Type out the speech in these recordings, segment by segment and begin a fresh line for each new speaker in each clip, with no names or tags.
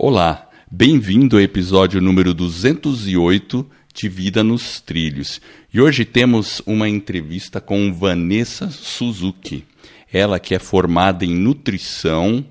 Olá, bem-vindo ao episódio número 208 de Vida nos Trilhos. E hoje temos uma entrevista com Vanessa Suzuki. Ela que é formada em nutrição,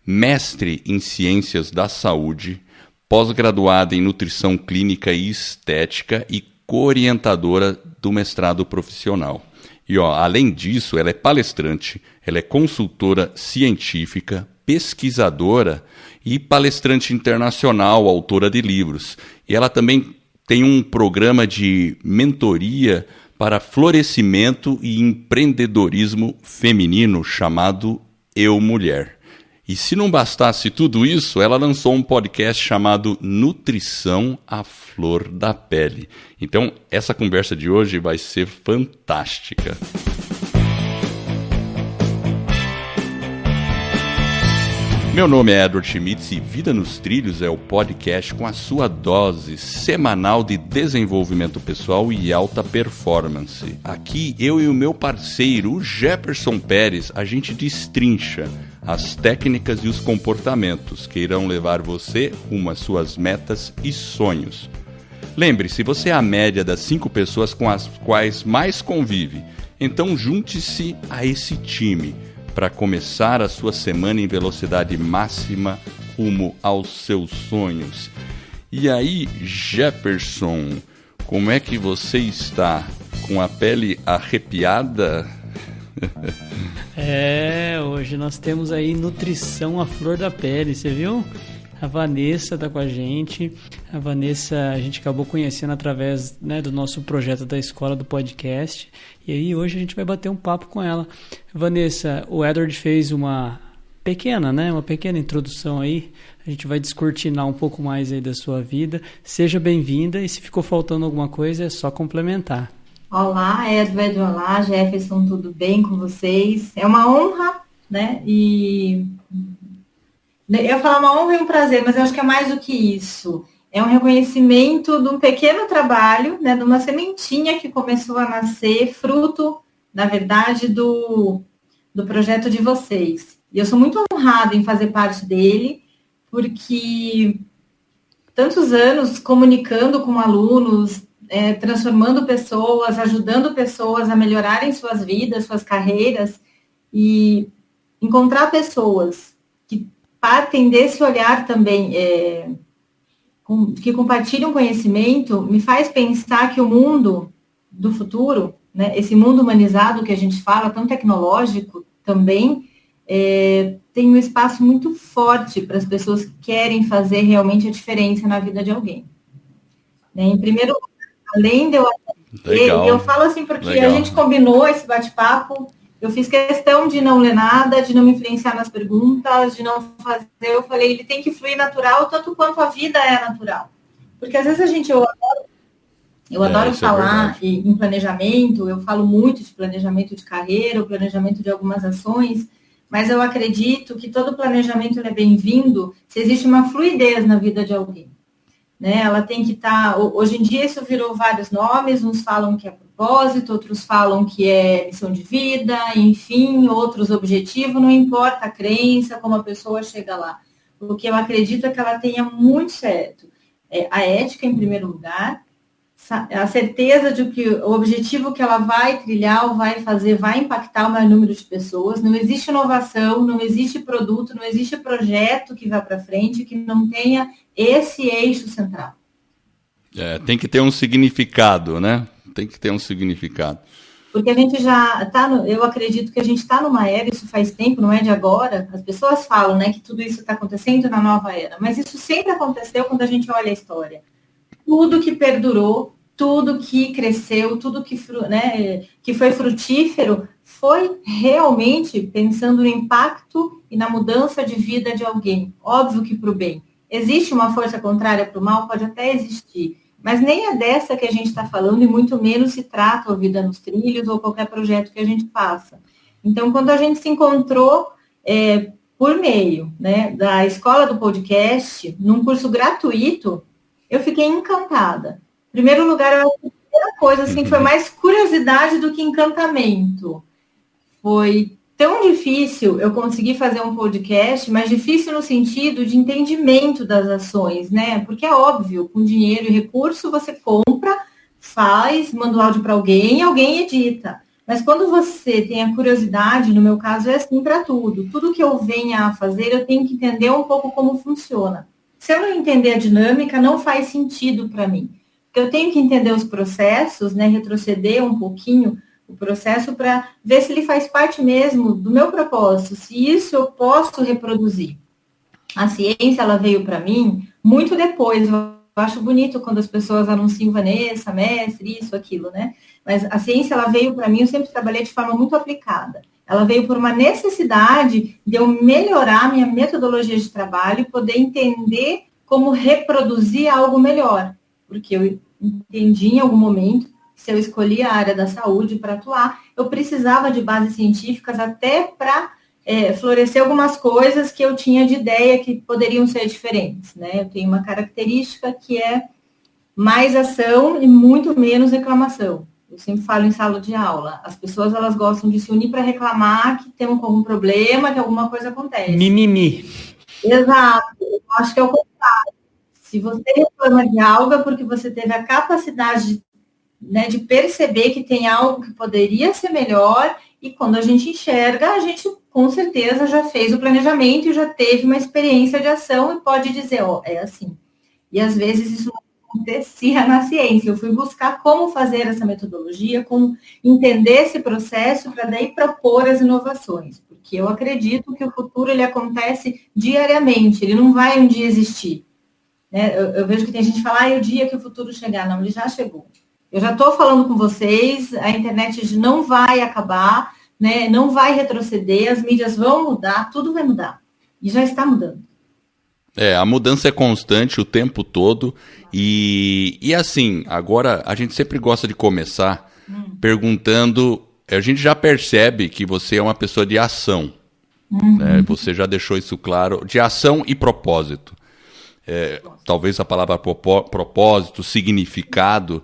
mestre em ciências da saúde, pós-graduada em nutrição clínica e estética e co-orientadora do mestrado profissional. E além disso, ela é palestrante, ela é consultora científica, pesquisadora e palestrante internacional, autora de livros. E ela também tem um programa de mentoria para florescimento e empreendedorismo feminino chamado Eu Mulher. E se não bastasse tudo isso, ela lançou um podcast chamado Nutrição à Flor da Pele. Então, essa conversa de hoje vai ser fantástica. Meu nome é Edward Schmitz e Vida nos Trilhos é o podcast com a sua dose semanal de desenvolvimento pessoal e alta performance. Aqui, eu e o meu parceiro, o Jefferson Pérez, a gente destrincha as técnicas e os comportamentos que irão levar você rumo às suas metas e sonhos. Lembre-se, você é a média das 5 pessoas com as quais mais convive, então junte-se a esse time para começar a sua semana em velocidade máxima rumo aos seus sonhos. E aí, Jefferson, como é que você está? Com a pele arrepiada?
Hoje nós temos aí nutrição à flor da pele, você viu? A Vanessa está com a gente. A Vanessa a gente acabou conhecendo através, do nosso projeto da escola do podcast. E aí hoje a gente vai bater um papo com ela. Vanessa, o Edward fez uma pequena introdução aí. A gente vai descortinar um pouco mais aí da sua vida. Seja bem-vinda e se ficou faltando alguma coisa é só complementar.
Olá, Edward, olá, Jefferson, tudo bem com vocês? É uma honra, E eu ia falar uma honra e um prazer, mas eu acho que é mais do que isso. É um reconhecimento de um pequeno trabalho, de uma sementinha que começou a nascer, fruto, na verdade, do projeto de vocês. E eu sou muito honrada em fazer parte dele, porque tantos anos comunicando com alunos, transformando pessoas, ajudando pessoas a melhorarem suas vidas, suas carreiras, e encontrar pessoas que partem desse olhar também, que compartilham conhecimento, me faz pensar que o mundo do futuro, esse mundo humanizado que a gente fala, tão tecnológico também, tem um espaço muito forte para as pessoas que querem fazer realmente a diferença na vida de alguém. Em primeiro lugar, além de eu falo assim porque a gente combinou esse bate-papo. Eu fiz questão de não ler nada, de não me influenciar nas perguntas, de não fazer. Eu falei, ele tem que fluir natural, tanto quanto a vida é natural. Porque às vezes eu adoro falar em planejamento, eu falo muito de planejamento de carreira, o planejamento de algumas ações, mas eu acredito que todo planejamento é bem-vindo se existe uma fluidez na vida de alguém. Ela tem que estar... Hoje em dia isso virou vários nomes, uns falam que é propósito, outros falam que é missão de vida, enfim, outros objetivos, não importa a crença, como a pessoa chega lá. O que eu acredito é que ela tenha muito certo. A ética, em primeiro lugar, a certeza de que o objetivo que ela vai trilhar ou vai fazer vai impactar o maior número de pessoas. Não existe inovação, não existe produto, não existe projeto que vá para frente que não tenha esse eixo central.
Tem que ter um significado, Tem que ter um significado.
Porque a gente já está, eu acredito que a gente está numa era, isso faz tempo, não é de agora. As pessoas falam, que tudo isso está acontecendo na nova era, mas isso sempre aconteceu quando a gente olha a história. Tudo que perdurou, tudo que cresceu, tudo que foi frutífero, foi realmente pensando no impacto e na mudança de vida de alguém. Óbvio que para o bem. Existe uma força contrária para o mal? Pode até existir. Mas nem é dessa que a gente está falando, e muito menos se trata a Vida nos Trilhos ou qualquer projeto que a gente faça. Então, quando a gente se encontrou por meio da escola do podcast, num curso gratuito, eu fiquei encantada. Em primeiro lugar, a primeira coisa foi mais curiosidade do que encantamento. Foi tão difícil eu conseguir fazer um podcast, mas difícil no sentido de entendimento das ações, né? Porque é óbvio, com dinheiro e recurso você compra, faz, manda o áudio para alguém e alguém edita. Mas quando você tem a curiosidade, no meu caso é assim para tudo. Tudo que eu venha a fazer, eu tenho que entender um pouco como funciona. Se eu não entender a dinâmica, não faz sentido para mim. Eu tenho que entender os processos, né? Retroceder um pouquinho o processo para ver se ele faz parte mesmo do meu propósito, se isso eu posso reproduzir. A ciência, ela veio para mim muito depois. Eu acho bonito quando as pessoas anunciam Vanessa, mestre, isso, aquilo, né? Mas a ciência, ela veio para mim, eu sempre trabalhei de forma muito aplicada. Ela veio por uma necessidade de eu melhorar minha metodologia de trabalho e poder entender como reproduzir algo melhor. Porque eu entendi em algum momento, se eu escolhi a área da saúde para atuar, eu precisava de bases científicas até para florescer algumas coisas que eu tinha de ideia que poderiam ser diferentes, né? Eu tenho uma característica que é mais ação e muito menos reclamação. Eu sempre falo em sala de aula, as pessoas elas gostam de se unir para reclamar que tem algum problema, que alguma coisa acontece.
Mimimi.
Exato, eu acho que é o contrário. Se você reclama de algo é porque você teve a capacidade de perceber que tem algo que poderia ser melhor, e quando a gente enxerga, a gente com certeza já fez o planejamento e já teve uma experiência de ação e pode dizer, é assim. E às vezes isso não acontecia na ciência. Eu fui buscar como fazer essa metodologia, como entender esse processo para daí propor as inovações, porque eu acredito que o futuro ele acontece diariamente, ele não vai um dia existir. Né? Eu vejo que tem gente que fala, o dia que o futuro chegar, não, ele já chegou. Eu já estou falando com vocês, a internet não vai acabar, né? Não vai retroceder, as mídias vão mudar, tudo vai mudar. E já está mudando.
A mudança é constante o tempo todo. E assim, agora a gente sempre gosta de começar perguntando, a gente já percebe que você é uma pessoa de ação. Né? Você já deixou isso claro, de ação e propósito. Talvez a palavra propósito, significado.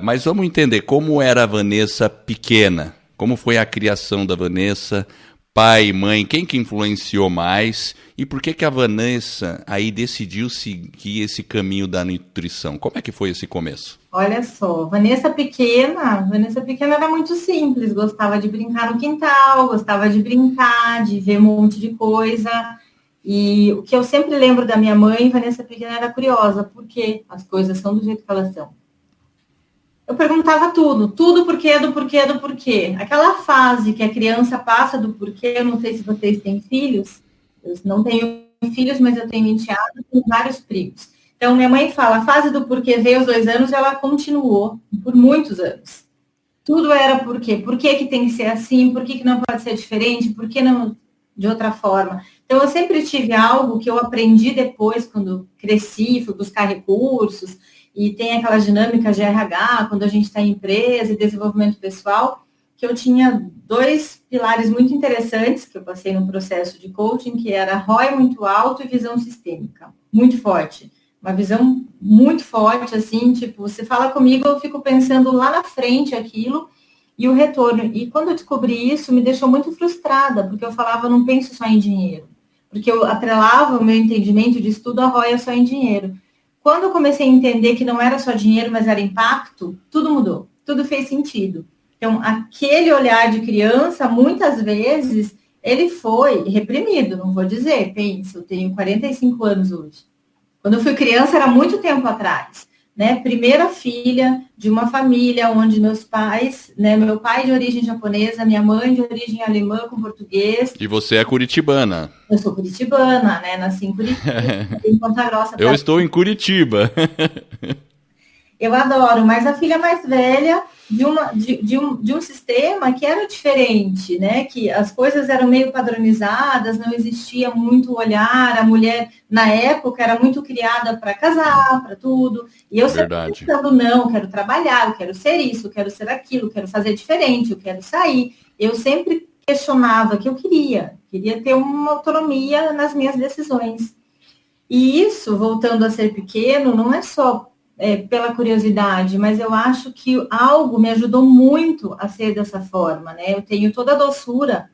Mas vamos entender como era a Vanessa pequena, como foi a criação da Vanessa, pai, mãe, quem que influenciou mais e por que a Vanessa aí decidiu seguir esse caminho da nutrição? Como é que foi esse começo?
Olha só, Vanessa pequena era muito simples, gostava de brincar no quintal, gostava de brincar, de ver um monte de coisa. E o que eu sempre lembro da minha mãe, Vanessa pequena era curiosa, porque as coisas são do jeito que elas são. Eu perguntava tudo porquê, do porquê, do porquê. Aquela fase que a criança passa do porquê, eu não sei se vocês têm filhos, eu não tenho filhos, mas eu tenho enteados e vários primos. Então, minha mãe fala, a fase do porquê veio aos 2 anos, ela continuou por muitos anos. Tudo era porquê. Por que tem que ser assim? Por que não pode ser diferente? Por que não de outra forma? Então, eu sempre tive algo que eu aprendi depois, quando cresci, fui buscar recursos, e tem aquelas dinâmicas de RH, quando a gente está em empresa e desenvolvimento pessoal, que eu tinha 2 pilares muito interessantes, que eu passei no processo de coaching, que era ROI muito alto e visão sistêmica, muito forte. Uma visão muito forte, assim, tipo, você fala comigo, eu fico pensando lá na frente aquilo, e o retorno. E quando eu descobri isso, me deixou muito frustrada, porque eu falava, não penso só em dinheiro. Porque eu atrelava o meu entendimento de estudo a ROI só em dinheiro. Quando eu comecei a entender que não era só dinheiro, mas era impacto, tudo mudou, tudo fez sentido. Então, aquele olhar de criança, muitas vezes, ele foi reprimido, não vou dizer, pensa, eu tenho 45 anos hoje. Quando eu fui criança, era muito tempo atrás, né? Primeira filha de uma família onde meus pais, né? Meu pai de origem japonesa, minha mãe de origem alemã com português.
E você é curitibana.
Eu sou curitibana, né? Nasci em Curitiba, em Ponta Grossa.
Eu estou em Curitiba.
Eu adoro, mas a filha mais velha de um sistema que era diferente, né? Que as coisas eram meio padronizadas, não existia muito olhar, a mulher, na época, era muito criada para casar, para tudo. E eu sempre pensando, não, eu quero trabalhar, eu quero ser isso, eu quero ser aquilo, eu quero fazer diferente, eu quero sair. Eu sempre questionava que eu queria ter uma autonomia nas minhas decisões. E isso, voltando a ser pequeno, não é só pela curiosidade, mas eu acho que algo me ajudou muito a ser dessa forma, né? Eu tenho toda a doçura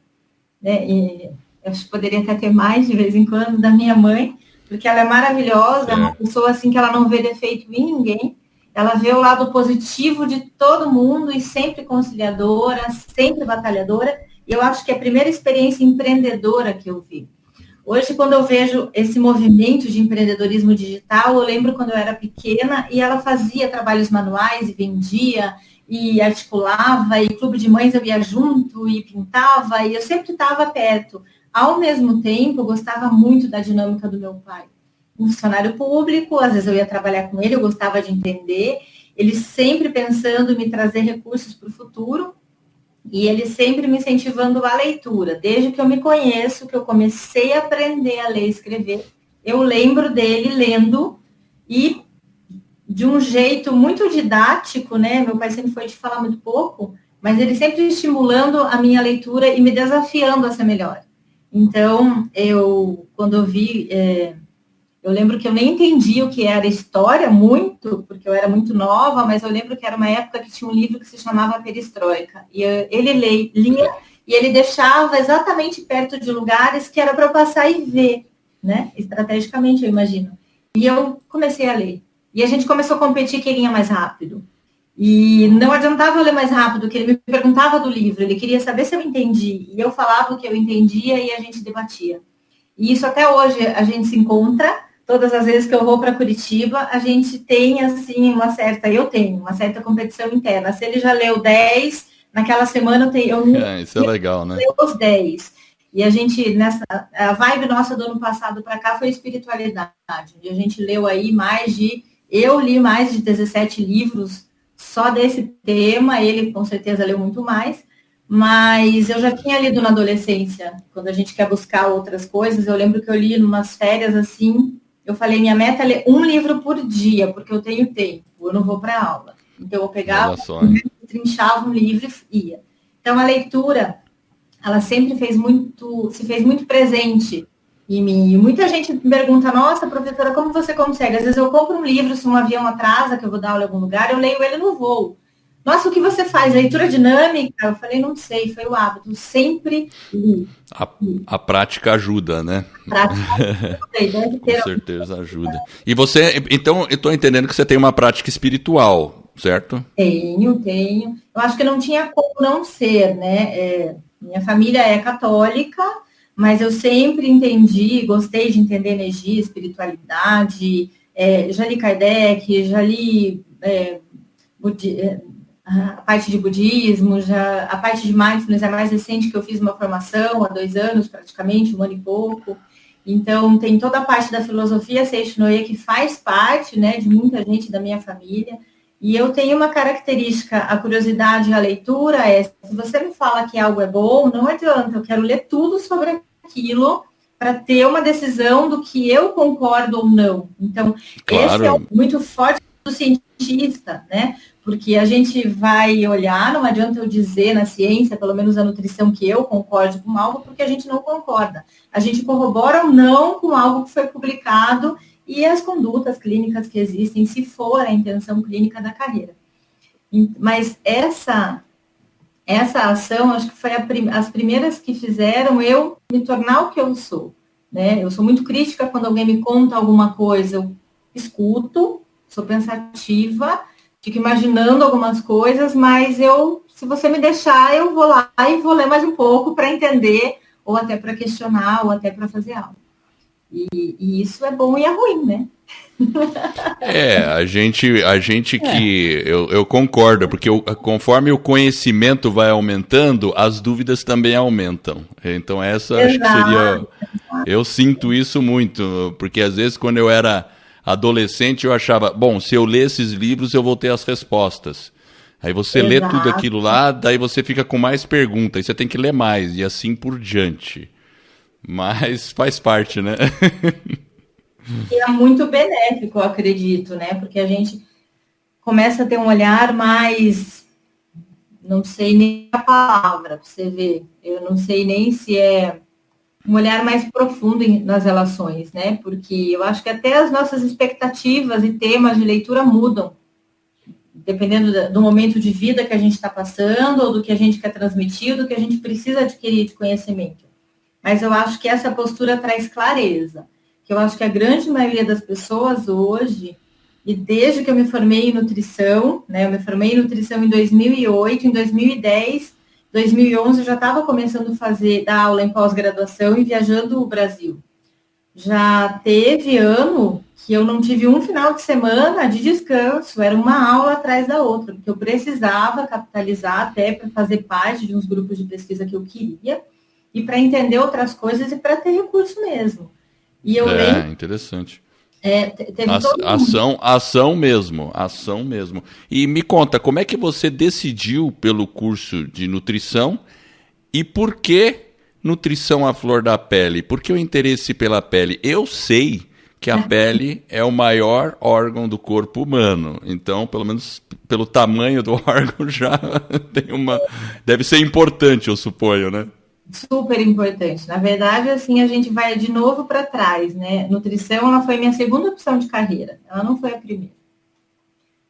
né? E eu acho que poderia até ter mais de vez em quando da minha mãe, porque ela é maravilhosa, é uma pessoa assim que ela não vê defeito em ninguém, ela vê o lado positivo de todo mundo e sempre conciliadora, sempre batalhadora, e eu acho que é a primeira experiência empreendedora que eu vi. Hoje, quando eu vejo esse movimento de empreendedorismo digital, eu lembro quando eu era pequena e ela fazia trabalhos manuais e vendia e articulava, e clube de mães eu ia junto e pintava, e eu sempre estava perto. Ao mesmo tempo, eu gostava muito da dinâmica do meu pai. Um funcionário público, às vezes eu ia trabalhar com ele, eu gostava de entender, ele sempre pensando em me trazer recursos para o futuro, e ele sempre me incentivando a leitura. Desde que eu me conheço, que eu comecei a aprender a ler e escrever, eu lembro dele lendo e de um jeito muito didático, né? Meu pai sempre foi de falar muito pouco, mas ele sempre estimulando a minha leitura e me desafiando a ser melhor. Então, quando eu vi, eu lembro que eu nem entendi o que era história muito, porque eu era muito nova, mas eu lembro que era uma época que tinha um livro que se chamava Perestroika. E ele lia e ele deixava exatamente perto de lugares que era para eu passar e ver, né? Estrategicamente, eu imagino. E eu comecei a ler. E a gente começou a competir quem ia mais rápido. E não adiantava eu ler mais rápido, que ele me perguntava do livro, ele queria saber se eu entendi. E eu falava o que eu entendia e a gente debatia. E isso até hoje a gente se encontra. Todas as vezes que eu vou para Curitiba, a gente tem, assim, eu tenho uma certa competição interna. Se ele já leu 10, naquela semana
isso é legal, né?
Eu os 10. E a gente, a vibe nossa do ano passado para cá foi espiritualidade. E a gente leu aí eu li mais de 17 livros só desse tema, ele com certeza leu muito mais, mas eu já tinha lido na adolescência, quando a gente quer buscar outras coisas. Eu lembro que eu li em umas férias assim. Eu falei, minha meta é ler um livro por dia, porque eu tenho tempo, eu não vou para aula. Então, eu pegava, trinchava um livro e ia. Então, a leitura, ela sempre se fez muito presente em mim. E muita gente me pergunta, nossa, professora, como você consegue? Às vezes eu compro um livro, se um avião atrasa, que eu vou dar aula em algum lugar, eu leio ele no voo. Nossa, o que você faz? Leitura dinâmica? Eu falei, não sei, foi o hábito. Sempre li.
A prática ajuda, né?
A prática ajuda,
com certeza ajuda. E você, então, eu estou entendendo que você tem uma prática espiritual, certo?
Tenho. Eu acho que não tinha como não ser, né? Minha família é católica, mas eu sempre gostei de entender energia, espiritualidade. Já li Kardec, já li a parte de budismo, a parte de mindfulness é mais recente, que eu fiz uma formação há 2 anos, praticamente, 1 ano e pouco. Então, tem toda a parte da filosofia Seishinoe que faz parte, né, de muita gente da minha família. E eu tenho uma característica, a curiosidade e a leitura se você me fala que algo é bom, não adianta, eu quero ler tudo sobre aquilo para ter uma decisão do que eu concordo ou não. Então,
claro.
Esse é muito forte do cientista, né? Porque a gente vai olhar, não adianta eu dizer na ciência, pelo menos a nutrição, que eu concorde com algo, porque a gente não concorda. A gente corrobora ou não com algo que foi publicado e as condutas clínicas que existem, se for a intenção clínica da carreira. Mas essa ação, acho que foi as primeiras que fizeram eu me tornar o que eu sou, né? Eu sou muito crítica quando alguém me conta alguma coisa, eu escuto, sou pensativa, fico imaginando algumas coisas, mas se você me deixar, eu vou lá e vou ler mais um pouco para entender, ou até para questionar, ou até para fazer algo. E isso é bom e é ruim, né?
A gente que... Eu concordo, porque conforme o conhecimento vai aumentando, as dúvidas também aumentam. Então essa acho que seria... Eu sinto isso muito, porque às vezes quando eu era adolescente eu achava, bom, se eu ler esses livros eu vou ter as respostas. Aí você lê tudo aquilo lá, daí você fica com mais perguntas, aí você tem que ler mais, e assim por diante. Mas faz parte, né?
E é muito benéfico, eu acredito, né? Porque a gente começa a ter um olhar mais... Não sei nem a palavra, para você ver. Eu não sei nem se é um olhar mais profundo nas relações, né? Porque eu acho que até as nossas expectativas e temas de leitura mudam, dependendo do momento de vida que a gente está passando, ou do que a gente quer transmitir, ou do que a gente precisa adquirir de conhecimento. mas eu acho que essa postura traz clareza. Que eu acho que a grande maioria das pessoas hoje, e desde que eu me formei em nutrição, né, eu me formei em nutrição em 2008, em 2010, 2011 eu já estava começando a dar aula em pós-graduação e viajando o Brasil. Já teve ano que eu não tive um final de semana de descanso, era uma aula atrás da outra, porque eu precisava capitalizar até para fazer parte de uns grupos de pesquisa que eu queria, e para entender outras coisas e para ter recurso mesmo. E eu lembro.
Interessante.
Teve todo mundo.
Ação mesmo. E me conta, como é que você decidiu pelo curso de nutrição e por que nutrição à flor da pele? Por que o interesse pela pele? Eu sei que a pele é o maior órgão do corpo humano, então, pelo menos pelo tamanho do órgão já tem deve ser importante, eu suponho, né?
Super importante. Na verdade, assim, a gente vai de novo para trás, né? Nutrição, ela foi minha segunda opção de carreira, ela não foi a primeira.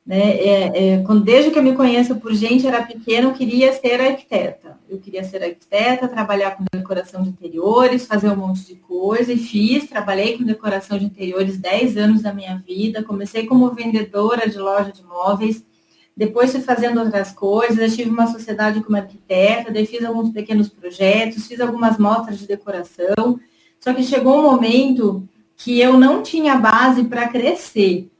Né? Desde que eu me conheço por gente, era pequena, eu queria ser arquiteta. Eu queria ser arquiteta, trabalhar com decoração de interiores, fazer um monte de coisa, e trabalhei com decoração de interiores 10 anos da minha vida, comecei como vendedora de loja de móveis, depois fui fazendo outras coisas, eu tive uma sociedade como arquiteta, daí fiz alguns pequenos projetos, fiz algumas mostras de decoração, só que chegou um momento que eu não tinha base para crescer.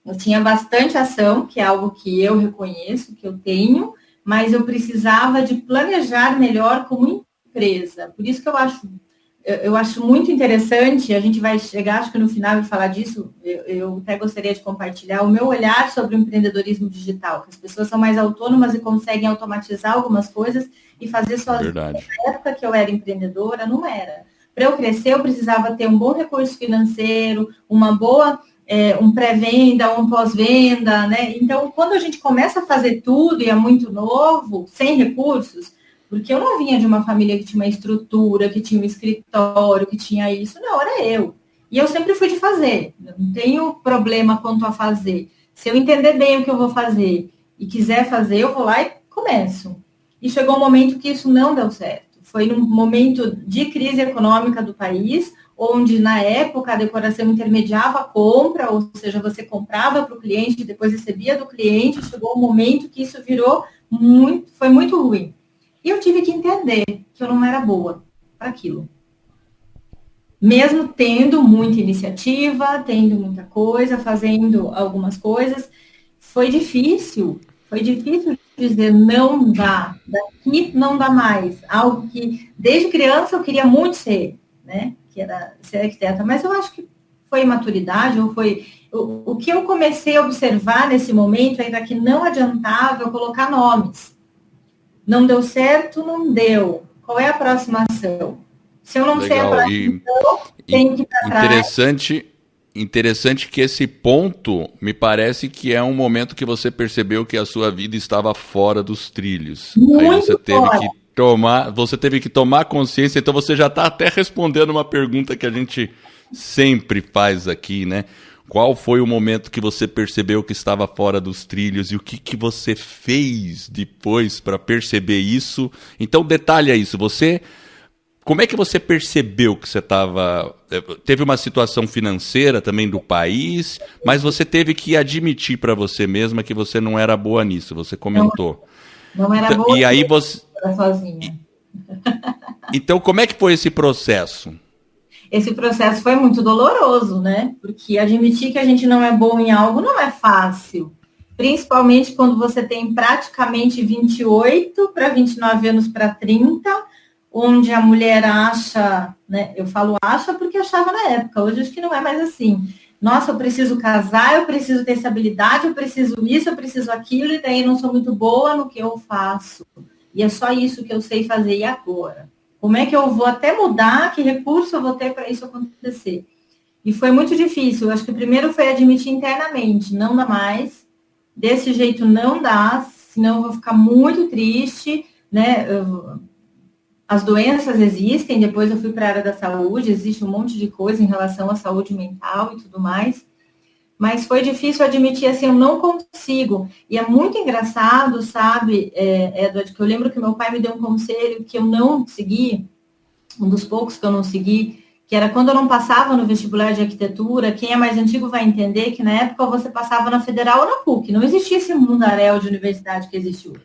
Eu tinha bastante ação, que é algo que eu reconheço, que eu tenho, mas eu precisava de planejar melhor como empresa. Por isso que eu acho muito interessante, a gente vai chegar, acho que no final, e falar disso, eu até gostaria de compartilhar o meu olhar sobre o empreendedorismo digital, que as pessoas são mais autônomas e conseguem automatizar algumas coisas e fazer sozinhas. Na época que eu era empreendedora, não era. Para eu crescer, eu precisava ter um bom recurso financeiro, uma boa... um pré-venda, um pós-venda, né? Então, quando a gente começa a fazer tudo e é muito novo, sem recursos, porque eu não vinha de uma família que tinha uma estrutura, que tinha um escritório, que tinha isso, não, era eu. E eu sempre fui de fazer, não tenho problema quanto a fazer. Se eu entender bem o que eu vou fazer e quiser fazer, eu vou lá e começo. E chegou um momento que isso não deu certo. Foi num momento de crise econômica do país, onde, na época, a decoração intermediava a compra, ou seja, você comprava para o cliente e depois recebia do cliente, chegou um momento que isso foi muito ruim. E eu tive que entender que eu não era boa para aquilo. Mesmo tendo muita iniciativa, tendo muita coisa, fazendo algumas coisas, foi difícil dizer não dá, daqui não dá mais. Algo que, desde criança, eu queria muito ser, né? Que era ser arquiteta, mas eu acho que foi maturidade, ou foi... O que eu comecei a observar nesse momento era que não adiantava eu colocar nomes. Não deu certo, não deu. Qual é a próxima ação? Se eu não sei a próxima ação, tem que ir para trás.
Interessante que esse ponto me parece que é um momento que você percebeu que a sua vida estava fora dos trilhos.
Muito
Aí você teve
fora.
você teve que tomar consciência, então você já está até respondendo uma pergunta que a gente sempre faz aqui, né? Qual foi o momento que você percebeu que estava fora dos trilhos e o que você fez depois para perceber isso? Então detalha isso. Como é que você percebeu que você estava... Teve uma situação financeira também do país, mas você teve que admitir para você mesma que você não era boa nisso, você comentou.
Não era boa,
e aí você...
sozinha.
Então, como é que foi esse processo?
Esse processo foi muito doloroso, né? Porque admitir que a gente não é bom em algo não é fácil. Principalmente quando você tem praticamente 28 para 29 anos para 30, onde a mulher acha, né? Eu falo acha porque achava na época, hoje acho que não é mais assim. Nossa, eu preciso casar, eu preciso ter essa habilidade, eu preciso isso, eu preciso aquilo, e daí não sou muito boa no que eu faço. E é só isso que eu sei fazer, e agora? Como é que eu vou até mudar? Que recurso eu vou ter para isso acontecer? E foi muito difícil. Eu acho que o primeiro foi admitir internamente, não dá mais, desse jeito não dá, senão eu vou ficar muito triste, né? As doenças existem, depois eu fui para a área da saúde, existe um monte de coisa em relação à saúde mental e tudo mais, mas foi difícil admitir assim, eu não consigo. E é muito engraçado, sabe, Edward, que eu lembro que meu pai me deu um conselho que eu não segui, um dos poucos que eu não segui, que era quando eu não passava no vestibular de arquitetura. Quem é mais antigo vai entender que na época você passava na Federal ou na PUC. Não existia esse mundaréu de universidade que existe hoje.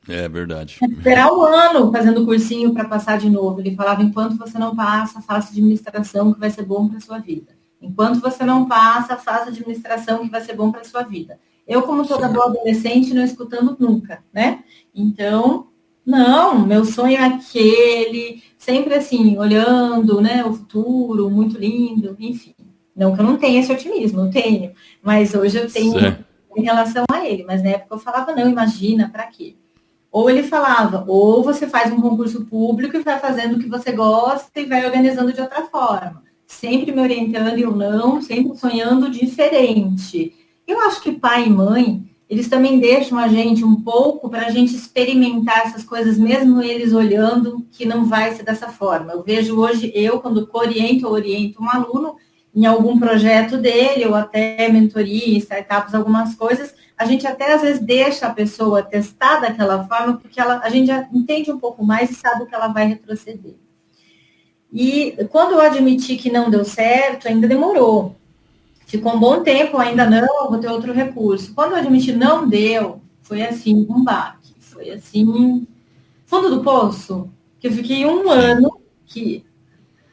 É verdade.
Esperar um ano fazendo cursinho para passar de novo. Ele falava, enquanto você não passa, faça administração que vai ser bom para a sua vida. Enquanto você não passa, faça administração que vai ser bom para a sua vida. Eu, como toda boa adolescente, não escutando nunca, né? Então, não, meu sonho é aquele, sempre assim, olhando, né, o futuro, muito lindo, enfim. Não que eu não tenha esse otimismo, eu tenho, mas hoje eu tenho em relação a ele. Mas na época eu falava, não, imagina, para quê? Ou ele falava, ou você faz um concurso público e vai fazendo o que você gosta e vai organizando de outra forma. Sempre me orientando e eu não, sempre sonhando diferente. Eu acho que pai e mãe, eles também deixam a gente um pouco para a gente experimentar essas coisas, mesmo eles olhando que não vai ser dessa forma. Eu vejo hoje, quando oriento um aluno em algum projeto dele, ou até mentoria, startups, algumas coisas, a gente até às vezes deixa a pessoa testar daquela forma, porque a gente já entende um pouco mais e sabe o que ela vai retroceder. E quando eu admiti que não deu certo, ainda demorou. Ficou um bom tempo, ainda não, vou ter outro recurso. Quando eu admiti não deu, foi assim, um baque. Foi assim, fundo do poço, que eu fiquei um ano que...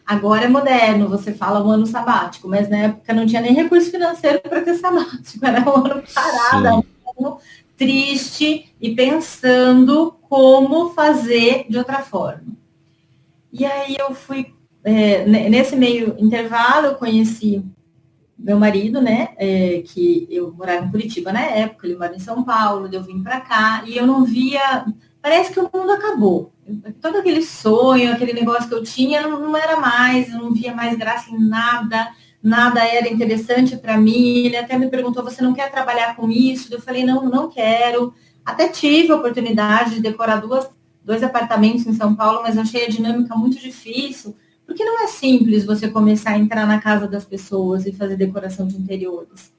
Agora é moderno, você fala um ano sabático, mas na época não tinha nem recurso financeiro para ter sabático, era um ano parado, um ano triste e pensando como fazer de outra forma. E aí eu fui, nesse meio intervalo, eu conheci meu marido, né, que eu morava em Curitiba na época, ele mora em São Paulo, eu vim para cá, e eu não via, parece que o mundo acabou. Todo aquele sonho, aquele negócio que eu tinha, não era mais, eu não via mais graça em nada, nada era interessante para mim. Ele até me perguntou, você não quer trabalhar com isso? Eu falei, não quero. Até tive a oportunidade de decorar dois apartamentos em São Paulo, mas achei a dinâmica muito difícil, porque não é simples você começar a entrar na casa das pessoas e fazer decoração de interiores,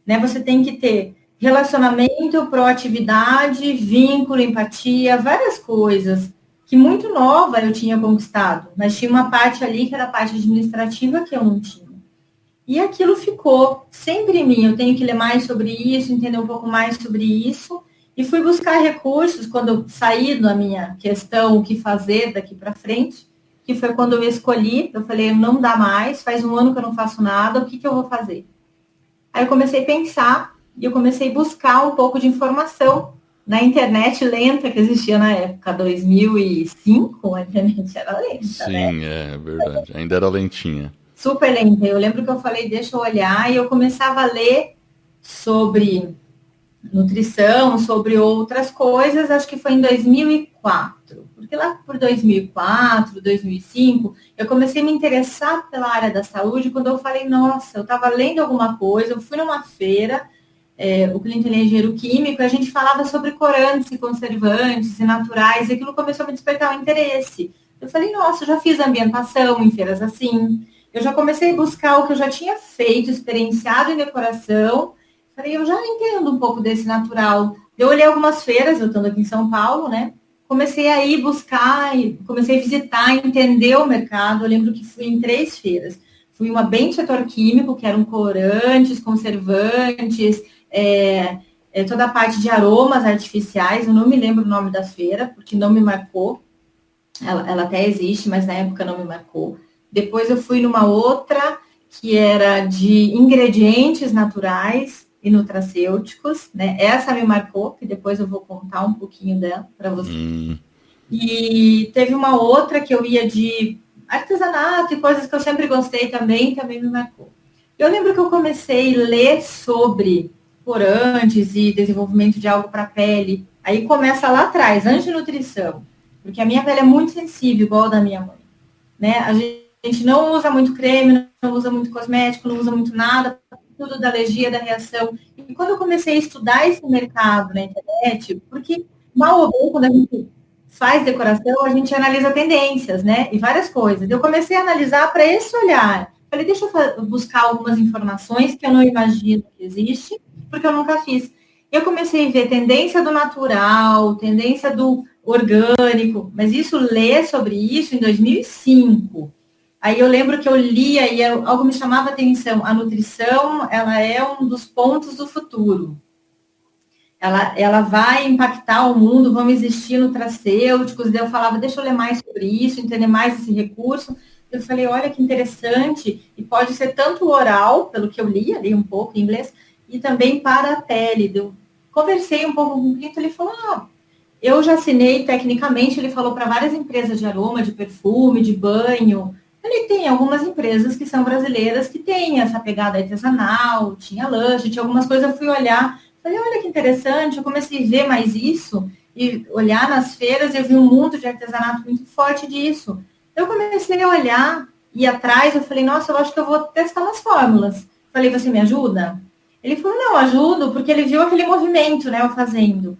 né? Você tem que ter relacionamento, proatividade, vínculo, empatia, várias coisas que muito nova eu tinha conquistado, mas tinha uma parte ali que era a parte administrativa que eu não tinha. E aquilo ficou sempre em mim. Eu tenho que ler mais sobre isso, entender um pouco mais sobre isso, e fui buscar recursos quando eu saí da minha questão, o que fazer daqui para frente, que foi quando eu escolhi, eu falei, não dá mais, faz um ano que eu não faço nada, o que eu vou fazer? Aí eu comecei a pensar, e eu comecei a buscar um pouco de informação na internet lenta que existia na época, 2005, a internet era lenta,
Sim,
né?
é verdade, ainda era lentinha.
Super lenta, eu lembro que eu falei, deixa eu olhar, e eu começava a ler sobre nutrição, sobre outras coisas, acho que foi em 2004, porque lá por 2004, 2005, eu comecei a me interessar pela área da saúde, quando eu falei, nossa, eu estava lendo alguma coisa, eu fui numa feira, o cliente é engenheiro químico, e a gente falava sobre corantes e conservantes e naturais, e aquilo começou a me despertar o interesse. Eu falei, nossa, eu já fiz ambientação em feiras assim, eu já comecei a buscar o que eu já tinha feito, experienciado em decoração. Falei, eu já entendo um pouco desse natural. Eu olhei algumas feiras, eu estando aqui em São Paulo, né? Comecei a ir buscar, comecei a visitar, entender o mercado. Eu lembro que fui em 3 feiras. Fui uma bem de setor químico, que eram corantes, conservantes, toda a parte de aromas artificiais. Eu não me lembro o nome da feira, porque não me marcou. Ela até existe, mas na época não me marcou. Depois eu fui numa outra, que era de ingredientes naturais e nutracêuticos, né? Essa me marcou, que depois eu vou contar um pouquinho dela para você. E teve uma outra que eu ia de artesanato e coisas que eu sempre gostei também me marcou. Eu lembro que eu comecei a ler sobre corantes e desenvolvimento de algo para a pele. Aí começa lá atrás, antes de nutrição, porque a minha pele é muito sensível, igual a da minha mãe, né? A gente não usa muito creme, não usa muito cosmético, não usa muito nada, tudo da alergia, da reação. E quando eu comecei a estudar esse mercado na internet, porque mal ou bem, quando a gente faz decoração, a gente analisa tendências, né? E várias coisas. Eu comecei a analisar para esse olhar. Falei, deixa eu buscar algumas informações que eu não imagino que existe, porque eu nunca fiz. Eu comecei a ver tendência do natural, tendência do orgânico, mas isso, ler sobre isso em 2005. Aí eu lembro que eu lia e algo me chamava a atenção. A nutrição, ela é um dos pontos do futuro. Ela vai impactar o mundo, vão existir nutracêuticos. Daí eu falava, deixa eu ler mais sobre isso, entender mais esse recurso. Eu falei, olha que interessante. E pode ser tanto oral, pelo que eu li um pouco em inglês, e também para a pele. Eu conversei um pouco com o Clito, ele falou, eu já assinei tecnicamente, ele falou para várias empresas de aroma, de perfume, de banho. Ele tem algumas empresas que são brasileiras que têm essa pegada artesanal, tinha lanche, tinha algumas coisas, eu fui olhar, falei, olha que interessante, eu comecei a ver mais isso, e olhar nas feiras, eu vi um mundo de artesanato muito forte disso. Eu comecei a olhar, ir atrás, eu falei, nossa, eu acho que eu vou testar umas fórmulas. Falei, você me ajuda? Ele falou, não, ajudo, porque ele viu aquele movimento, né, eu fazendo.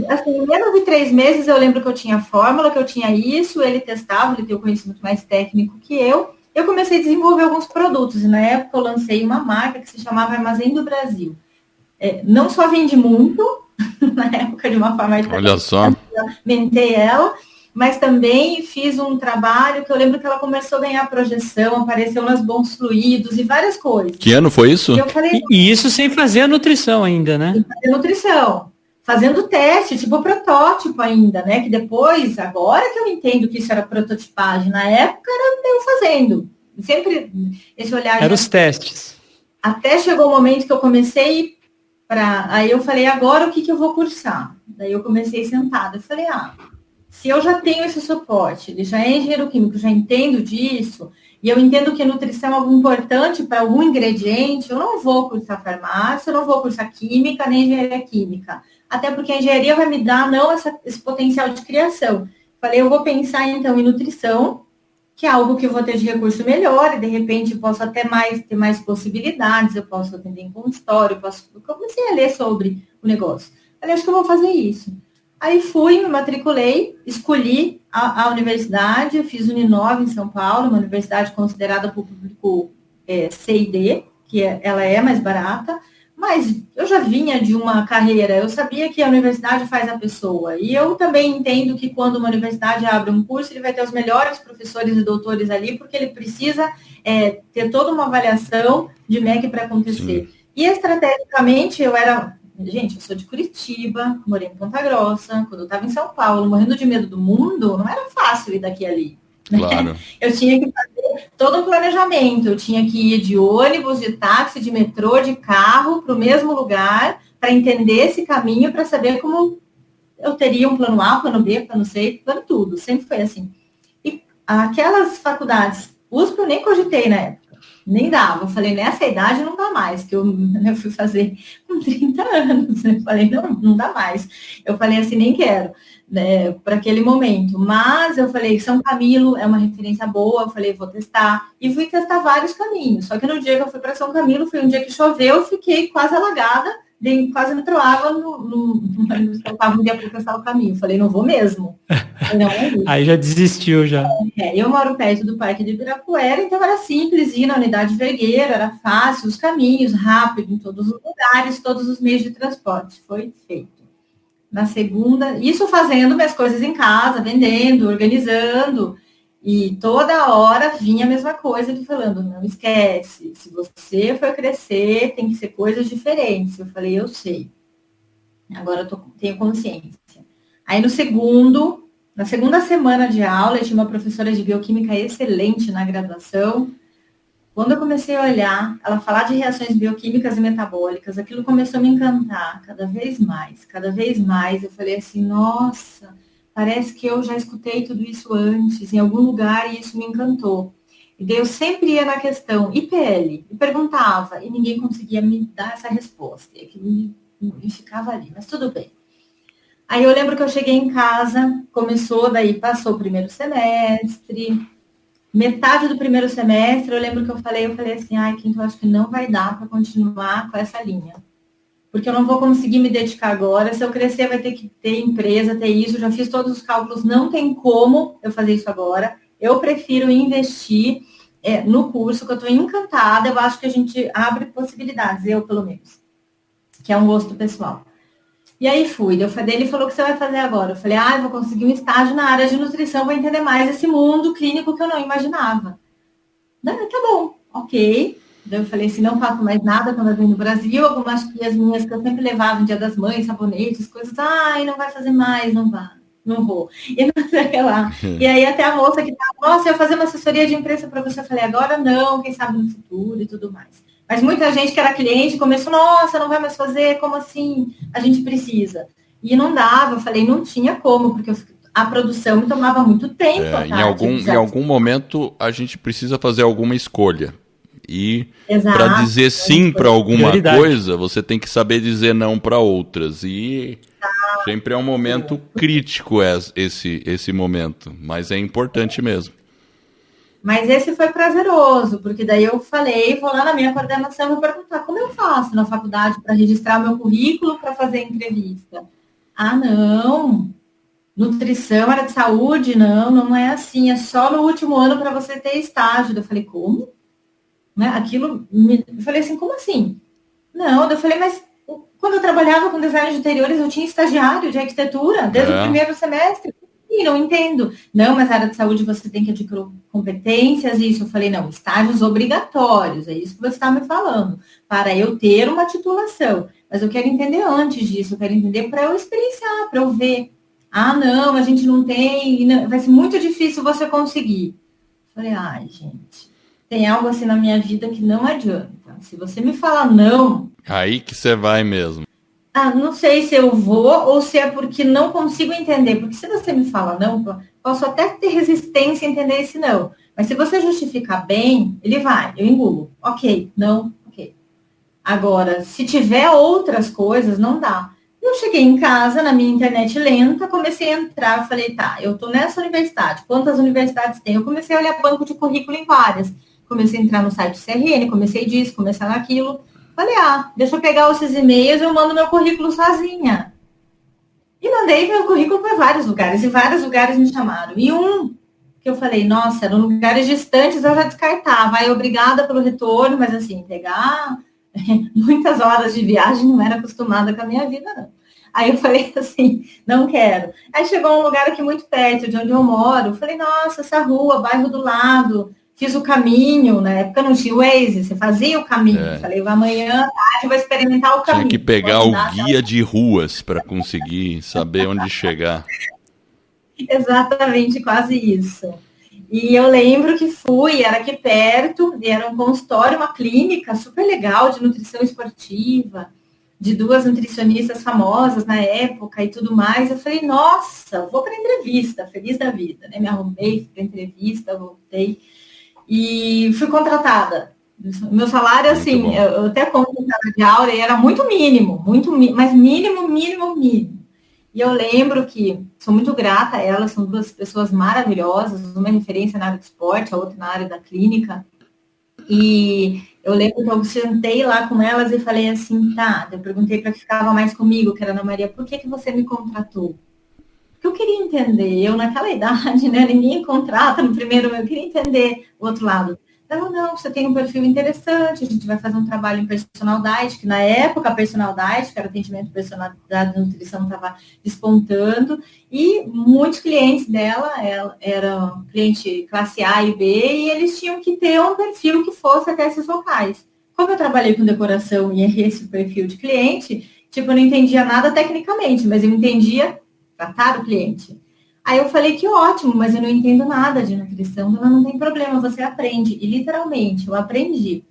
Assim, em menos de 3 meses, eu lembro que eu tinha fórmula, que eu tinha isso, ele testava, ele tem o conhecimento mais técnico que eu. Eu comecei a desenvolver alguns produtos, e na época eu lancei uma marca que se chamava Armazém do Brasil. Não só vende muito, na época de uma forma
Olha só.
Mentei ela, mas também fiz um trabalho que eu lembro que ela começou a ganhar projeção, apareceu nas Bons Fluidos e várias coisas.
Que ano foi isso?
E eu falei,
E isso sem fazer a nutrição ainda, né?
fazer nutrição, fazendo teste, tipo protótipo ainda, né? Que depois, agora que eu entendo que isso era prototipagem, na época era eu fazendo. Sempre esse olhar.
Eram os testes.
Até chegou o momento que eu comecei aí eu falei, agora o que eu vou cursar? Daí eu comecei sentada. Eu falei, se eu já tenho esse suporte, ele já é engenheiro químico, já entendo disso, e eu entendo que nutrição é algo importante para algum ingrediente, eu não vou cursar farmácia, eu não vou cursar química, nem engenharia química. Até porque a engenharia vai me dar, não, esse potencial de criação. Falei, eu vou pensar, então, em nutrição, que é algo que eu vou ter de recurso melhor, e de repente posso até ter mais possibilidades, eu posso atender em consultório, eu comecei a ler sobre o negócio. Falei, acho que eu vou fazer isso. Aí fui, me matriculei, escolhi a universidade, fiz Uninove em São Paulo, uma universidade considerada para o público C e D, que ela é mais barata, mas eu já vinha de uma carreira, eu sabia que a universidade faz a pessoa. E eu também entendo que quando uma universidade abre um curso, ele vai ter os melhores professores e doutores ali, porque ele precisa ter toda uma avaliação de MEC para acontecer. Sim. E estrategicamente Gente, eu sou de Curitiba, morei em Ponta Grossa, quando eu estava em São Paulo, morrendo de medo do mundo, não era fácil ir daqui ali.
Claro.
Eu tinha que fazer todo um planejamento, eu tinha que ir de ônibus, de táxi, de metrô, de carro para o mesmo lugar, para entender esse caminho, para saber como eu teria um plano A, plano B, plano C, plano tudo, sempre foi assim. E aquelas faculdades, USP eu nem cogitei na época, nem dava, eu falei, nessa idade não dá mais, que eu fui fazer com 30 anos, eu falei, não dá mais, eu falei assim, nem quero. Para aquele momento, mas eu falei, São Camilo é uma referência boa, eu falei, vou testar, e fui testar vários caminhos, só que no dia que eu fui para São Camilo, foi um dia que choveu, eu fiquei quase alagada, quase entrou água no dia para testar o caminho, eu falei, não vou mesmo. Não é isso.
Aí já desistiu, já.
Eu moro perto do Parque de Ibirapuera, então era simples ir na unidade Vergueiro, era fácil, os caminhos, rápido, em todos os lugares, todos os meios de transporte, foi feito. Na segunda, isso fazendo minhas coisas em casa, vendendo, organizando, e toda hora vinha a mesma coisa, ele falando, não esquece, se você for crescer, tem que ser coisas diferentes. Eu falei, eu sei, agora eu tenho consciência. Aí na segunda semana de aula, eu tinha uma professora de bioquímica excelente na graduação. Quando eu comecei a olhar, ela falar de reações bioquímicas e metabólicas, aquilo começou a me encantar cada vez mais, cada vez mais. Eu falei assim, nossa, parece que eu já escutei tudo isso antes, em algum lugar, e isso me encantou. E daí eu sempre ia na questão, e PL? E perguntava, e ninguém conseguia me dar essa resposta. E aquilo me ficava ali, mas tudo bem. Aí eu lembro que eu cheguei em casa, passou o primeiro semestre, metade do primeiro semestre, eu lembro que eu falei assim, Quinto, eu acho que não vai dar para continuar com essa linha. Porque eu não vou conseguir me dedicar agora, se eu crescer vai ter que ter empresa, ter isso, eu já fiz todos os cálculos, não tem como eu fazer isso agora. Eu prefiro investir no curso, que eu estou encantada, eu acho que a gente abre possibilidades, eu pelo menos, que é um gosto pessoal. E aí fui. Daí ele falou: o que você vai fazer agora? Eu falei: eu vou conseguir um estágio na área de nutrição, vou entender mais esse mundo clínico que eu não imaginava. Não, tá bom, ok. Daí eu falei assim: não faço mais nada quando eu vim no Brasil. Algumas tias minhas que eu sempre levava no Dia das Mães, sabonetes, coisas. Não vai fazer mais, não vai. Não vou. E não sei lá. E aí até a moça que tava, nossa, eu ia fazer uma assessoria de imprensa para você. Eu falei: agora não, quem sabe no futuro e tudo mais. Mas muita gente que era cliente começou: nossa, não vai mais fazer, como assim? A gente precisa. E não dava, eu falei: não tinha como, porque a produção me tomava muito tempo,
em algum momento a gente precisa fazer alguma escolha. E para
Exato.
dizer sim para alguma coisa, você tem que saber dizer não para outras. E sempre é um momento crítico esse momento, mas é importante mesmo.
Mas esse foi prazeroso, porque daí eu falei, vou lá na minha coordenação e vou perguntar como eu faço na faculdade para registrar o meu currículo para fazer entrevista. Não, nutrição, área de saúde, não é assim, é só no último ano para você ter estágio. Eu falei: como? Né? Eu falei assim: como assim? Não, eu falei: mas quando eu trabalhava com design de interiores, eu tinha estagiário de arquitetura desde o primeiro semestre. E não entendo. Não, mas na área de saúde você tem que adquirir competências, isso. Eu falei: não, estágios obrigatórios, é isso que você está me falando, para eu ter uma titulação. Mas eu quero entender antes disso, eu quero entender para eu experienciar, para eu ver. Não, a gente não tem, vai ser muito difícil você conseguir. Eu falei: gente, tem algo assim na minha vida que não adianta. Se você me falar não...
Aí que você vai mesmo.
Não sei se eu vou ou se é porque não consigo entender. Porque se você me fala não, posso até ter resistência a entender esse não. Mas se você justificar bem, ele vai, eu engulo. Ok, não, ok. Agora, se tiver outras coisas, não dá. Eu cheguei em casa, na minha internet lenta, comecei a entrar, falei: tá, eu tô nessa universidade, quantas universidades tem? Eu comecei a olhar banco de currículo em várias. Comecei a entrar no site do CRN, comecei disso, comecei naquilo. Falei: deixa eu pegar esses e-mails, eu mando meu currículo sozinha. E mandei meu currículo para vários lugares, e vários lugares me chamaram. E um que eu falei: nossa, eram lugares distantes, eu já descartava. Aí, obrigada pelo retorno, mas assim, pegar muitas horas de viagem, não era acostumada com a minha vida, não. Aí eu falei assim: não quero. Aí chegou um lugar aqui muito perto de onde eu moro. Eu falei: nossa, essa rua, bairro do lado. Fiz o caminho, na época não tinha o Waze, você fazia o caminho. Falei: amanhã, tarde, eu vou experimentar o caminho.
Tinha que pegar o guia de ruas para conseguir saber onde chegar.
Exatamente, quase isso. E eu lembro que fui, era aqui perto, e era um consultório, uma clínica super legal de nutrição esportiva, de duas nutricionistas famosas na época e tudo mais. Eu falei: nossa, vou para entrevista, feliz da vida, né? Me arrumei para entrevista, voltei e fui contratada. Meu salário, assim, eu até conto o salário de aula, e era muito mínimo, mas mínimo. E eu lembro que sou muito grata a elas, são duas pessoas maravilhosas, uma referência na área do esporte, a outra na área da clínica. E eu lembro que eu sentei lá com elas e falei assim: tá, eu perguntei para que ficava mais comigo, que era a Ana Maria: por que você me contratou? Porque eu queria entender, eu naquela idade, né, ninguém contrata no primeiro, eu queria entender o outro lado. Não, você tem um perfil interessante, a gente vai fazer um trabalho em personal diet, que na época a personal diet, que era atendimento personalizado de nutrição, estava despontando, e muitos clientes dela eram cliente classe A e B, e eles tinham que ter um perfil que fosse até esses locais. Como eu trabalhei com decoração e é esse o perfil de cliente, eu não entendia nada tecnicamente, mas eu entendia tratar o cliente. Aí eu falei: que ótimo, mas eu não entendo nada de nutrição. Não tem problema, você aprende. E literalmente, eu aprendi.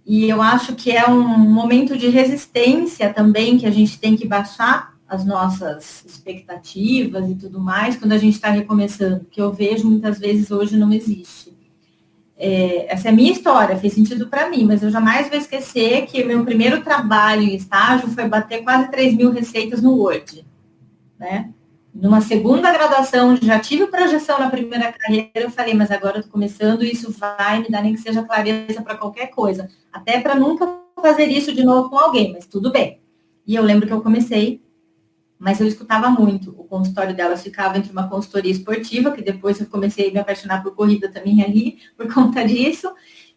E eu acho que é um momento de resistência também, que a gente tem que baixar as nossas expectativas e tudo mais, quando a gente está recomeçando, que eu vejo muitas vezes hoje não existe. Essa é a minha história, fez sentido para mim, mas eu jamais vou esquecer que meu primeiro trabalho em estágio foi bater quase 3.000 receitas no Word, né? Numa segunda graduação, já tive projeção na primeira carreira, eu falei: mas agora eu estou começando, isso vai me dar nem que seja clareza para qualquer coisa, até para nunca fazer isso de novo com alguém, mas tudo bem. E eu lembro que eu comecei, mas eu escutava muito. O consultório delas ficava entre uma consultoria esportiva, que depois eu comecei a me apaixonar por corrida também ali, por conta disso,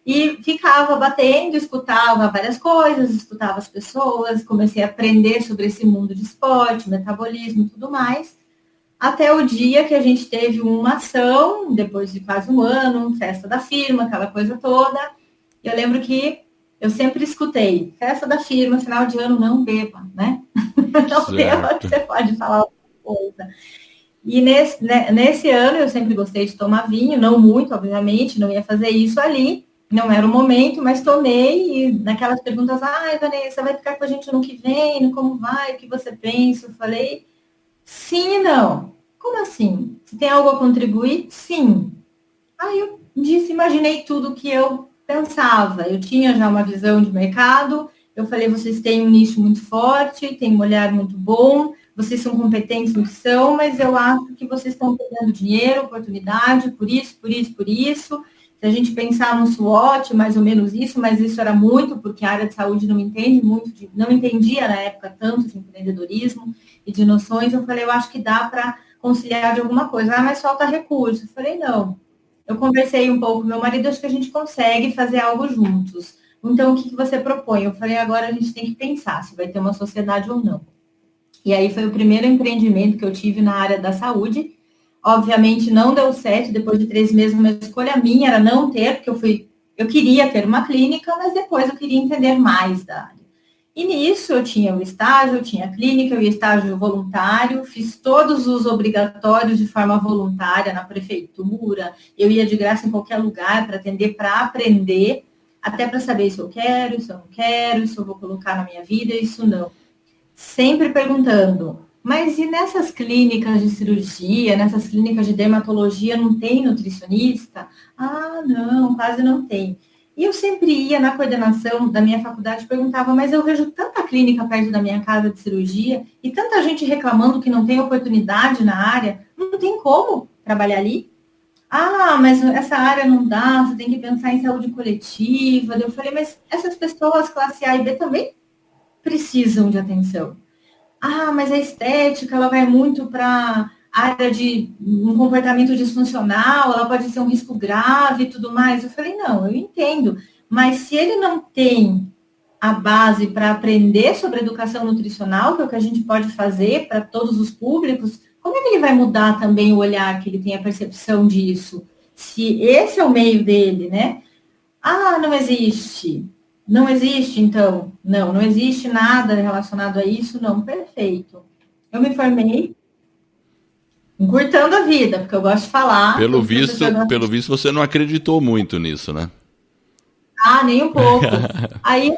E ficava batendo, escutava várias coisas, escutava as pessoas, comecei a aprender sobre esse mundo de esporte, metabolismo e tudo mais, até o dia que a gente teve uma ação, depois de quase um ano, festa da firma, aquela coisa toda. Eu lembro que eu sempre escutei, festa da firma, final de ano, não beba, né? Não beba, que você pode falar alguma coisa. E nesse ano eu sempre gostei de tomar vinho, não muito, obviamente, não ia fazer isso ali, não era o momento, mas tomei, e naquelas perguntas, Vanessa, vai ficar com a gente no que vem, como vai, o que você pensa? Eu falei, sim e não. Como assim? Se tem algo a contribuir? Sim. Aí eu imaginei tudo o que eu pensava. Eu tinha já uma visão de mercado, eu falei, vocês têm um nicho muito forte, têm um olhar muito bom, vocês são competentes no que são, mas eu acho que vocês estão perdendo dinheiro, oportunidade, por isso, por isso, por isso. Se a gente pensar no SWOT, mais ou menos isso, mas isso era muito, porque a área de saúde não entende muito, não entendia na época tanto de empreendedorismo e de noções. Eu falei, eu acho que dá para conciliar de alguma coisa. Mas falta recurso. Eu falei, não. Eu conversei um pouco com meu marido, acho que a gente consegue fazer algo juntos. Então, o que você propõe? Eu falei, agora a gente tem que pensar se vai ter uma sociedade ou não. E aí foi o primeiro empreendimento que eu tive na área da saúde. Obviamente não deu certo, depois de 3 meses, uma escolha minha era não ter, porque eu queria ter uma clínica, mas depois eu queria entender mais da área. E nisso eu tinha o estágio, eu tinha a clínica, eu ia estágio voluntário, fiz todos os obrigatórios de forma voluntária na prefeitura, eu ia de graça em qualquer lugar para atender, para aprender, até para saber se eu quero, se eu não quero, se eu vou colocar na minha vida, isso não. Sempre perguntando, mas e nessas clínicas de cirurgia, nessas clínicas de dermatologia, não tem nutricionista? Não, quase não tem. E eu sempre ia na coordenação da minha faculdade e perguntava, mas eu vejo tanta clínica perto da minha casa de cirurgia e tanta gente reclamando que não tem oportunidade na área, não tem como trabalhar ali? Mas essa área não dá, você tem que pensar em saúde coletiva. Eu falei, mas essas pessoas, classe A e B, também precisam de atenção. Mas a estética, ela vai muito para área de um comportamento disfuncional, ela pode ser um risco grave e tudo mais. Eu falei, não, eu entendo, mas se ele não tem a base para aprender sobre educação nutricional, que é o que a gente pode fazer para todos os públicos, como é que ele vai mudar também o olhar, que ele tem a percepção disso? Se esse é o meio dele, né? Não existe. Não existe, então? Não existe nada relacionado a isso? Não, perfeito. Eu me formei encurtando a vida, porque eu gosto de falar.
Pelo visto, você não acreditou muito nisso, né?
Nem um pouco. Aí,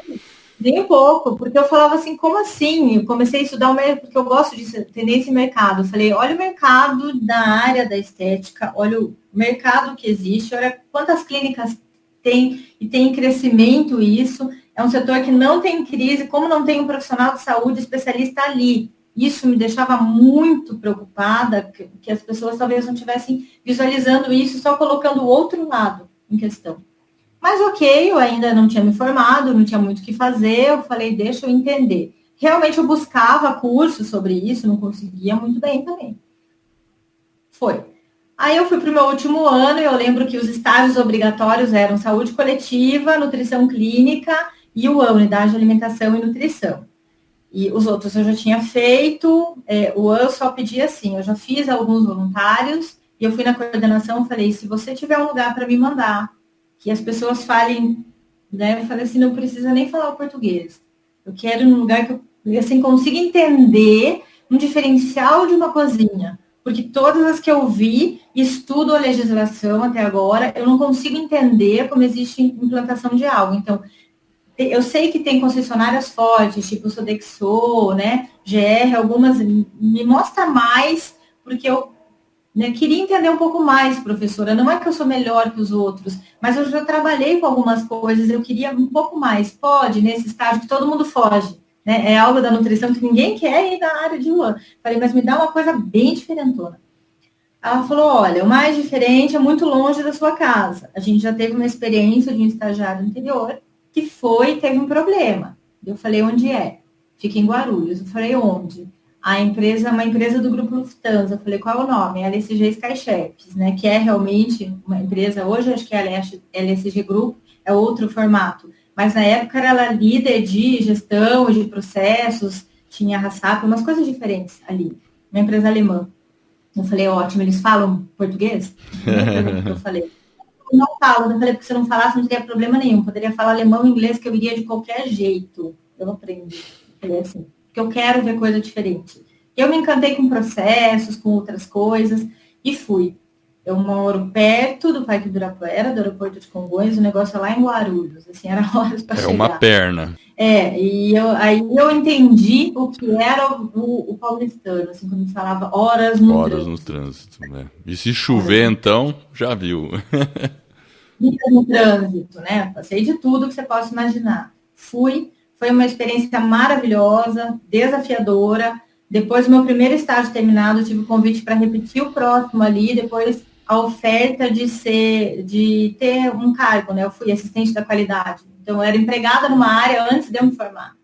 nem um pouco, porque eu falava assim, como assim? Eu comecei a estudar o mercado, porque eu gosto de entender esse mercado. Eu falei, olha o mercado da área da estética, olha o mercado que existe, olha quantas clínicas tem, e tem crescimento isso. É um setor que não tem crise, como não tem um profissional de saúde especialista ali. Isso me deixava muito preocupada, que as pessoas talvez não estivessem visualizando isso, só colocando o outro lado em questão. Mas ok, eu ainda não tinha me formado, não tinha muito o que fazer, eu falei, deixa eu entender. Realmente eu buscava cursos sobre isso, não conseguia muito bem também. Foi. Aí eu fui para o meu último ano e eu lembro que os estágios obrigatórios eram saúde coletiva, nutrição clínica e o unidade de alimentação e nutrição. E os outros eu já tinha feito, o eu só pedi assim, eu já fiz alguns voluntários e eu fui na coordenação e falei, se você tiver um lugar para me mandar, que as pessoas falem, né? Eu falei assim, não precisa nem falar o português. Eu quero um lugar que eu assim, consiga entender um diferencial de uma cozinha. Porque todas as que eu vi, estudo a legislação até agora, eu não consigo entender como existe implantação de algo. Então, eu sei que tem concessionárias fortes, tipo Sodexo, né, GR, algumas, me mostra mais, porque eu queria entender um pouco mais, professora. Não é que eu sou melhor que os outros, mas eu já trabalhei com algumas coisas, eu queria um pouco mais. Pode, nesse estágio que todo mundo foge, né? É algo da nutrição que ninguém quer ir na área de UAN. Falei, mas me dá uma coisa bem diferentona. Ela falou, olha, o mais diferente é muito longe da sua casa. A gente já teve uma experiência de um estagiário anterior que teve um problema. Eu falei, onde é? Fica em Guarulhos. Eu falei, onde? Uma empresa do grupo Lufthansa. Eu falei, qual é o nome? LSG Skychefs, né? Que é realmente uma empresa, hoje acho que é a LSG Group, é é outro formato. Mas na época era líder de gestão, de processos, tinha a RASAP, umas coisas diferentes ali, uma empresa alemã. Eu falei, ótimo, eles falam português? Primeira pergunta que eu falei. Não falo, eu falei, porque se eu não falasse não teria problema nenhum, poderia falar alemão e inglês que eu iria de qualquer jeito. Eu aprendi. Eu falei assim, porque eu quero ver coisa diferente. Eu me encantei com processos, com outras coisas, e fui. Eu moro perto do Parque do Ibirapuera, do aeroporto de Congonhas, o negócio é lá em Guarulhos, assim, era horas para chegar.
É uma perna.
E aí eu entendi o que era o paulistano, assim, quando falava horas no
trânsito, né? E se chover, então, já viu.
No trânsito, né? Passei de tudo que você possa imaginar. Foi uma experiência maravilhosa, desafiadora. Depois do meu primeiro estágio terminado, eu tive o convite para repetir o próximo ali, depois a oferta de ter um cargo, né? Eu fui assistente da qualidade. Então, eu era empregada numa área antes de eu me formar.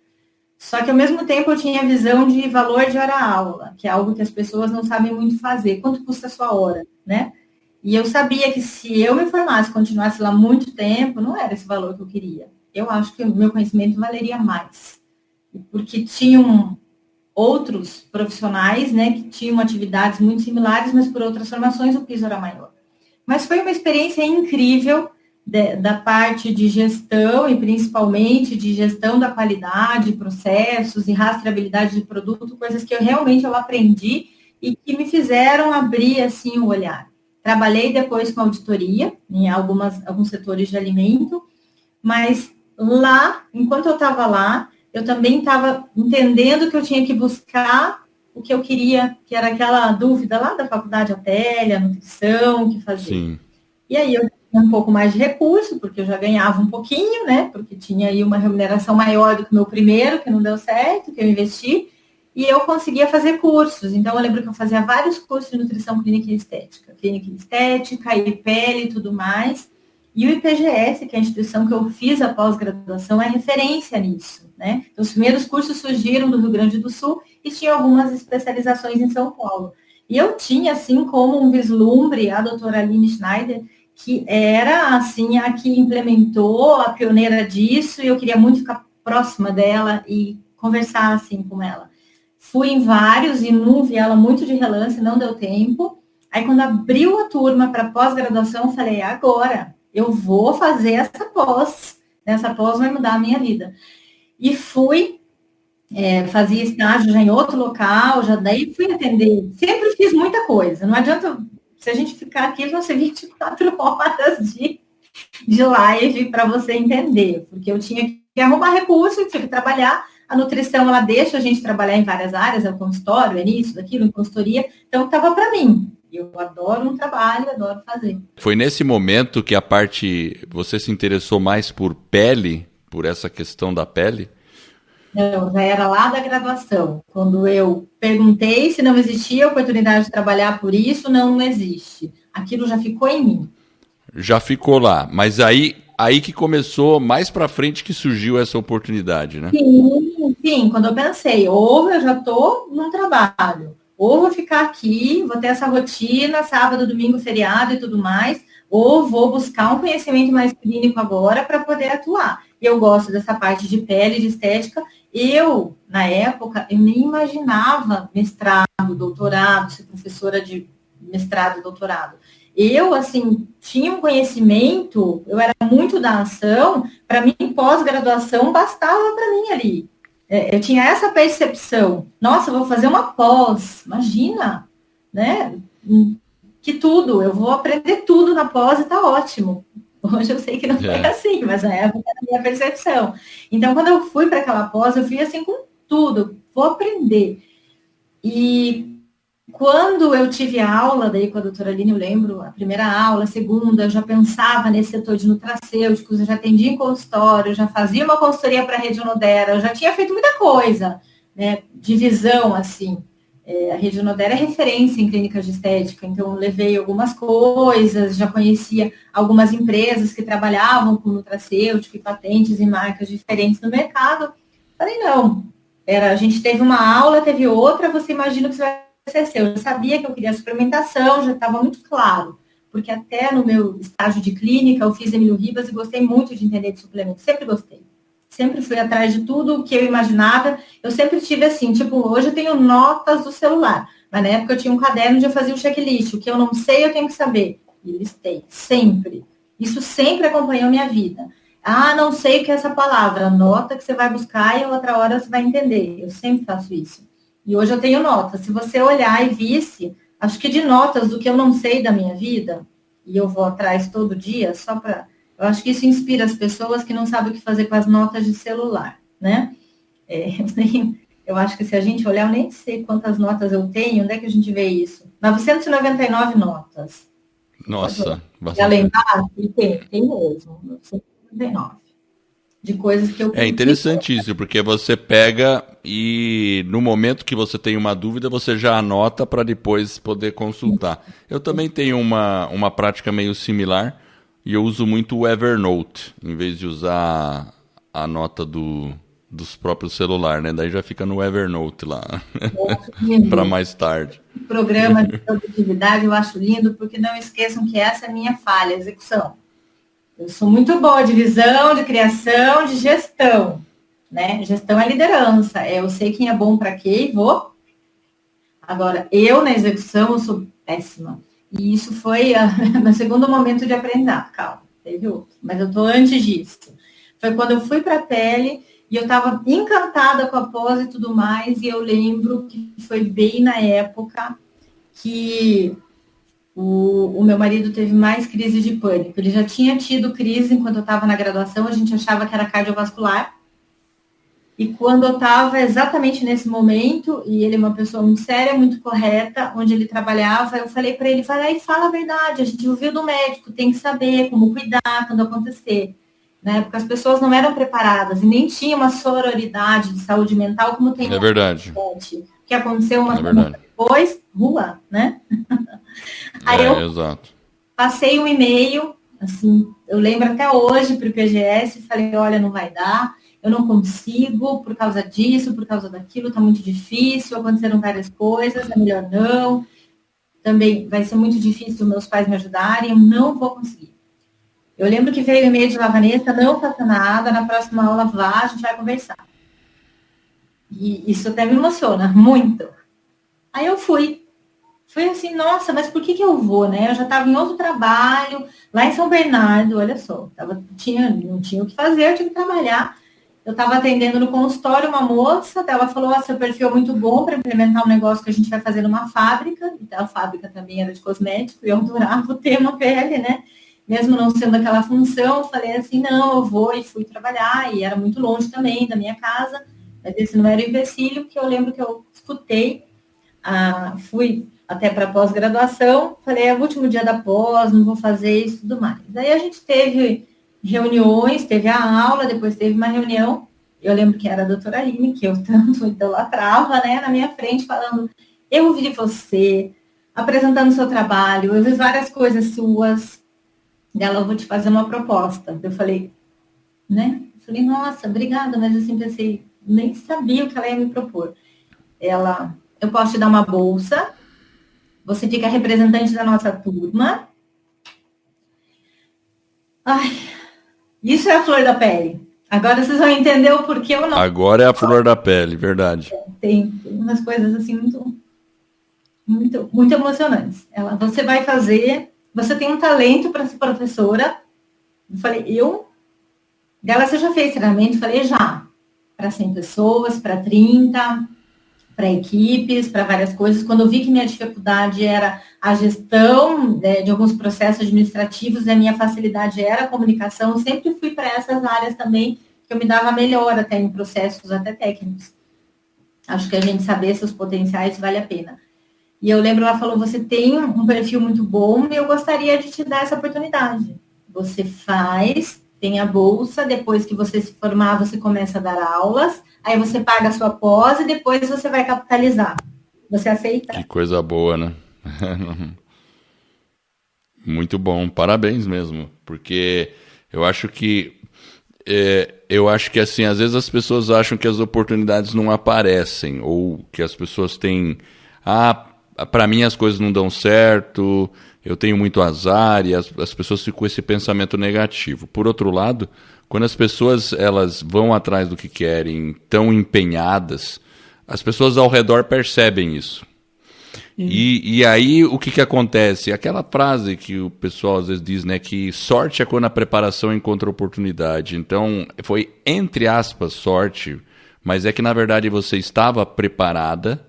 Só que, ao mesmo tempo, eu tinha a visão de valor de hora-aula, que é algo que as pessoas não sabem muito fazer. Quanto custa a sua hora, né? E eu sabia que se eu me formasse, continuasse lá muito tempo, não era esse valor que eu queria. Eu acho que o meu conhecimento valeria mais. Porque tinham outros profissionais, né, que tinham atividades muito similares, mas por outras formações o piso era maior. Mas foi uma experiência incrível da parte de gestão e principalmente de gestão da qualidade, processos e rastreabilidade de produto, coisas que eu realmente aprendi e que me fizeram abrir assim o olhar. Trabalhei depois com auditoria em alguns setores de alimento, mas lá, enquanto eu estava lá, eu também estava entendendo que eu tinha que buscar o que eu queria, que era aquela dúvida lá da faculdade, a pele, a nutrição, o que fazer.
Sim.
E aí eu tinha um pouco mais de recurso, porque eu já ganhava um pouquinho, né? Porque tinha aí uma remuneração maior do que o meu primeiro, que não deu certo, que eu investi, e eu conseguia fazer cursos. Então, eu lembro que eu fazia vários cursos de nutrição clínica e estética, e pele e tudo mais. E o IPGS, que é a instituição que eu fiz a pós-graduação, é referência nisso, né? Então, os primeiros cursos surgiram do Rio Grande do Sul e tinha algumas especializações em São Paulo. E eu tinha, assim, como um vislumbre, a doutora Aline Schneider, que era, assim, a que implementou, a pioneira disso, e eu queria muito ficar próxima dela e conversar, assim, com ela. Fui em vários e não vi ela muito de relance, não deu tempo. Aí, quando abriu a turma para pós-graduação, eu falei, agora, eu vou fazer essa pós. Essa pós vai mudar a minha vida. E fui, fazia estágio já em outro local, já daí fui atender. Sempre fiz muita coisa. Não adianta, se a gente ficar aqui, vão ser 24 horas de live para você entender. Porque eu tinha que arrumar recurso, eu tinha que trabalhar. A nutrição, ela deixa a gente trabalhar em várias áreas, é o consultório, é nisso, daquilo, em consultoria. Então, estava para mim. Eu adoro um trabalho, adoro fazer.
Foi nesse momento que você se interessou mais por pele, por essa questão da pele?
Não, já era lá da graduação. Quando eu perguntei se não existia oportunidade de trabalhar por isso, não existe. Aquilo já ficou em mim.
Já ficou lá, mas aí que começou, mais para frente que surgiu essa oportunidade, né?
Sim, quando eu pensei, ou eu já estou num trabalho, ou vou ficar aqui, vou ter essa rotina, sábado, domingo, feriado e tudo mais, ou vou buscar um conhecimento mais clínico agora para poder atuar. Eu gosto dessa parte de pele, de estética. Eu, na época, eu nem imaginava mestrado, doutorado, ser professora de mestrado, doutorado. Eu, assim, tinha um conhecimento, eu era muito da ação, para mim, pós-graduação bastava para mim ali. Eu tinha essa percepção. Nossa, eu vou fazer uma pós, imagina, né? Que tudo, eu vou aprender tudo na pós e tá ótimo. Hoje eu sei que não foi assim, mas na época era a minha percepção. Então, quando eu fui para aquela pós, eu fui assim com tudo, vou aprender. E quando eu tive a aula daí com a doutora Aline, eu lembro, a primeira aula, a segunda, eu já pensava nesse setor de nutracêuticos, eu já atendia em consultório, eu já fazia uma consultoria para a Rede Onodera, eu já tinha feito muita coisa, né, de visão, assim. A Rede Onodera é referência em clínicas de estética, então eu levei algumas coisas, já conhecia algumas empresas que trabalhavam com nutracêutico e patentes e marcas diferentes no mercado. Falei, não, a gente teve uma aula, teve outra, você imagina que você vai ser seu. Eu sabia que eu queria suplementação, já estava muito claro, porque até no meu estágio de clínica eu fiz Emílio Ribas e gostei muito de entender de suplemento, sempre gostei. Sempre fui atrás de tudo o que eu imaginava. Eu sempre tive assim, tipo, hoje eu tenho notas do celular, mas na época eu tinha um caderno onde eu fazia o checklist, o que eu não sei eu tenho que saber. E listei, sempre. Isso sempre acompanhou minha vida. Ah, não sei o que é essa palavra, nota que você vai buscar e outra hora você vai entender. Eu sempre faço isso. E hoje eu tenho notas. Se você olhar e visse, acho que de notas do que eu não sei da minha vida, e eu vou atrás todo dia, só para... Eu acho que isso inspira as pessoas que não sabem o que fazer com as notas de celular, né? Eu acho que se a gente olhar, eu nem sei quantas notas eu tenho, onde é que a gente vê isso? 999 notas.
Nossa,
bastante. Além tem mesmo, 999. De coisas que eu...
É interessantíssimo, porque você pega e no momento que você tem uma dúvida, você já anota para depois poder consultar. Eu também tenho uma prática meio similar e eu uso muito o Evernote, em vez de usar a nota dos próprios celulares, né? Daí já fica no Evernote lá, para mais tarde.
O programa de produtividade eu acho lindo, porque não esqueçam que essa é a minha falha, a execução. Eu sou muito boa de visão, de criação, de gestão, né? Gestão é liderança. Eu sei quem é bom para quê e vou. Agora, eu na execução, eu sou péssima. E isso foi meu segundo momento de aprendizado. Calma, teve outro. Mas eu estou antes disso. Foi quando eu fui para a pele e eu estava encantada com a pós e tudo mais. E eu lembro que foi bem na época que... O meu marido teve mais crise de pânico. Ele já tinha tido crise enquanto eu estava na graduação, a gente achava que era cardiovascular. E quando eu estava exatamente nesse momento, e ele é uma pessoa muito séria, muito correta, onde ele trabalhava, eu falei para ele, vai lá e fala a verdade, a gente ouviu do médico, tem que saber como cuidar quando acontecer. Na época as pessoas não eram preparadas e nem tinha uma sororidade de saúde mental como tem.
É verdade.
Que aconteceu uma semana depois, rua, né? Aí eu
exato.
Passei um e-mail, assim, eu lembro até hoje para o PGS, falei, olha, não vai dar, eu não consigo, por causa disso, por causa daquilo, tá muito difícil, aconteceram várias coisas, é melhor não, também vai ser muito difícil meus pais me ajudarem, eu não vou conseguir. Eu lembro que veio o e-mail de Vanessa, não faça nada, na próxima aula vá, a gente vai conversar. E isso até me emociona muito. Aí eu fui. Foi assim, nossa, mas por que eu vou, né? Eu já estava em outro trabalho, lá em São Bernardo, olha só, não tinha o que fazer, eu tinha que trabalhar. Eu estava atendendo no consultório uma moça, ela falou, seu perfil é muito bom para implementar um negócio que a gente vai fazer numa fábrica, então a fábrica também era de cosmético, e eu adorava o tema pele, né? Mesmo não sendo aquela função, eu falei assim, não, eu vou, e fui trabalhar, e era muito longe também da minha casa, mas esse não era o empecilho, porque eu lembro que eu escutei, fui até para pós-graduação, falei, é o último dia da pós, não vou fazer isso e tudo mais. Aí a gente teve reuniões, teve a aula, depois teve uma reunião, eu lembro que era a doutora Aline, que eu tanto idolatrava, né, na minha frente, falando, eu vi você, apresentando seu trabalho, eu vi várias coisas suas, dela, eu vou te fazer uma proposta. Eu falei, né, nossa, obrigada, mas assim, pensei, nem sabia o que ela ia me propor. Ela, eu posso te dar uma bolsa, você fica representante da nossa turma. Ai, isso é a flor da pele. Agora vocês vão entender o porquê eu não...
Agora é a flor da pele, verdade.
Tem umas coisas assim muito emocionantes. Você vai fazer, você tem um talento para ser professora. Eu falei, dela você já fez treinamento? Eu falei, já. Para 100 pessoas, para 30... para equipes, para várias coisas. Quando eu vi que minha dificuldade era a gestão de alguns processos administrativos, a minha facilidade era a comunicação, eu sempre fui para essas áreas também, que eu me dava melhor até em processos, até técnicos. Acho que a gente saber seus potenciais vale a pena. E eu lembro, ela falou, você tem um perfil muito bom e eu gostaria de te dar essa oportunidade. Você faz, tem a bolsa, depois que você se formar, você começa a dar aulas, aí você paga a sua pós e depois você vai capitalizar. Você aceita?
Que coisa boa, né? Muito bom, parabéns mesmo. Porque eu acho que assim, às vezes as pessoas acham que as oportunidades não aparecem, ou que as pessoas têm... para mim as coisas não dão certo, eu tenho muito azar, e as pessoas ficam com esse pensamento negativo. Por outro lado, quando as pessoas elas vão atrás do que querem, tão empenhadas, as pessoas ao redor percebem isso. E aí o que acontece? Aquela frase que o pessoal às vezes diz, né, que sorte é quando a preparação encontra oportunidade. Então, foi entre aspas sorte, mas é que na verdade você estava preparada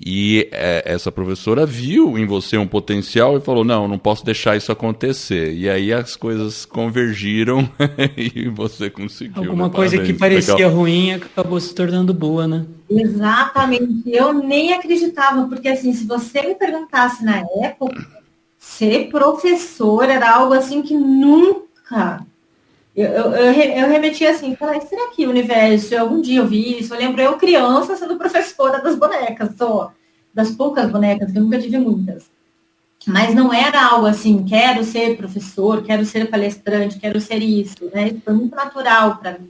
e essa professora viu em você um potencial e falou, não posso deixar isso acontecer. E aí as coisas convergiram e você conseguiu.
Alguma coisa que parecia ruim acabou se tornando boa, né?
Exatamente. Eu nem acreditava, porque assim, se você me perguntasse na época, ser professor era algo assim que nunca... Eu remeti assim, falei, será que o universo, algum dia eu vi isso? Eu lembro eu criança sendo professora das bonecas, só das poucas bonecas, que eu nunca tive muitas. Mas não era algo assim, quero ser professor, quero ser palestrante, quero ser isso, né? Isso foi muito natural para mim.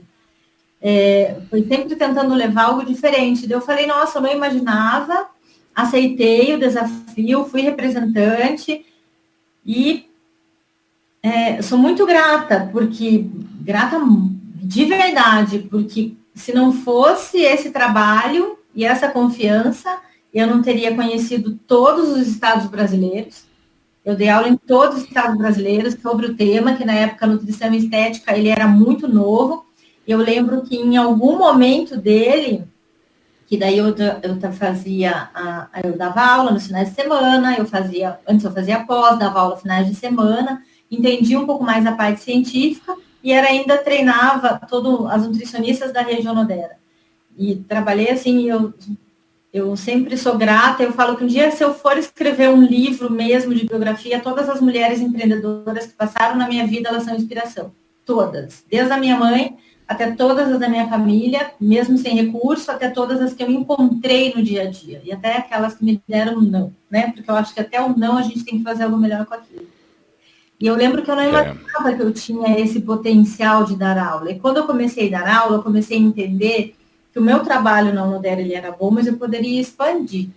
Foi sempre tentando levar algo diferente. Daí eu falei, nossa, eu não imaginava, aceitei o desafio, fui representante e sou muito grata, grata de verdade, porque se não fosse esse trabalho e essa confiança, eu não teria conhecido todos os estados brasileiros. Eu dei aula em todos os estados brasileiros sobre o tema, que na época a nutrição e estética ele era muito novo. Eu lembro que em algum momento dele, que daí eu dava aula nos finais de semana, antes eu fazia pós, dava aula nos finais de semana, entendi um pouco mais a parte científica e ainda treinava as nutricionistas da região Odera. E trabalhei assim, eu sempre sou grata, eu falo que um dia, se eu for escrever um livro mesmo de biografia, todas as mulheres empreendedoras que passaram na minha vida, elas são inspiração. Todas. Desde a minha mãe até todas as da minha família, mesmo sem recurso, até todas as que eu encontrei no dia a dia. E até aquelas que me deram não, né? Porque eu acho que até o não a gente tem que fazer algo melhor com aquilo. E eu lembro que eu não imaginava que eu tinha esse potencial de dar aula. E quando eu comecei a dar aula, eu comecei a entender que o meu trabalho na Unodera ele era bom, mas eu poderia expandir.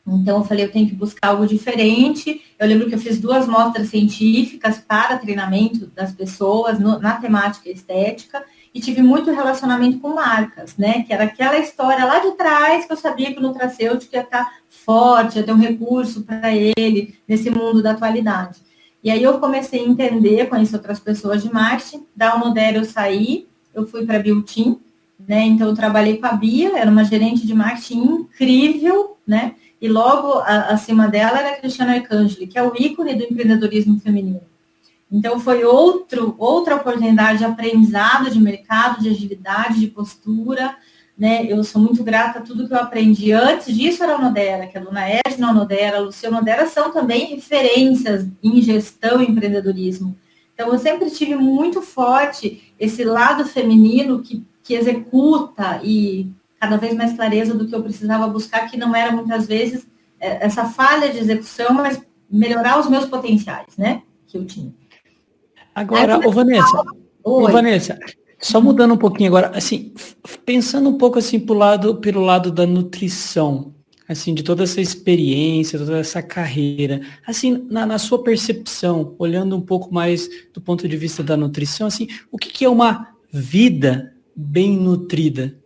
Então, eu falei, eu tenho que buscar algo diferente. Eu lembro que eu fiz 2 mostras científicas para treinamento das pessoas na temática estética e tive muito relacionamento com marcas, né? Que era aquela história lá de trás que eu sabia que o nutracêutico ia estar forte, ia ter um recurso para ele nesse mundo da atualidade. E aí eu comecei a entender, conheci outras pessoas de marketing. Da Unodera eu saí, eu fui para a Biltim, né? Então, eu trabalhei com a Bia, era uma gerente de marketing incrível, né? E logo acima dela era a Cristiana Arcangeli, que é o ícone do empreendedorismo feminino. Então, foi outra oportunidade de aprendizado de mercado, de agilidade, de postura, né? Eu sou muito grata a tudo que eu aprendi. Antes disso era a Unodera, que a Dona Edna Unodera, a Lucia Unodera são também referências em gestão e empreendedorismo. Então, eu sempre tive muito forte esse lado feminino que executa e cada vez mais clareza do que eu precisava buscar, que não era muitas vezes essa falha de execução, mas melhorar os meus potenciais, né, que eu tinha.
Agora, Vanessa, só mudando um pouquinho agora, assim, pensando um pouco assim pelo lado da nutrição, assim, de toda essa experiência, toda essa carreira, assim, na sua percepção, olhando um pouco mais do ponto de vista da nutrição, assim, o que é uma vida bem nutrida?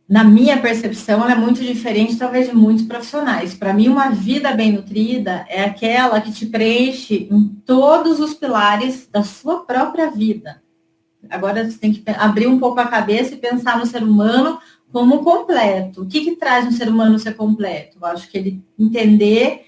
Na minha percepção, ela é muito diferente, talvez, de muitos profissionais. Para mim, uma vida bem nutrida é aquela que te preenche em todos os pilares da sua própria vida. Agora, você tem que abrir um pouco a cabeça e pensar no ser humano como completo. O que traz um ser humano ser completo? Eu acho que ele entender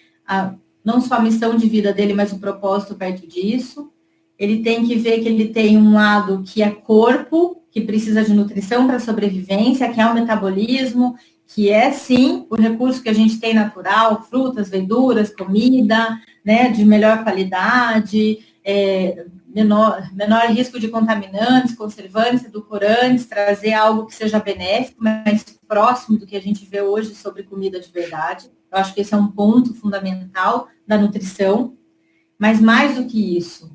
não só a missão de vida dele, mas o propósito perto disso. Ele tem que ver que ele tem um lado que é corpo, que precisa de nutrição para sobrevivência, que é o metabolismo, que é, sim, o recurso que a gente tem natural, frutas, verduras, comida, né, de melhor qualidade, menor risco de contaminantes, conservantes, edulcorantes, trazer algo que seja benéfico, mais próximo do que a gente vê hoje sobre comida de verdade. Eu acho que esse é um ponto fundamental da nutrição, mas mais do que isso,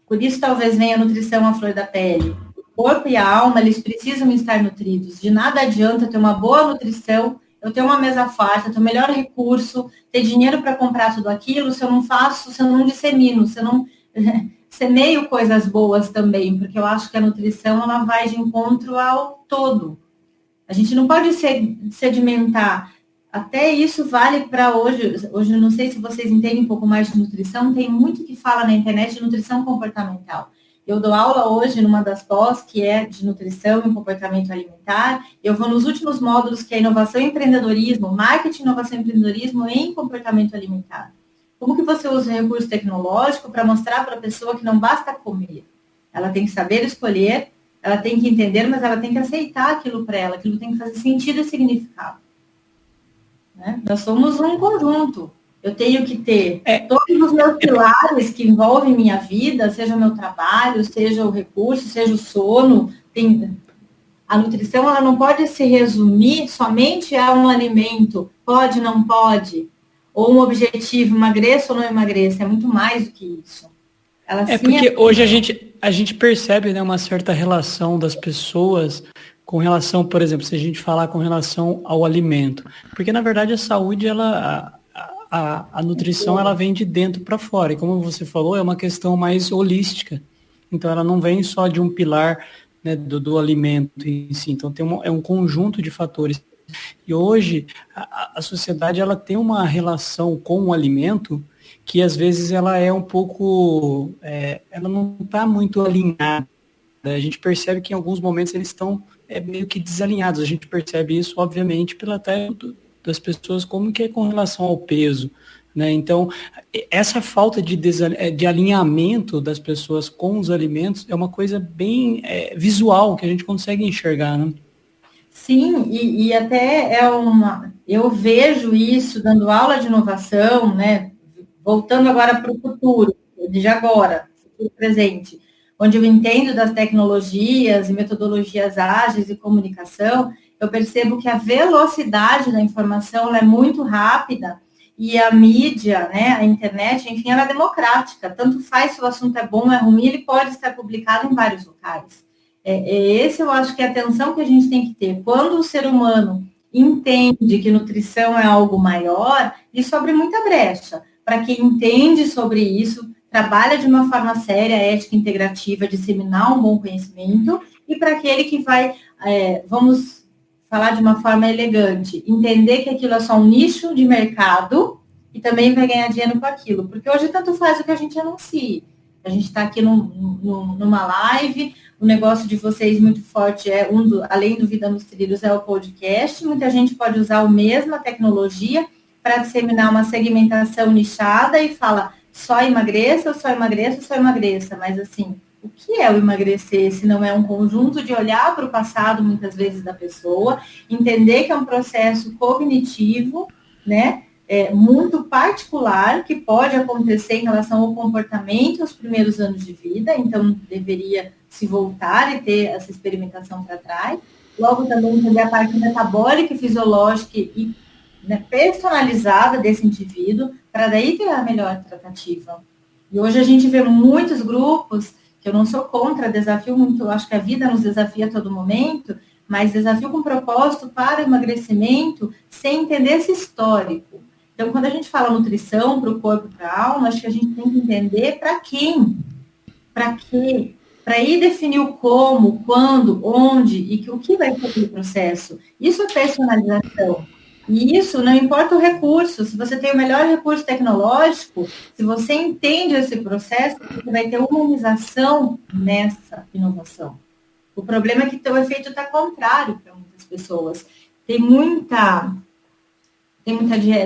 por isso talvez venha a nutrição à flor da pele. O corpo e a alma, eles precisam estar nutridos. De nada adianta ter uma boa nutrição eu ter uma mesa farta, ter o melhor recurso, ter dinheiro para comprar tudo aquilo, se eu não faço, se eu não dissemino, se eu não semeio coisas boas também, porque eu acho que a nutrição ela vai de encontro ao todo. A gente não pode sedimentar. Até isso vale para hoje. Hoje, eu não sei se vocês entendem um pouco mais de nutrição, tem muito que fala na internet de nutrição comportamental. Eu dou aula hoje numa das pós, que é de nutrição e comportamento alimentar. Eu vou nos últimos módulos, que é inovação e empreendedorismo, marketing, inovação e empreendedorismo em comportamento alimentar. Como que você usa o recurso tecnológico para mostrar para a pessoa que não basta comer? Ela tem que saber escolher, ela tem que entender, mas ela tem que aceitar aquilo para ela, aquilo tem que fazer sentido e significado. Né? Nós somos um conjunto. Eu tenho que ter todos os meus pilares que envolvem minha vida, seja o meu trabalho, seja o recurso, seja o sono. A nutrição ela não pode se resumir somente a um alimento, pode, não pode, ou um objetivo, emagreça ou não emagreça, é muito mais do que isso.
Porque hoje a gente percebe, né, uma certa relação das pessoas com relação, por exemplo, se a gente falar com relação ao alimento. Porque, na verdade, a saúde, a nutrição, ela vem de dentro para fora. E como você falou, é uma questão mais holística. Então, ela não vem só de um pilar, né, do alimento em si. Então, é um conjunto de fatores. E hoje, a sociedade, ela tem uma relação com o alimento que, às vezes, ela é um pouco... ela não está muito alinhada. A gente percebe que, em alguns momentos, eles estão meio que desalinhados. A gente percebe isso, obviamente, pela até das pessoas, como que é com relação ao peso, né? Então, essa falta de alinhamento das pessoas com os alimentos é uma coisa bem visual, que a gente consegue enxergar, né?
Sim, e até eu vejo isso dando aula de inovação, né? Voltando agora para o futuro, de agora, futuro presente, onde eu entendo das tecnologias e metodologias ágeis e comunicação, eu percebo que a velocidade da informação ela é muito rápida e a mídia, né, a internet, enfim, ela é democrática. Tanto faz se o assunto é bom ou é ruim, ele pode estar publicado em vários locais. Esse eu acho que é a atenção que a gente tem que ter. Quando o ser humano entende que nutrição é algo maior, isso abre muita brecha. Para quem entende sobre isso, trabalha de uma forma séria, ética, integrativa, disseminar um bom conhecimento, e para aquele que vai, vamos falar de uma forma elegante, entender que aquilo é só um nicho de mercado e também vai ganhar dinheiro com aquilo. Porque hoje tanto faz o que a gente anuncia. A gente está aqui numa live, o negócio de vocês muito forte além do Vida nos Trilhos, é o podcast. Muita gente pode usar a mesma tecnologia para disseminar uma segmentação nichada e fala só emagreça, eu só emagreça, eu só emagreça. Mas assim, o que é o emagrecer se não é um conjunto de olhar para o passado, muitas vezes, da pessoa, entender que é um processo cognitivo, né? Muito particular que pode acontecer em relação ao comportamento nos primeiros anos de vida, então deveria se voltar e ter essa experimentação para trás. Logo também entender a parte metabólica e fisiológica e personalizada desse indivíduo, para daí ter a melhor tratativa. E hoje a gente vê muitos grupos, que eu não sou contra, desafio muito, acho que a vida nos desafia a todo momento, mas desafio com propósito para o emagrecimento sem entender esse histórico. Então, quando a gente fala nutrição para o corpo e para a alma, acho que a gente tem que entender para quem, para quê, para ir definir o como, quando, onde e o que vai ser aquele processo. Isso é personalização. E isso não importa o recurso. Se você tem o melhor recurso tecnológico, se você entende esse processo, você vai ter humanização nessa inovação. O problema é que o efeito está contrário para muitas pessoas. Tem muita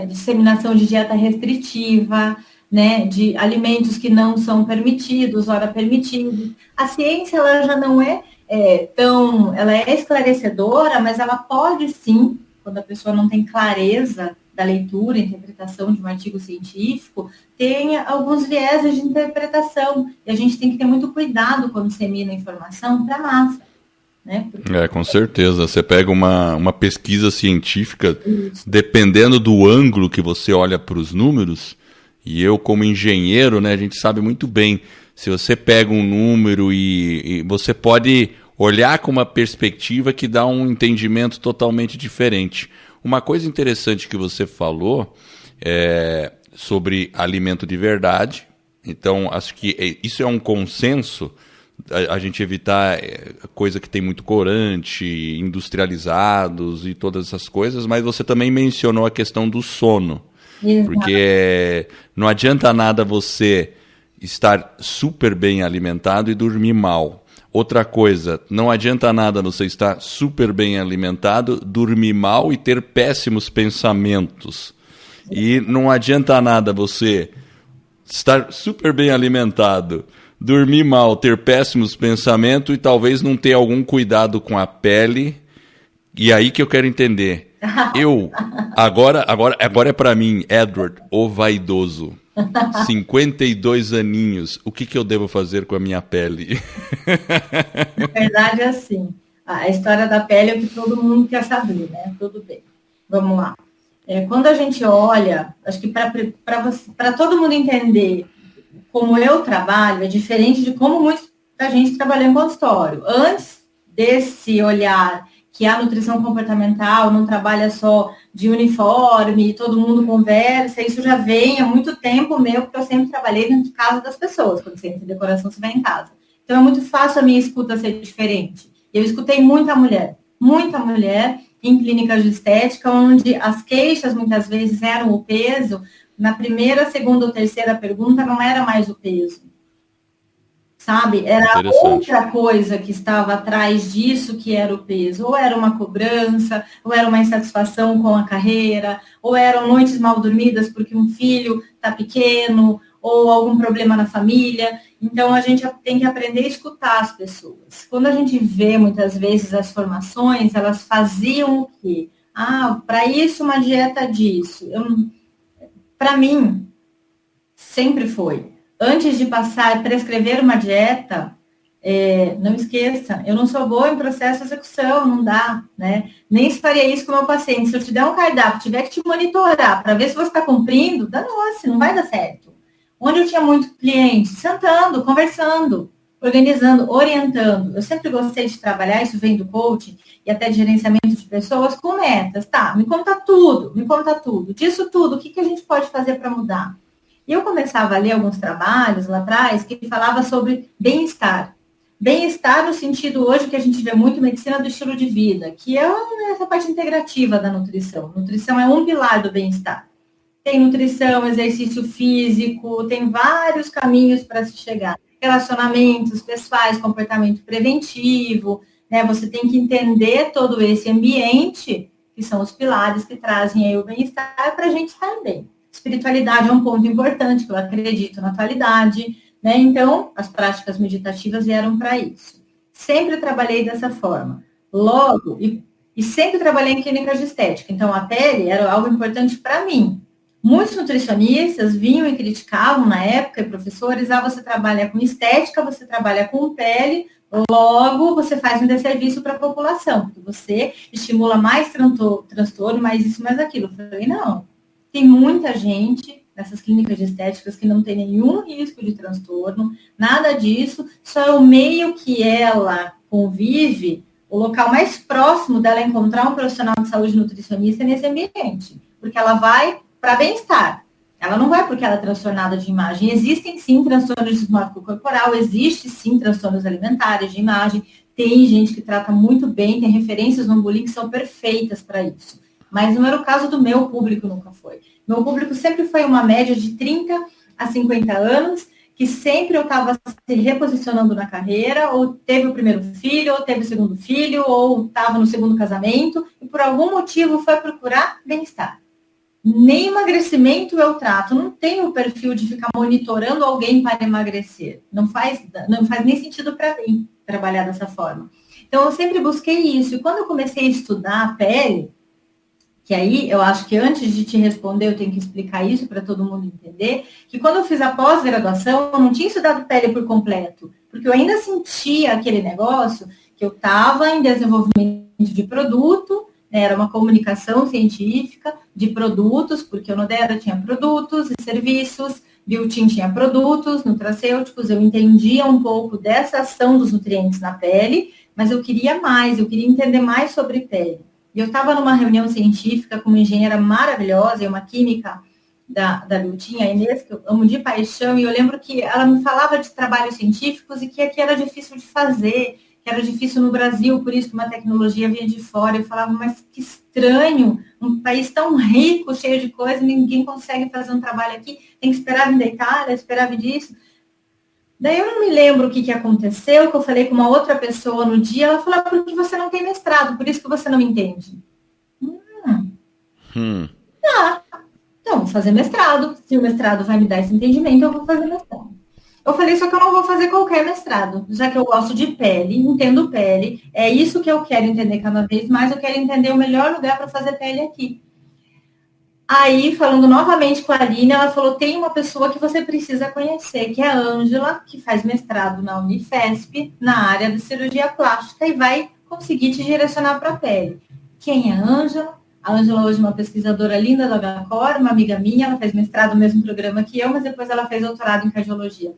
disseminação de dieta restritiva, né, de alimentos que não são permitidos, ora permitidos. A ciência ela já não ela é esclarecedora, mas ela pode sim, quando a pessoa não tem clareza da leitura, interpretação de um artigo científico, tem alguns vieses de interpretação. E a gente tem que ter muito cuidado quando dissemina informação para a massa. Né? Porque...
com certeza. Você pega uma pesquisa científica, dependendo do ângulo que você olha para os números, e eu como engenheiro, né, a gente sabe muito bem, se você pega um número e você pode olhar com uma perspectiva que dá um entendimento totalmente diferente. Uma coisa interessante que você falou é sobre alimento de verdade. Então, acho que isso é um consenso, a gente evitar coisa que tem muito corante, industrializados e todas essas coisas, mas você também mencionou a questão do sono.
Exato.
Porque não adianta nada você estar super bem alimentado e dormir mal. Outra coisa, não adianta nada você estar super bem alimentado, dormir mal e ter péssimos pensamentos. E não adianta nada você estar super bem alimentado, dormir mal, ter péssimos pensamentos e talvez não ter algum cuidado com a pele. E aí que eu quero entender. Agora é pra mim, Edward, o vaidoso. 52 aninhos. O que eu devo fazer com a minha pele?
Na verdade, é assim. A história da pele é o que todo mundo quer saber, né? Tudo bem. Vamos lá. Quando a gente olha, acho que para todo mundo entender como eu trabalho, é diferente de como muita gente trabalha em consultório. Antes desse olhar que a nutrição comportamental não trabalha só de uniforme, todo mundo conversa, isso já vem há muito tempo meu, porque eu sempre trabalhei dentro de casa das pessoas, quando você entra em decoração, você vai em casa. Então é muito fácil a minha escuta ser diferente. Eu escutei muita mulher em clínicas de estética, onde as queixas muitas vezes eram o peso. Na primeira, segunda ou terceira pergunta não era mais o peso, sabe? Era outra coisa que estava atrás disso que era o peso. Ou era uma cobrança, ou era uma insatisfação com a carreira, ou eram noites mal dormidas porque um filho está pequeno, ou algum problema na família. Então, a gente tem que aprender a escutar as pessoas. Quando a gente vê, muitas vezes, as formações, elas faziam o quê? Para isso, uma dieta disso. Para mim, sempre foi. Antes de prescrever uma dieta, não esqueça, eu não sou boa em processo de execução, não dá, né? Nem se faria isso com o meu paciente. Se eu te der um cardápio, tiver que te monitorar para ver se você está cumprindo, danou-se, não vai dar certo. Onde eu tinha muito cliente, sentando, conversando, organizando, orientando. Eu sempre gostei de trabalhar, isso vem do coaching e até de gerenciamento de pessoas, com metas. Tá, me conta tudo. Disso tudo, o que a gente pode fazer para mudar? E eu começava a ler alguns trabalhos lá atrás que falava sobre bem-estar. Bem-estar no sentido hoje que a gente vê muito medicina do estilo de vida, que é essa parte integrativa da nutrição. Nutrição é um pilar do bem-estar. Tem nutrição, exercício físico, tem vários caminhos para se chegar. Relacionamentos pessoais, comportamento preventivo, né? Você tem que entender todo esse ambiente, que são os pilares que trazem aí o bem-estar para a gente estar bem. Espiritualidade é um ponto importante, que eu acredito na atualidade, né? Então, as práticas meditativas vieram para isso. Sempre trabalhei dessa forma. Logo, e sempre trabalhei em clínicas de estética. Então, a pele era algo importante para mim. Muitos nutricionistas vinham e criticavam na época, e professores, você trabalha com estética, você trabalha com pele, logo você faz um desserviço para a população, porque você estimula mais transtorno, mais isso, mais aquilo. Eu falei, não, tem muita gente nessas clínicas de estéticas que não tem nenhum risco de transtorno, nada disso, só é o meio que ela convive, o local mais próximo dela encontrar um profissional de saúde nutricionista é nesse ambiente, porque ela vai para bem-estar. Ela não vai porque ela é transtornada de imagem. Existem, sim, transtornos de dismórfico corporal, existe, sim, transtornos alimentares de imagem. Tem gente que trata muito bem, tem referências no bullying que são perfeitas para isso. Mas não era o caso do meu público, nunca foi. Meu público sempre foi uma média de 30 a 50 anos, que sempre eu estava se reposicionando na carreira, ou teve o primeiro filho, ou teve o segundo filho, ou estava no segundo casamento, e por algum motivo foi procurar bem-estar. Nem emagrecimento eu trato, não tenho o perfil de ficar monitorando alguém para emagrecer. Não faz nem sentido para mim trabalhar dessa forma. Então, eu sempre busquei isso. E quando eu comecei a estudar a pele, que aí eu acho que antes de te responder, eu tenho que explicar isso para todo mundo entender, que quando eu fiz a pós-graduação, eu não tinha estudado pele por completo, porque eu ainda sentia aquele negócio que eu estava em desenvolvimento de produto, era uma comunicação científica de produtos, porque o Nodera tinha produtos e serviços, Biotin tinha produtos nutracêuticos, eu entendia um pouco dessa ação dos nutrientes na pele, mas eu queria mais, eu queria entender mais sobre pele. E eu estava numa reunião científica com uma engenheira maravilhosa e uma química da Biltinha, a Inês, que eu amo de paixão, e eu lembro que ela me falava de trabalhos científicos e que aqui era difícil de fazer, que era difícil no Brasil, por isso que uma tecnologia vinha de fora. Eu falava, mas que estranho, um país tão rico, cheio de coisas, ninguém consegue fazer um trabalho aqui, tem que esperar vir da Itália, esperar vir disso. Daí eu não me lembro o que aconteceu, que eu falei com uma outra pessoa no dia, ela falou, porque você não tem mestrado, por isso que você não me entende. Tá, então vou fazer mestrado, se o mestrado vai me dar esse entendimento, eu vou fazer mestrado. Eu falei, só que eu não vou fazer qualquer mestrado, já que eu gosto de pele, entendo pele, é isso que eu quero entender cada vez mais, eu quero entender o melhor lugar para fazer pele aqui. Aí, falando novamente com a Aline, ela falou, tem uma pessoa que você precisa conhecer, que é a Ângela, que faz mestrado na Unifesp, na área de cirurgia plástica, e vai conseguir te direcionar para a pele. Quem é a Ângela? A Ângela hoje é uma pesquisadora linda da HCOR, uma amiga minha, ela fez mestrado no mesmo programa que eu, mas depois ela fez doutorado em cardiologia.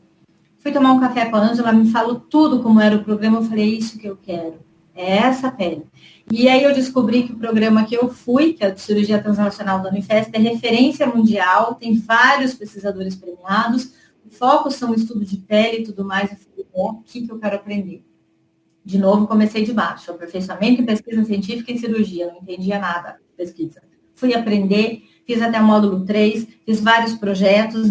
Fui tomar um café com a Ângela, me falou tudo como era o programa, eu falei, é isso que eu quero, é essa pele. E aí eu descobri que o programa que eu fui, que é de cirurgia translacional da Unifesp, é referência mundial, tem vários pesquisadores premiados, o foco são estudo de pele e tudo mais. Eu falei, é aqui que eu quero aprender. De novo, comecei de baixo, aperfeiçoamento em pesquisa científica e cirurgia, não entendia nada de pesquisa. Fui aprender, fiz até o módulo 3, fiz vários projetos,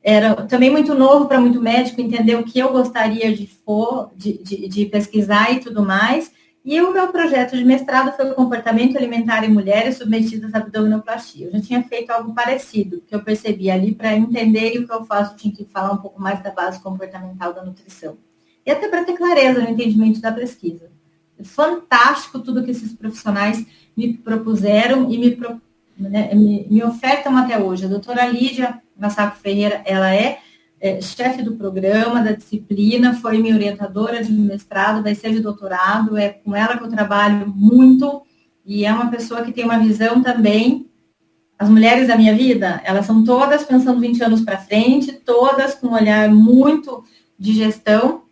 era também muito novo para muito médico entender o que eu gostaria de pesquisar e tudo mais. E o meu projeto de mestrado foi o comportamento alimentar em mulheres submetidas à abdominoplastia. Eu já tinha feito algo parecido, que eu percebi ali para entender, e o que eu faço, eu tinha que falar um pouco mais da base comportamental da nutrição. E até para ter clareza no entendimento da pesquisa. É fantástico tudo que esses profissionais me propuseram e me ofertam até hoje. A doutora Lídia Massaco Ferreira, ela é chefe do programa, da disciplina, foi minha orientadora de mestrado, vai ser de doutorado, é com ela que eu trabalho muito, e é uma pessoa que tem uma visão também. As mulheres da minha vida, elas são todas pensando 20 anos para frente, todas com um olhar muito de gestão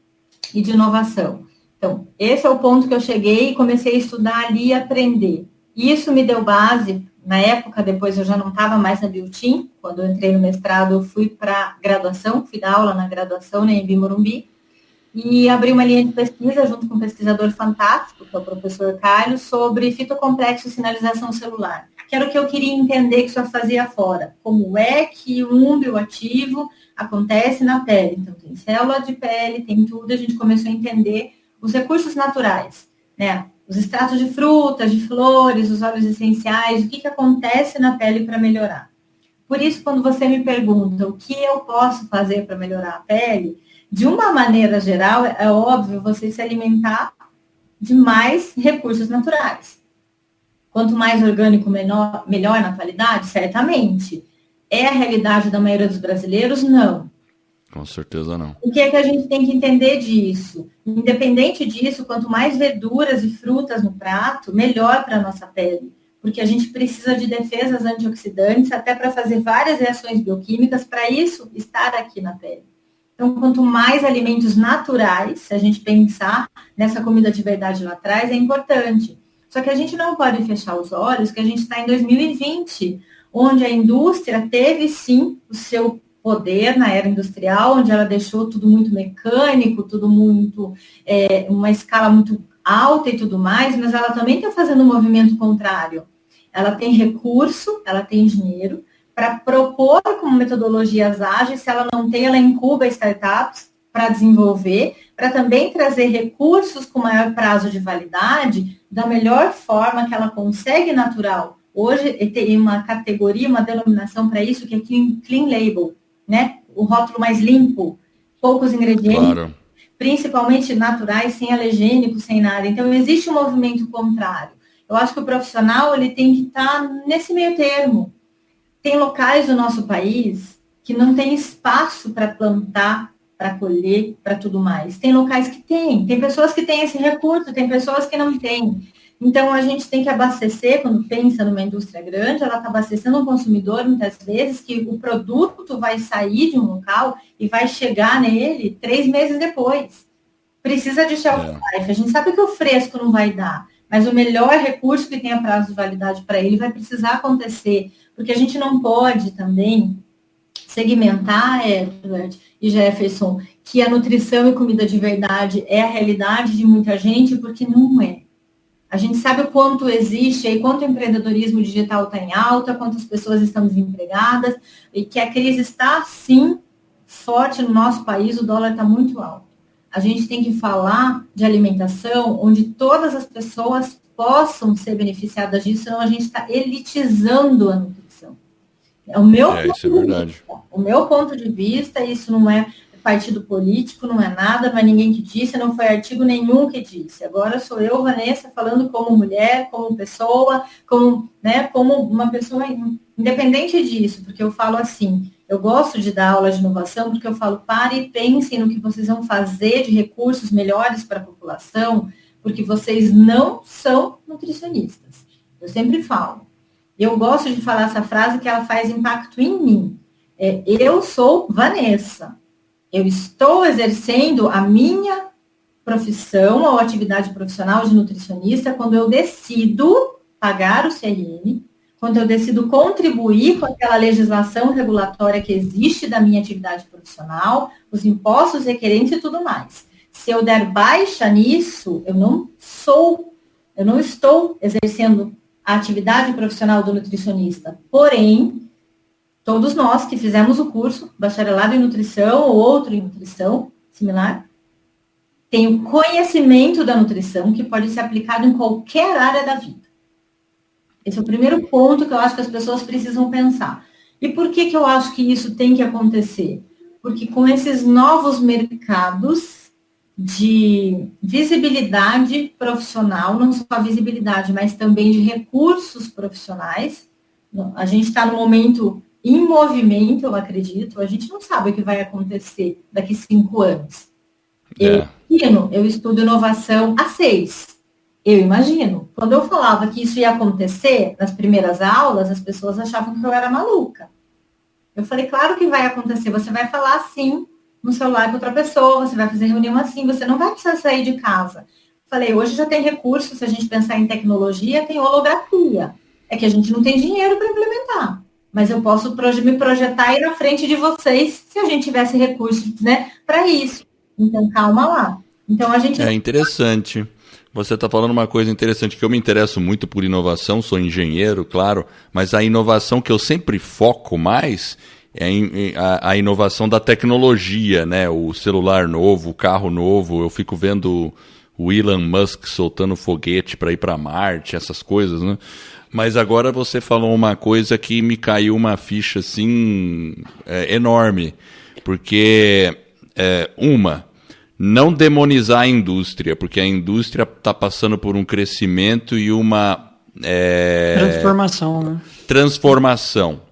e de inovação. Então, esse é o ponto que eu cheguei e comecei a estudar ali e aprender. Isso me deu base. Na época, depois eu já não estava mais na Biltim, quando eu entrei no mestrado, eu fui para graduação, fui dar aula na graduação na Embi Morumbi, e abri uma linha de pesquisa junto com um pesquisador fantástico, que é o professor Carlos, sobre fitocomplexo sinalização celular, que era o que eu queria entender que só fazia fora. Como é que um bioativo acontece na pele? Então, tem célula de pele, tem tudo, a gente começou a entender os recursos naturais, né? Os extratos de frutas, de flores, os óleos essenciais, o que acontece na pele para melhorar. Por isso, quando você me pergunta o que eu posso fazer para melhorar a pele, de uma maneira geral, é óbvio você se alimentar de mais recursos naturais. Quanto mais orgânico, melhor na qualidade, certamente. É a realidade da maioria dos brasileiros? Não.
Com certeza não.
O que é que a gente tem que entender disso? Independente disso, quanto mais verduras e frutas no prato, melhor para a nossa pele. Porque a gente precisa de defesas antioxidantes até para fazer várias reações bioquímicas, para isso estar aqui na pele. Então, quanto mais alimentos naturais, se a gente pensar nessa comida de verdade lá atrás, é importante. Só que a gente não pode fechar os olhos que a gente está em 2020, onde a indústria teve, sim, o seu poder na era industrial, onde ela deixou tudo muito mecânico, tudo muito, uma escala muito alta e tudo mais, mas ela também está fazendo um movimento contrário. Ela tem recurso, ela tem dinheiro para propor como metodologias ágeis, se ela não tem, ela incuba startups para desenvolver, para também trazer recursos com maior prazo de validade, da melhor forma que ela consegue natural. Hoje tem uma categoria, uma denominação para isso, que é Clean Label, né? O rótulo mais limpo, poucos ingredientes, claro, principalmente naturais, sem alergênicos, sem nada. Então, existe um movimento contrário. Eu acho que o profissional ele tem que estar nesse meio termo. Tem locais do nosso país que não tem espaço para plantar, para colher, para tudo mais. Tem locais que tem pessoas que têm esse recurso, tem pessoas que não têm. Então, a gente tem que abastecer, quando pensa numa indústria grande, ela está abastecendo um consumidor, muitas vezes, que o produto vai sair de um local e vai chegar nele 3 meses depois. Precisa de shelf life. A gente sabe que o fresco não vai dar, mas o melhor recurso que tenha prazo de validade para ele vai precisar acontecer, porque a gente não pode também segmentar, Edward e Jefferson, que a nutrição e comida de verdade é a realidade de muita gente, porque não é. A gente sabe o quanto existe aí, quanto o empreendedorismo digital está em alta, quantas pessoas estão desempregadas, e que a crise está, sim, forte no nosso país, o dólar está muito alto. A gente tem que falar de alimentação onde todas as pessoas possam ser beneficiadas disso, senão a gente está elitizando a nutrição. É o meu
isso é verdade.
O meu ponto de vista, isso não é partido político, não é nada, não é ninguém que disse, não foi artigo nenhum que disse. Agora sou eu, Vanessa, falando como mulher, como pessoa, como uma pessoa independente disso, porque eu falo assim, eu gosto de dar aula de inovação, porque eu falo, pare e pensem no que vocês vão fazer de recursos melhores para a população, porque vocês não são nutricionistas. Eu sempre falo. Eu gosto de falar essa frase que ela faz impacto em mim. Eu sou Vanessa. Eu estou exercendo a minha profissão ou atividade profissional de nutricionista quando eu decido pagar o CRM, quando eu decido contribuir com aquela legislação regulatória que existe da minha atividade profissional, os impostos requerentes e tudo mais. Se eu der baixa nisso, eu não estou exercendo a atividade profissional do nutricionista. Porém, todos nós que fizemos o curso, bacharelado em nutrição ou outro em nutrição, similar, tem o conhecimento da nutrição que pode ser aplicado em qualquer área da vida. Esse é o primeiro ponto que eu acho que as pessoas precisam pensar. E por que eu acho que isso tem que acontecer? Porque com esses novos mercados de visibilidade profissional, não só a visibilidade, mas também de recursos profissionais, a gente está no momento em movimento, eu acredito, a gente não sabe o que vai acontecer daqui 5 anos. Eu estudo inovação há 6. Eu imagino. Quando eu falava que isso ia acontecer nas primeiras aulas, as pessoas achavam que eu era maluca. Eu falei, claro que vai acontecer, você vai falar assim no celular com outra pessoa, você vai fazer reunião assim, você não vai precisar sair de casa. Falei, hoje já tem recurso, se a gente pensar em tecnologia, tem holografia. É que a gente não tem dinheiro para implementar. Mas eu posso me projetar aí na frente de vocês se a gente tivesse recursos, né, para isso. Então, calma lá. Então, a gente...
É interessante. Você está falando uma coisa interessante, que eu me interesso muito por inovação, sou engenheiro, claro, mas a inovação que eu sempre foco mais é a inovação da tecnologia, né? O celular novo, o carro novo, eu fico vendo o Elon Musk soltando foguete para ir para Marte, essas coisas, né? Mas agora você falou uma coisa que me caiu uma ficha assim enorme, porque não demonizar a indústria, porque a indústria está passando por um crescimento e uma
transformação, né?
Transformação.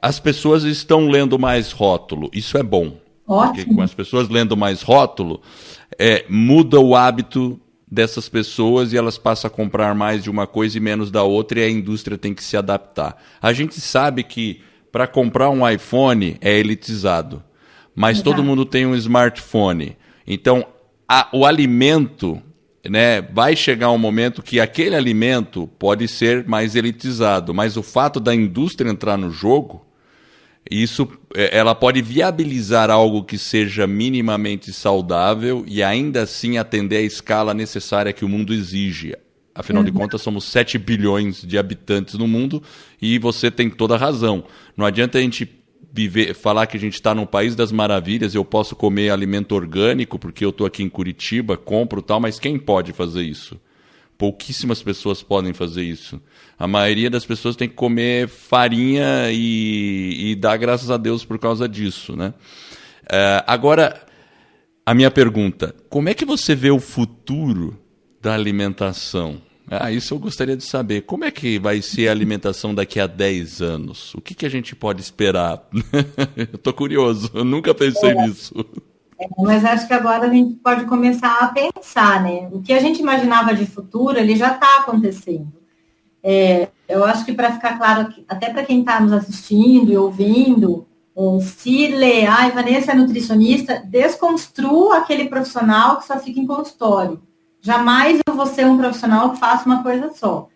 As pessoas estão lendo mais rótulo, isso é bom.
Ótimo.
Porque com as pessoas lendo mais rótulo, muda o hábito dessas pessoas e elas passam a comprar mais de uma coisa e menos da outra, e a indústria tem que se adaptar. A gente sabe que para comprar um iPhone é elitizado, mas todo mundo tem um smartphone. Então, o alimento, né, vai chegar um momento que aquele alimento pode ser mais elitizado, mas o fato da indústria entrar no jogo, ela pode viabilizar algo que seja minimamente saudável e ainda assim atender à escala necessária que o mundo exige. Afinal de contas, somos 7 bilhões de habitantes no mundo e você tem toda a razão. Não adianta a gente falar que a gente está num país das maravilhas, eu posso comer alimento orgânico porque eu estou aqui em Curitiba, compro tal, mas quem pode fazer isso? Pouquíssimas pessoas podem fazer isso. A maioria das pessoas tem que comer farinha e dar graças a Deus por causa disso, né? Agora, a minha pergunta, como é que você vê o futuro da alimentação? Isso eu gostaria de saber. Como é que vai ser a alimentação daqui a 10 anos? O que a gente pode esperar? Eu estou curioso, eu nunca pensei nisso.
Mas acho que agora a gente pode começar a pensar, né? O que a gente imaginava de futuro, ele já está acontecendo. Eu acho que para ficar claro, até para quem está nos assistindo e ouvindo, se ler, Vanessa é nutricionista, desconstrua aquele profissional que só fica em consultório. Jamais eu vou ser um profissional que faça uma coisa só.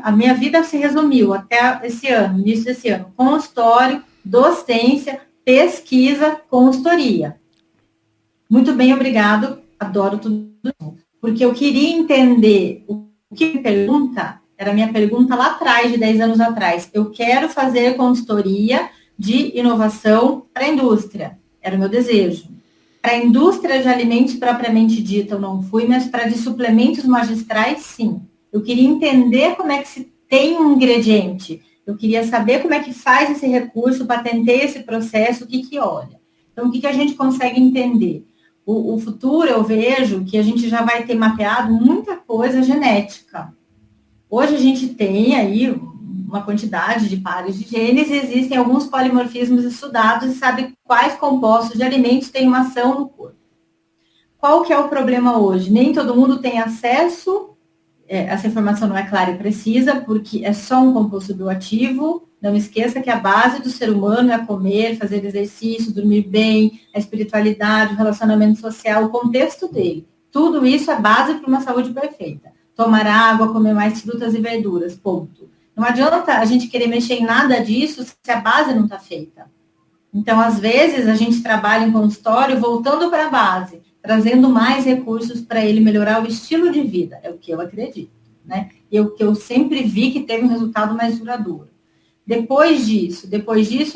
A minha vida se resumiu até esse ano, início desse ano, consultório, docência, pesquisa, consultoria. Muito bem, obrigado, adoro tudo isso. Porque eu queria entender o que me pergunta, era a minha pergunta lá atrás, de 10 anos atrás. Eu quero fazer consultoria de inovação para a indústria, era o meu desejo. Para a indústria de alimentos propriamente dita, eu não fui, mas para de suplementos magistrais, sim. Eu queria entender como é que se tem um ingrediente. Eu queria saber como é que faz esse recurso, patentei esse processo, o que olha. Então, o que a gente consegue entender? O futuro, eu vejo que a gente já vai ter mapeado muita coisa genética. Hoje a gente tem aí uma quantidade de pares de genes e existem alguns polimorfismos estudados e sabe quais compostos de alimentos têm uma ação no corpo. Qual que é o problema hoje? Nem todo mundo tem acesso, essa informação não é clara e precisa, porque é só um composto bioativo. Não esqueça que a base do ser humano é comer, fazer exercício, dormir bem, a espiritualidade, o relacionamento social, o contexto dele. Tudo isso é base para uma saúde perfeita. Tomar água, comer mais frutas e verduras, ponto. Não adianta a gente querer mexer em nada disso se a base não está feita. Então, às vezes, a gente trabalha em consultório voltando para a base, trazendo mais recursos para ele melhorar o estilo de vida, é o que eu acredito, né? E o que eu sempre vi que teve um resultado mais duradouro. Depois disso,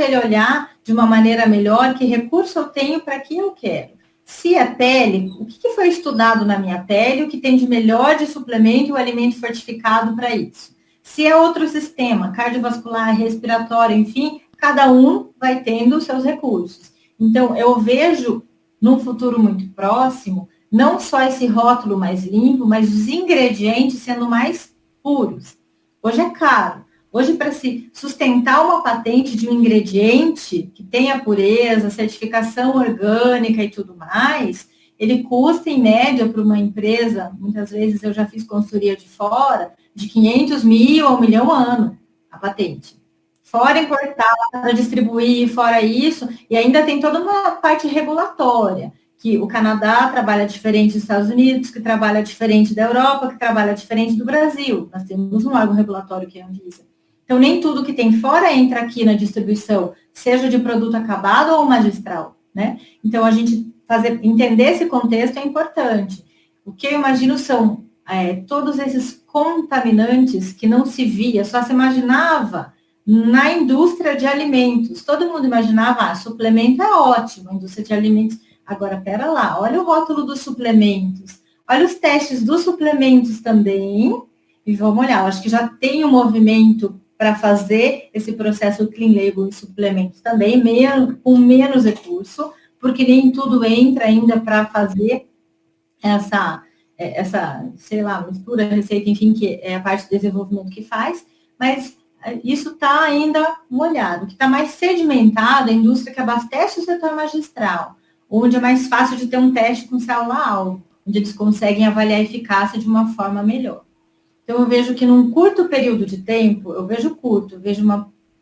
ele olhar de uma maneira melhor que recurso eu tenho para que eu quero. Se é pele, o que foi estudado na minha pele, o que tem de melhor de suplemento e o alimento fortificado para isso. Se é outro sistema, cardiovascular, respiratório, enfim, cada um vai tendo os seus recursos. Então, eu vejo, num futuro muito próximo, não só esse rótulo mais limpo, mas os ingredientes sendo mais puros. Hoje é caro. Hoje, para se sustentar uma patente de um ingrediente que tenha pureza, certificação orgânica e tudo mais, ele custa, em média, para uma empresa, muitas vezes eu já fiz consultoria de fora, de 500 mil a 1 milhão ano, a patente. Fora importar, para distribuir, fora isso, e ainda tem toda uma parte regulatória, que o Canadá trabalha diferente dos Estados Unidos, que trabalha diferente da Europa, que trabalha diferente do Brasil. Nós temos um órgão regulatório que é a Anvisa. Então, nem tudo que tem fora entra aqui na distribuição, seja de produto acabado ou magistral, né? Então, a gente entender esse contexto é importante. O que eu imagino são todos esses contaminantes que não se via, só se imaginava na indústria de alimentos. Todo mundo imaginava, suplemento é ótimo, a indústria de alimentos. Agora, pera lá, olha o rótulo dos suplementos, olha os testes dos suplementos também, e vamos olhar, eu acho que já tem um movimento para fazer esse processo clean label e suplementos também, com menos recurso, porque nem tudo entra ainda para fazer essa, sei lá, mistura, receita, enfim, que é a parte do desenvolvimento que faz, mas isso está ainda molhado. O que está mais sedimentado é a indústria que abastece o setor magistral, onde é mais fácil de ter um teste com célula-alvo, onde eles conseguem avaliar a eficácia de uma forma melhor. Então, eu vejo que num curto período de tempo, eu vejo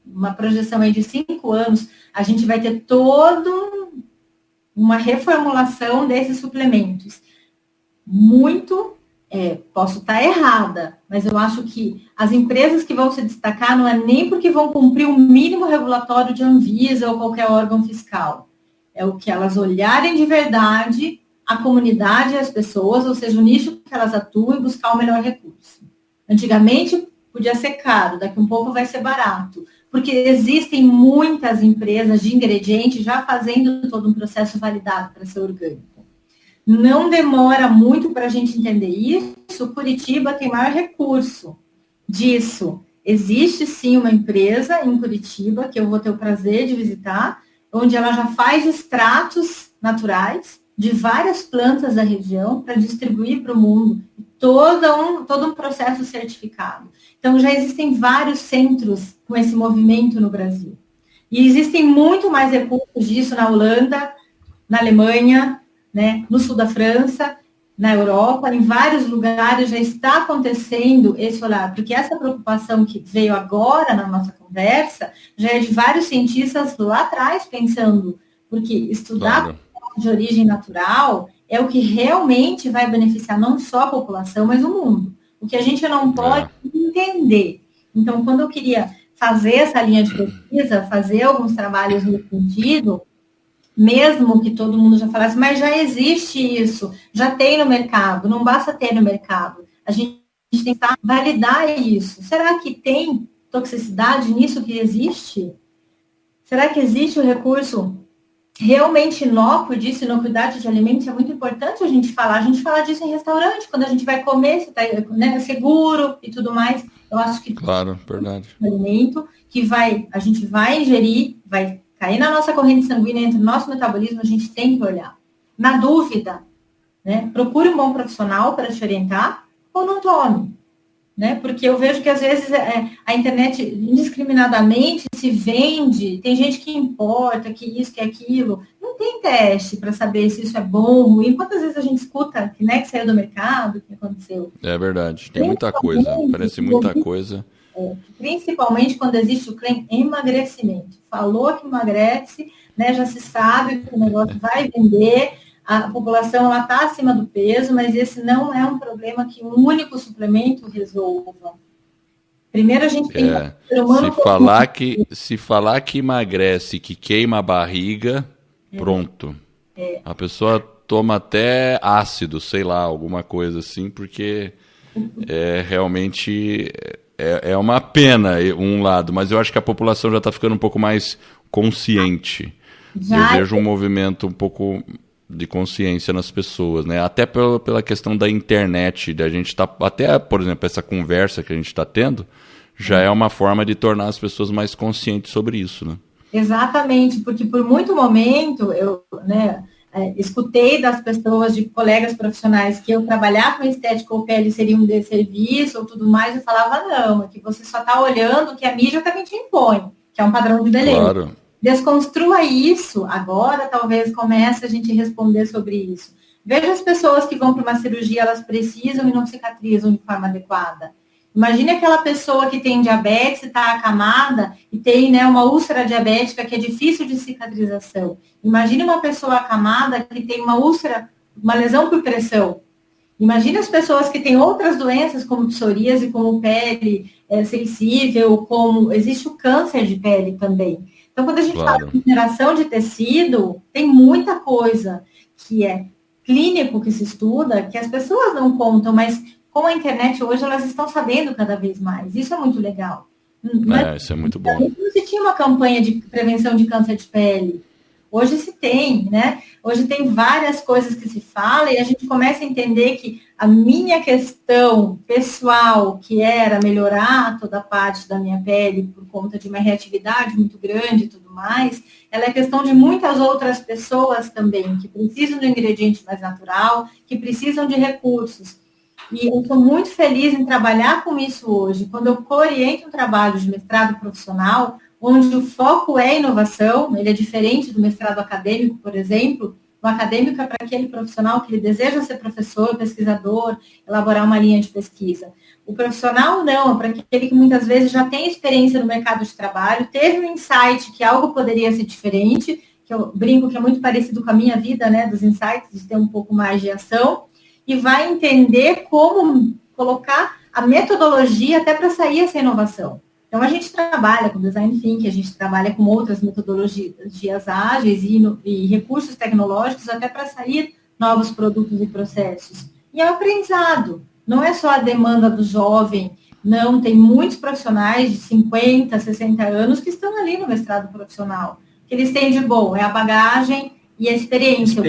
uma projeção aí de 5 anos, a gente vai ter toda uma reformulação desses suplementos. Posso estar errada, mas eu acho que as empresas que vão se destacar não é nem porque vão cumprir o mínimo regulatório de Anvisa ou qualquer órgão fiscal. É o que elas olharem de verdade a comunidade e as pessoas, ou seja, o nicho que elas atuam e buscar o melhor recurso. Antigamente podia ser caro, daqui a um pouco vai ser barato, porque existem muitas empresas de ingredientes já fazendo todo um processo validado para ser orgânico. Não demora muito para a gente entender isso. Curitiba tem maior recurso disso. Existe sim uma empresa em Curitiba, que eu vou ter o prazer de visitar, onde ela já faz extratos naturais de várias plantas da região para distribuir para o mundo. Todo um processo certificado. Então, já existem vários centros com esse movimento no Brasil. E existem muito mais recursos disso na Holanda, na Alemanha, né, no sul da França, na Europa, em vários lugares já está acontecendo esse olhar, porque essa preocupação que veio agora na nossa conversa já é de vários cientistas lá atrás pensando, porque estudar de origem natural é o que realmente vai beneficiar não só a população, mas o mundo. O que a gente não pode entender. Então, quando eu queria fazer essa linha de pesquisa, fazer alguns trabalhos nesse sentido, mesmo que todo mundo já falasse, mas já existe isso, já tem no mercado, não basta ter no mercado. A gente tem que validar isso. Será que tem toxicidade nisso que existe? Será que existe o recurso realmente inócuo disso, inocuidade de alimentos? É muito importante a gente falar. A gente fala disso em restaurante, quando a gente vai comer, se está, né, seguro e tudo mais. Eu acho que
claro, verdade.
É um alimento que a gente vai ingerir, vai cair na nossa corrente sanguínea, entre o nosso metabolismo, a gente tem que olhar. Na dúvida, né, procure um bom profissional para te orientar ou não tome. Né? Porque eu vejo que às vezes a internet indiscriminadamente se vende, tem gente que importa, que isso, que aquilo. Não tem teste para saber se isso é bom ou ruim. Quantas vezes a gente escuta que, né, que saiu do mercado, que aconteceu?
É verdade, tem muita coisa, parece muita coisa.
Principalmente quando existe o creme emagrecimento. Falou que emagrece, né, já se sabe que o negócio vai vender, a população está acima do peso, mas esse não é um problema que um único suplemento resolva. Primeiro a gente tem
se falar que emagrece, que queima a barriga, pronto. A pessoa toma até ácido, sei lá, alguma coisa assim, porque realmente é uma pena um lado, mas eu acho que a população já está ficando um pouco mais consciente. Eu vejo um movimento um pouco de consciência nas pessoas, né? Até pela questão da internet, da gente tá, até, por exemplo, essa conversa que a gente está tendo, já é uma forma de tornar as pessoas mais conscientes sobre isso, né?
Exatamente, porque por muito momento eu, né, escutei das pessoas, de colegas profissionais, que eu trabalhar com estética ou pele seria um desserviço ou tudo mais, eu falava, não, é que você só está olhando o que a mídia também te impõe, que é um padrão de beleza. Claro. Desconstrua isso, agora talvez comece a gente responder sobre isso. Veja as pessoas que vão para uma cirurgia, elas precisam e não cicatrizam de forma adequada. Imagine aquela pessoa que tem diabetes, está acamada e tem, né, uma úlcera diabética que é difícil de cicatrização. Imagine uma pessoa acamada que tem uma úlcera, uma lesão por pressão. Imagine as pessoas que têm outras doenças, como psoríase, como pele sensível, como existe o câncer de pele também. Então, quando a gente fala de regeneração de tecido, tem muita coisa que é clínico que se estuda, que as pessoas não contam, mas com a internet hoje elas estão sabendo cada vez mais. Isso é muito legal.
Isso é muito bom.
Não se tinha uma campanha de prevenção de câncer de pele. Hoje se tem, né? Hoje tem várias coisas que se fala e a gente começa a entender que a minha questão pessoal, que era melhorar toda a parte da minha pele por conta de uma reatividade muito grande e tudo mais, ela é questão de muitas outras pessoas também, que precisam de um ingrediente mais natural, que precisam de recursos. E eu estou muito feliz em trabalhar com isso hoje. Quando eu oriento um trabalho de mestrado profissional, onde o foco é inovação, ele é diferente do mestrado acadêmico, por exemplo. O acadêmico é para aquele profissional que ele deseja ser professor, pesquisador, elaborar uma linha de pesquisa. O profissional não, é para aquele que muitas vezes já tem experiência no mercado de trabalho, teve um insight que algo poderia ser diferente, que eu brinco que é muito parecido com a minha vida, né, dos insights, de ter um pouco mais de ação, e vai entender como colocar a metodologia até para sair essa inovação. Então, a gente trabalha com design thinking, a gente trabalha com outras metodologias ágeis e recursos tecnológicos até para sair novos produtos e processos. E é o aprendizado, não é só a demanda do jovem, não, tem muitos profissionais de 50, 60 anos que estão ali no mestrado profissional. O que eles têm de bom é a bagagem e a experiência.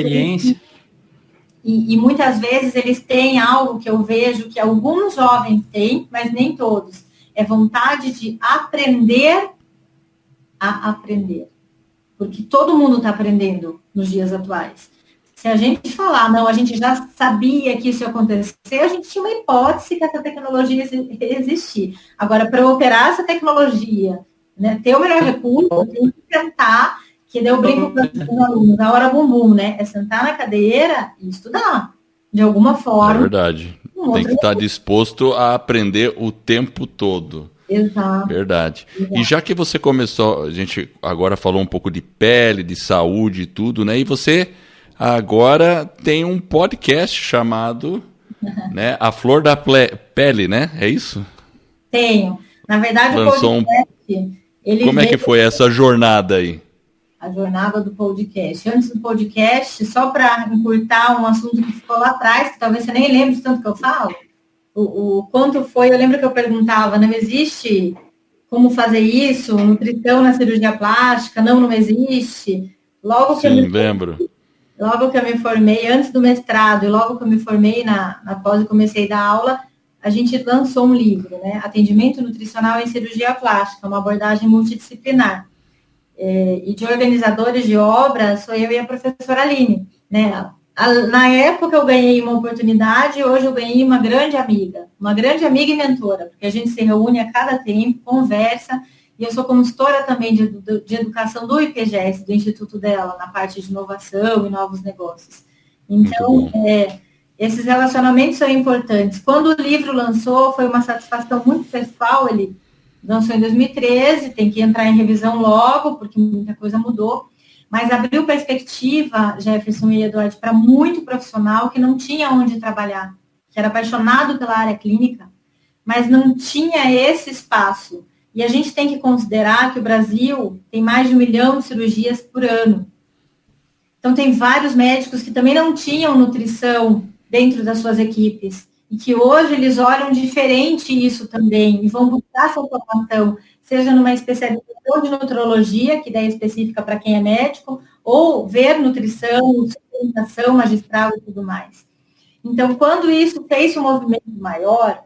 E muitas vezes eles têm algo que eu vejo que alguns jovens têm, mas nem todos. É vontade de aprender a aprender. Porque todo mundo está aprendendo nos dias atuais. Se a gente falar, não, a gente já sabia que isso ia acontecer, a gente tinha uma hipótese que essa tecnologia existir. Agora, para operar essa tecnologia, né, ter o melhor recurso, tem que tentar, que daí eu brinco com os alunos, na hora bumbum, né? É sentar na cadeira e estudar. De alguma forma.
É verdade. Tem que estar disposto a aprender o tempo todo.
Exato.
Verdade. Exato. E já que você começou, a gente agora falou um pouco de pele, de saúde e tudo, né? E você agora tem um podcast chamado, né, A Flor da Pele, né? É isso?
Tenho. Na verdade,
Lançou
o podcast, ele
Como é que
veio
foi essa jornada aí?
a jornada do podcast. Antes do podcast, só para encurtar um assunto que ficou lá atrás, que talvez você nem lembre de tanto que eu falo, o quanto foi, eu lembro que eu perguntava, não existe como fazer isso, nutrição na cirurgia plástica, não existe. Logo que eu
Sim,
me
lembro.
Logo que eu me formei, antes do mestrado, e logo que eu me formei na pós e comecei a dar aula, a gente lançou um livro, né? Atendimento Nutricional em Cirurgia Plástica, uma abordagem multidisciplinar. E de organizadores de obra, sou eu e a professora Aline, né? Na época eu ganhei uma oportunidade, hoje eu ganhei uma grande amiga e mentora, porque a gente se reúne a cada tempo, conversa, e eu sou consultora também de educação do IPGS, do Instituto dela, na parte de inovação e novos negócios. Então, esses relacionamentos são importantes. Quando o livro lançou, foi uma satisfação muito pessoal, ele lançou em 2013, tem que entrar em revisão logo, porque muita coisa mudou, mas abriu perspectiva, Jefferson e Eduardo, para muito profissional que não tinha onde trabalhar, que era apaixonado pela área clínica, mas não tinha esse espaço. E a gente tem que considerar que o Brasil tem mais de 1 milhão de cirurgias por ano. Então, tem vários médicos que também não tinham nutrição dentro das suas equipes. E que hoje eles olham diferente isso também e vão buscar essa formação, seja numa especialização de nutrologia, que daí é específica para quem é médico, ou ver nutrição, suplementação magistral e tudo mais. Então, quando isso fez um movimento maior,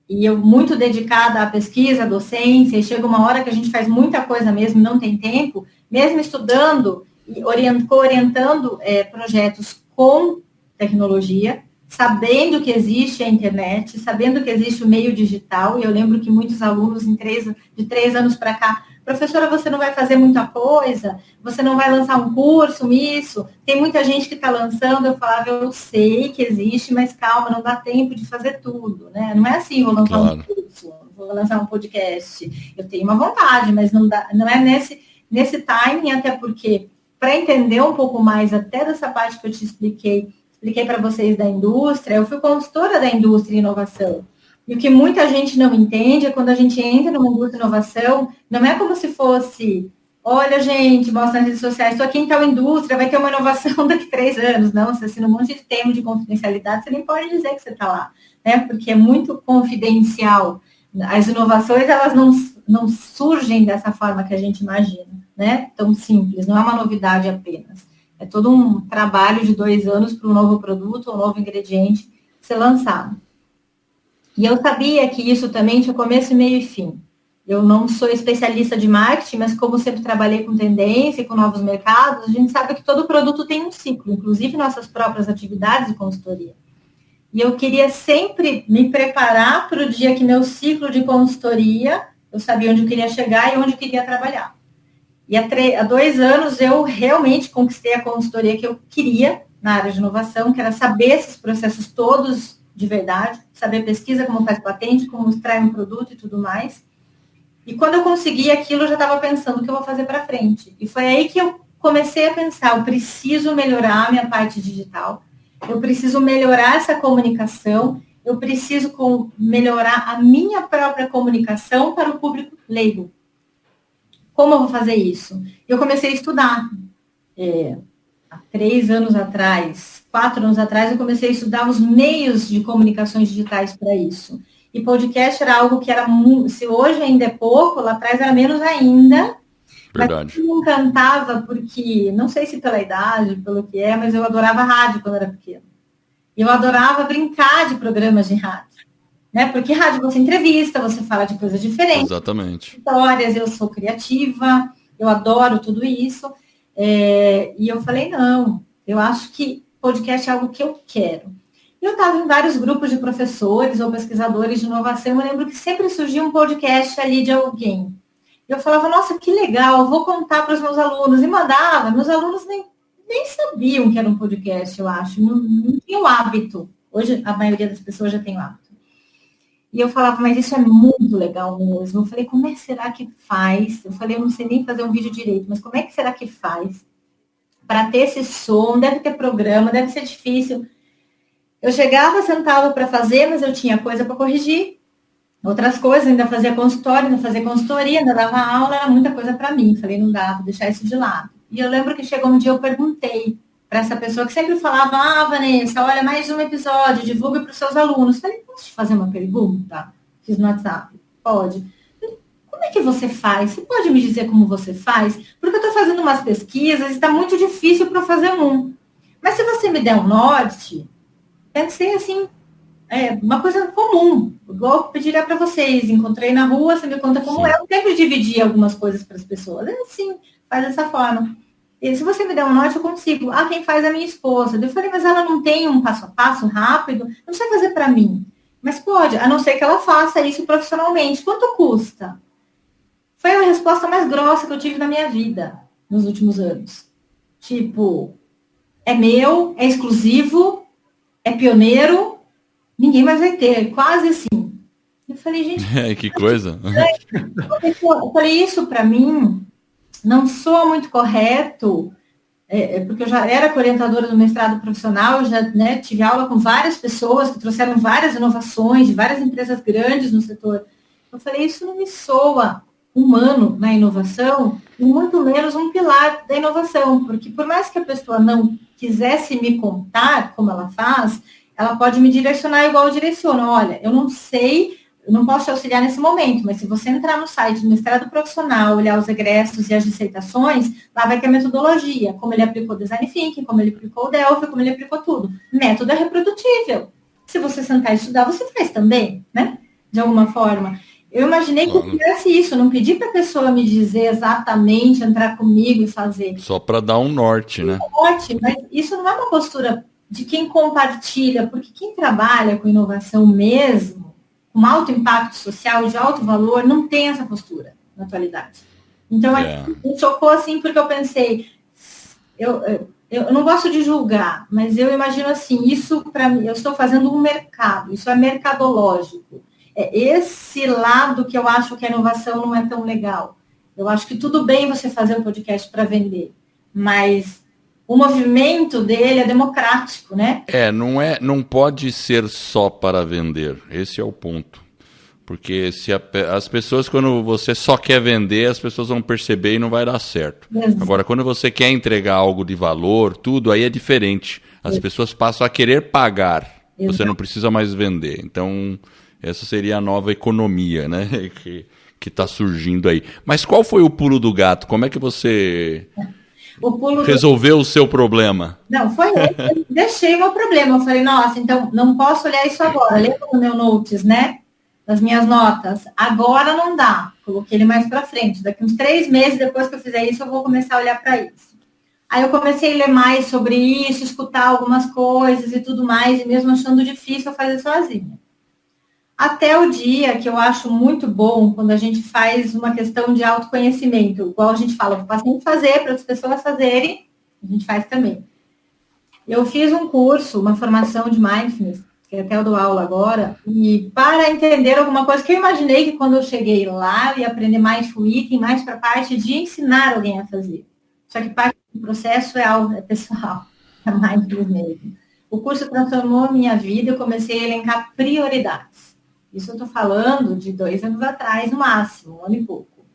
e eu muito dedicada à pesquisa, à docência, e chega uma hora que a gente faz muita coisa mesmo, não tem tempo, mesmo estudando e orientando projetos com tecnologia, sabendo que existe a internet, sabendo que existe o meio digital, e eu lembro que muitos alunos de 3 anos para cá, professora, você não vai fazer muita coisa, você não vai lançar um curso, isso, tem muita gente que está lançando, eu falava, eu sei que existe, mas calma, não dá tempo de fazer tudo, né? Não é assim, vou lançar um curso, vou lançar um podcast, eu tenho uma vontade, mas não é nesse timing, até porque, para entender um pouco mais até dessa parte que eu te expliquei para vocês da indústria, eu fui consultora da indústria e inovação. E o que muita gente não entende é quando a gente entra numa indústria de inovação, não é como se fosse, olha, gente, mostra nas redes sociais, estou aqui em tal indústria, vai ter uma inovação daqui a 3 anos. Não, você assina um monte de termo de confidencialidade, você nem pode dizer que você está lá, né? Porque é muito confidencial. As inovações, elas não surgem dessa forma que a gente imagina, né? Tão simples, não é uma novidade apenas. É todo um trabalho de 2 anos para um novo produto, um novo ingrediente ser lançado. E eu sabia que isso também tinha começo, meio e fim. Eu não sou especialista de marketing, mas como sempre trabalhei com tendência e com novos mercados, a gente sabe que todo produto tem um ciclo, inclusive nossas próprias atividades de consultoria. E eu queria sempre me preparar para o dia que meu ciclo de consultoria, eu sabia onde eu queria chegar e onde eu queria trabalhar. E há 2 anos eu realmente conquistei a consultoria que eu queria na área de inovação, que era saber esses processos todos de verdade, saber pesquisa, como faz patente, como extrai um produto e tudo mais. E quando eu consegui aquilo, eu já estava pensando o que eu vou fazer para frente. E foi aí que eu comecei a pensar, eu preciso melhorar a minha parte digital, eu preciso melhorar essa comunicação, eu preciso melhorar a minha própria comunicação para o público leigo. Como eu vou fazer isso? Eu comecei a estudar. Há 3 anos atrás, 4 anos atrás, eu comecei a estudar os meios de comunicações digitais para isso. E podcast era algo que era, se hoje ainda é pouco, lá atrás era menos ainda.
Verdade.
Mas me encantava porque, não sei se pela idade, pelo que é, mas eu adorava rádio quando era pequena. Eu adorava brincar de programas de rádio. Né? Porque rádio você entrevista, você fala de coisas diferentes.
Exatamente.
Histórias, eu sou criativa, eu adoro tudo isso. E eu falei, não, eu acho que podcast é algo que eu quero. Eu estava em vários grupos de professores ou pesquisadores de inovação, eu lembro que sempre surgia um podcast ali de alguém. Eu falava, nossa, que legal, vou contar para os meus alunos. E mandava, meus alunos nem sabiam que era um podcast, eu acho. Não tinha o hábito. Hoje, a maioria das pessoas já tem o hábito. E eu falava, mas isso é muito legal mesmo. Eu falei, como é que será que faz? Eu falei, eu não sei nem fazer um vídeo direito, mas como é que será que faz para ter esse som, deve ter programa, deve ser difícil. Eu chegava, sentava para fazer, mas eu tinha coisa para corrigir, outras coisas, ainda fazia consultório, ainda fazia consultoria, ainda dava aula, era muita coisa para mim. Falei, não dá, vou deixar isso de lado. E eu lembro que chegou um dia, eu perguntei para essa pessoa que sempre falava, Vanessa, olha, mais um episódio, divulgue para os seus alunos. Falei, posso te fazer uma pergunta? Fiz no WhatsApp. Pode. Como é que você faz? Você pode me dizer como você faz? Porque eu estou fazendo umas pesquisas e está muito difícil para fazer um. Mas se você me der um norte, pensei assim, uma coisa comum. Igual eu pediria para vocês, encontrei na rua, você me conta como é. Eu sempre dividi algumas coisas para as pessoas. É assim, faz dessa forma. E se você me der um norte, eu consigo. Quem faz é a minha esposa. Eu falei, mas ela não tem um passo a passo rápido? Não sei fazer para mim. Mas pode, a não ser que ela faça isso profissionalmente. Quanto custa? Foi a resposta mais grossa que eu tive na minha vida nos últimos anos. Tipo, é meu, é exclusivo, é pioneiro, ninguém mais vai ter. Quase assim. Eu falei, gente...
que coisa.
Eu falei, isso para mim não soa muito correto, porque eu já era orientadora do mestrado profissional, eu já tive aula com várias pessoas que trouxeram várias inovações de várias empresas grandes no setor. Eu falei, isso não me soa humano na inovação, e muito menos um pilar da inovação, porque por mais que a pessoa não quisesse me contar como ela faz, ela pode me direcionar igual eu direciono. Olha, eu não sei, eu não posso te auxiliar nesse momento, mas se você entrar no site do mestrado profissional, olhar os egressos e as dissertações, lá vai ter a metodologia, como ele aplicou Design Thinking, como ele aplicou o Delphi, como ele aplicou tudo. Método é reprodutível. Se você sentar e estudar, você faz também, né? De alguma forma. Eu imaginei que eu fizesse isso, não pedi para a pessoa me dizer exatamente, entrar comigo e fazer.
Só para dar um norte, né?
Norte, mas isso não é uma postura de quem compartilha, porque quem trabalha com inovação mesmo, com alto impacto social, de alto valor, não tem essa postura na atualidade. Então, me chocou assim, porque eu pensei, eu não gosto de julgar, mas eu imagino assim, isso para mim, eu estou fazendo um mercado, isso é mercadológico. É esse lado que eu acho que a inovação não é tão legal. Eu acho que tudo bem você fazer um podcast para vender, mas o movimento dele é democrático, né?
Não pode ser só para vender. Esse é o ponto. Porque se as pessoas, quando você só quer vender, as pessoas vão perceber e não vai dar certo. Exato. Agora, quando você quer entregar algo de valor, tudo, aí é diferente. As pessoas passam a querer pagar. Exato. Você não precisa mais vender. Então, essa seria a nova economia, né? Que está surgindo aí. Mas qual foi o pulo do gato? Como é que você resolveu o seu problema?
Não, foi eu deixei o meu problema. Eu falei, nossa, então não posso olhar isso agora. Lembra no meu notes, né? Das minhas notas. Agora não dá. Coloquei ele mais para frente. Daqui uns 3 meses, depois que eu fizer isso, eu vou começar a olhar para isso. Aí eu comecei a ler mais sobre isso, escutar algumas coisas e tudo mais, e mesmo achando difícil eu fazer sozinha. Até o dia que eu acho muito bom quando a gente faz uma questão de autoconhecimento, igual a gente fala, o paciente fazer para as pessoas fazerem, a gente faz também. Eu fiz um curso, uma formação de mindfulness, que até eu dou aula agora, e para entender alguma coisa que eu imaginei que quando eu cheguei lá, eu ia aprender mindful eating, mais para a parte de ensinar alguém a fazer. Só que parte do processo é pessoal, é mindfulness mesmo. O curso transformou a minha vida, eu comecei a elencar prioridades. Isso eu estou falando de 2 anos atrás, no máximo, 1 ano e pouco.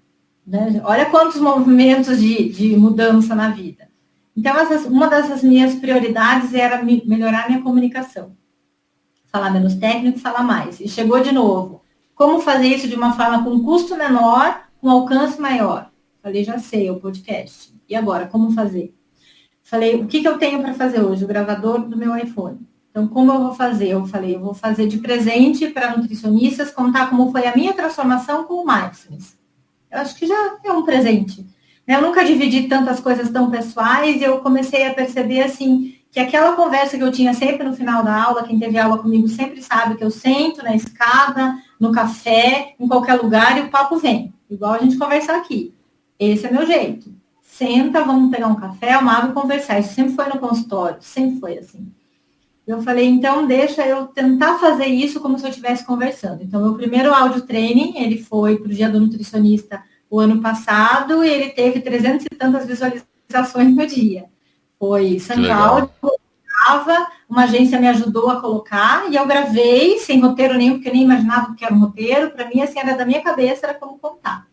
Né? Olha quantos movimentos de mudança na vida. Então, uma dessas minhas prioridades era melhorar minha comunicação. Falar menos técnico, falar mais. E chegou de novo. Como fazer isso de uma forma com custo menor, com alcance maior? Falei, já sei, o podcast. E agora, como fazer? Falei, o que eu tenho para fazer hoje? O gravador do meu iPhone. Então, como eu vou fazer? Eu falei, eu vou fazer de presente para nutricionistas, contar como foi a minha transformação com o mindfulness. Eu acho que já é um presente. Eu nunca dividi tantas coisas tão pessoais e eu comecei a perceber, assim, que aquela conversa que eu tinha sempre no final da aula, quem teve aula comigo sempre sabe que eu sento na escada, no café, em qualquer lugar e o papo vem. Igual a gente conversar aqui. Esse é meu jeito. Senta, vamos pegar um café, uma água e conversar. Isso sempre foi no consultório, sempre foi assim. Eu falei, então deixa eu tentar fazer isso como se eu estivesse conversando. Então, meu primeiro áudio training, ele foi para o Dia do Nutricionista o ano passado e ele teve 300 e tantas visualizações no dia. Foi SoundCloud, uma agência me ajudou a colocar, e eu gravei sem roteiro nenhum, porque eu nem imaginava que era um roteiro. Para mim, assim, era da minha cabeça, era como contar.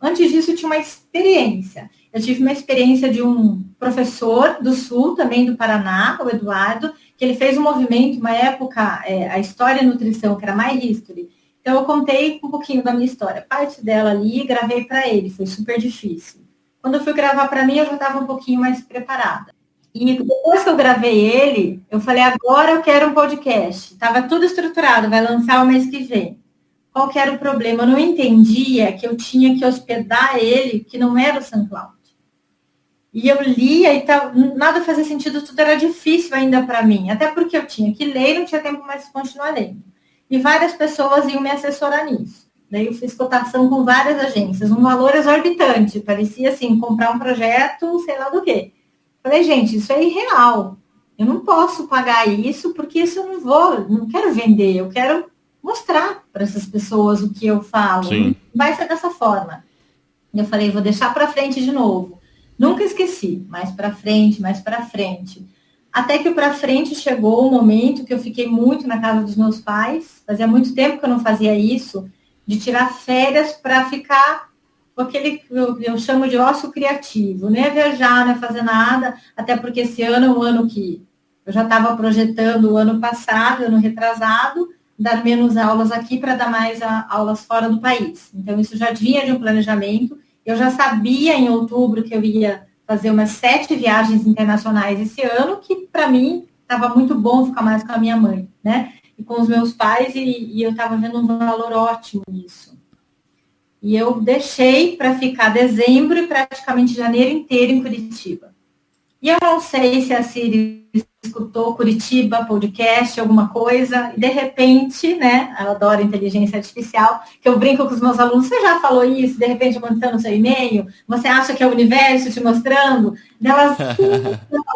Antes disso, eu tinha uma experiência. Eu tive uma experiência de um professor do Sul, também do Paraná, o Eduardo, que ele fez um movimento, uma época, a História e Nutrição, que era My History. Então, eu contei um pouquinho da minha história, parte dela ali, e gravei para ele, foi super difícil. Quando eu fui gravar para mim, eu já estava um pouquinho mais preparada. E depois que eu gravei ele, eu falei, agora eu quero um podcast. Estava tudo estruturado, vai lançar o mês que vem. Qual que era o problema? Eu não entendia que eu tinha que hospedar ele, que não era o SoundCloud. E eu lia e nada fazia sentido, tudo era difícil ainda para mim. Até porque eu tinha que ler e não tinha tempo mais de continuar lendo. E várias pessoas iam me assessorar nisso. Daí eu fiz cotação com várias agências, um valor exorbitante. Parecia assim, comprar um projeto, sei lá do quê. Falei, gente, isso é irreal. Eu não posso pagar isso, porque isso eu não quero vender, eu quero mostrar para essas pessoas o que eu falo.
Sim.
Vai ser dessa forma. Eu falei, vou deixar para frente de novo. Nunca esqueci, mais para frente, mais para frente. Até que o para frente chegou um momento que eu fiquei muito na casa dos meus pais. Fazia muito tempo que eu não fazia isso, de tirar férias para ficar com aquele que eu chamo de ócio criativo. Nem viajar, nem fazer nada, até porque esse ano é um ano que eu já estava projetando o ano passado, ano retrasado, dar menos aulas aqui para dar mais aulas fora do país. Então, isso já vinha de um planejamento. Eu já sabia em outubro que eu ia fazer umas 7 viagens internacionais esse ano, que para mim estava muito bom ficar mais com a minha mãe, né? E com os meus pais, e eu estava vendo um valor ótimo nisso. E eu deixei para ficar dezembro e praticamente janeiro inteiro em Curitiba. E eu não sei se a Siri escutou Curitiba, podcast, alguma coisa, e de repente, né, eu adoro inteligência artificial, que eu brinco com os meus alunos, você já falou isso, de repente mandando seu e-mail, você acha que é o universo te mostrando? Delas,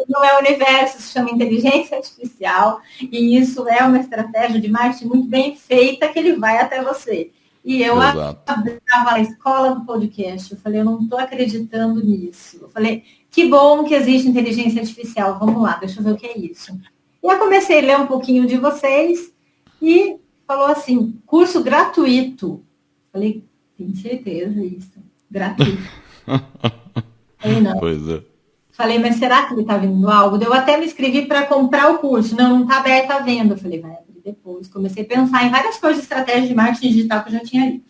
não é o universo, se chama inteligência artificial, e isso é uma estratégia de marketing muito bem feita, que ele vai até você. E eu estava na escola do podcast, eu falei, eu não estou acreditando nisso. Eu falei, que bom que existe inteligência artificial, vamos lá, deixa eu ver o que é isso. E eu comecei a ler um pouquinho de vocês e falou assim, curso gratuito. Falei, tem certeza isso? Gratuito. Falei, não.
Pois é.
Falei, mas será que ele está vendo algo? Eu até me inscrevi para comprar o curso. Não está aberto à venda. Eu falei, vai abrir depois. Comecei a pensar em várias coisas de estratégia de marketing digital que eu já tinha lido.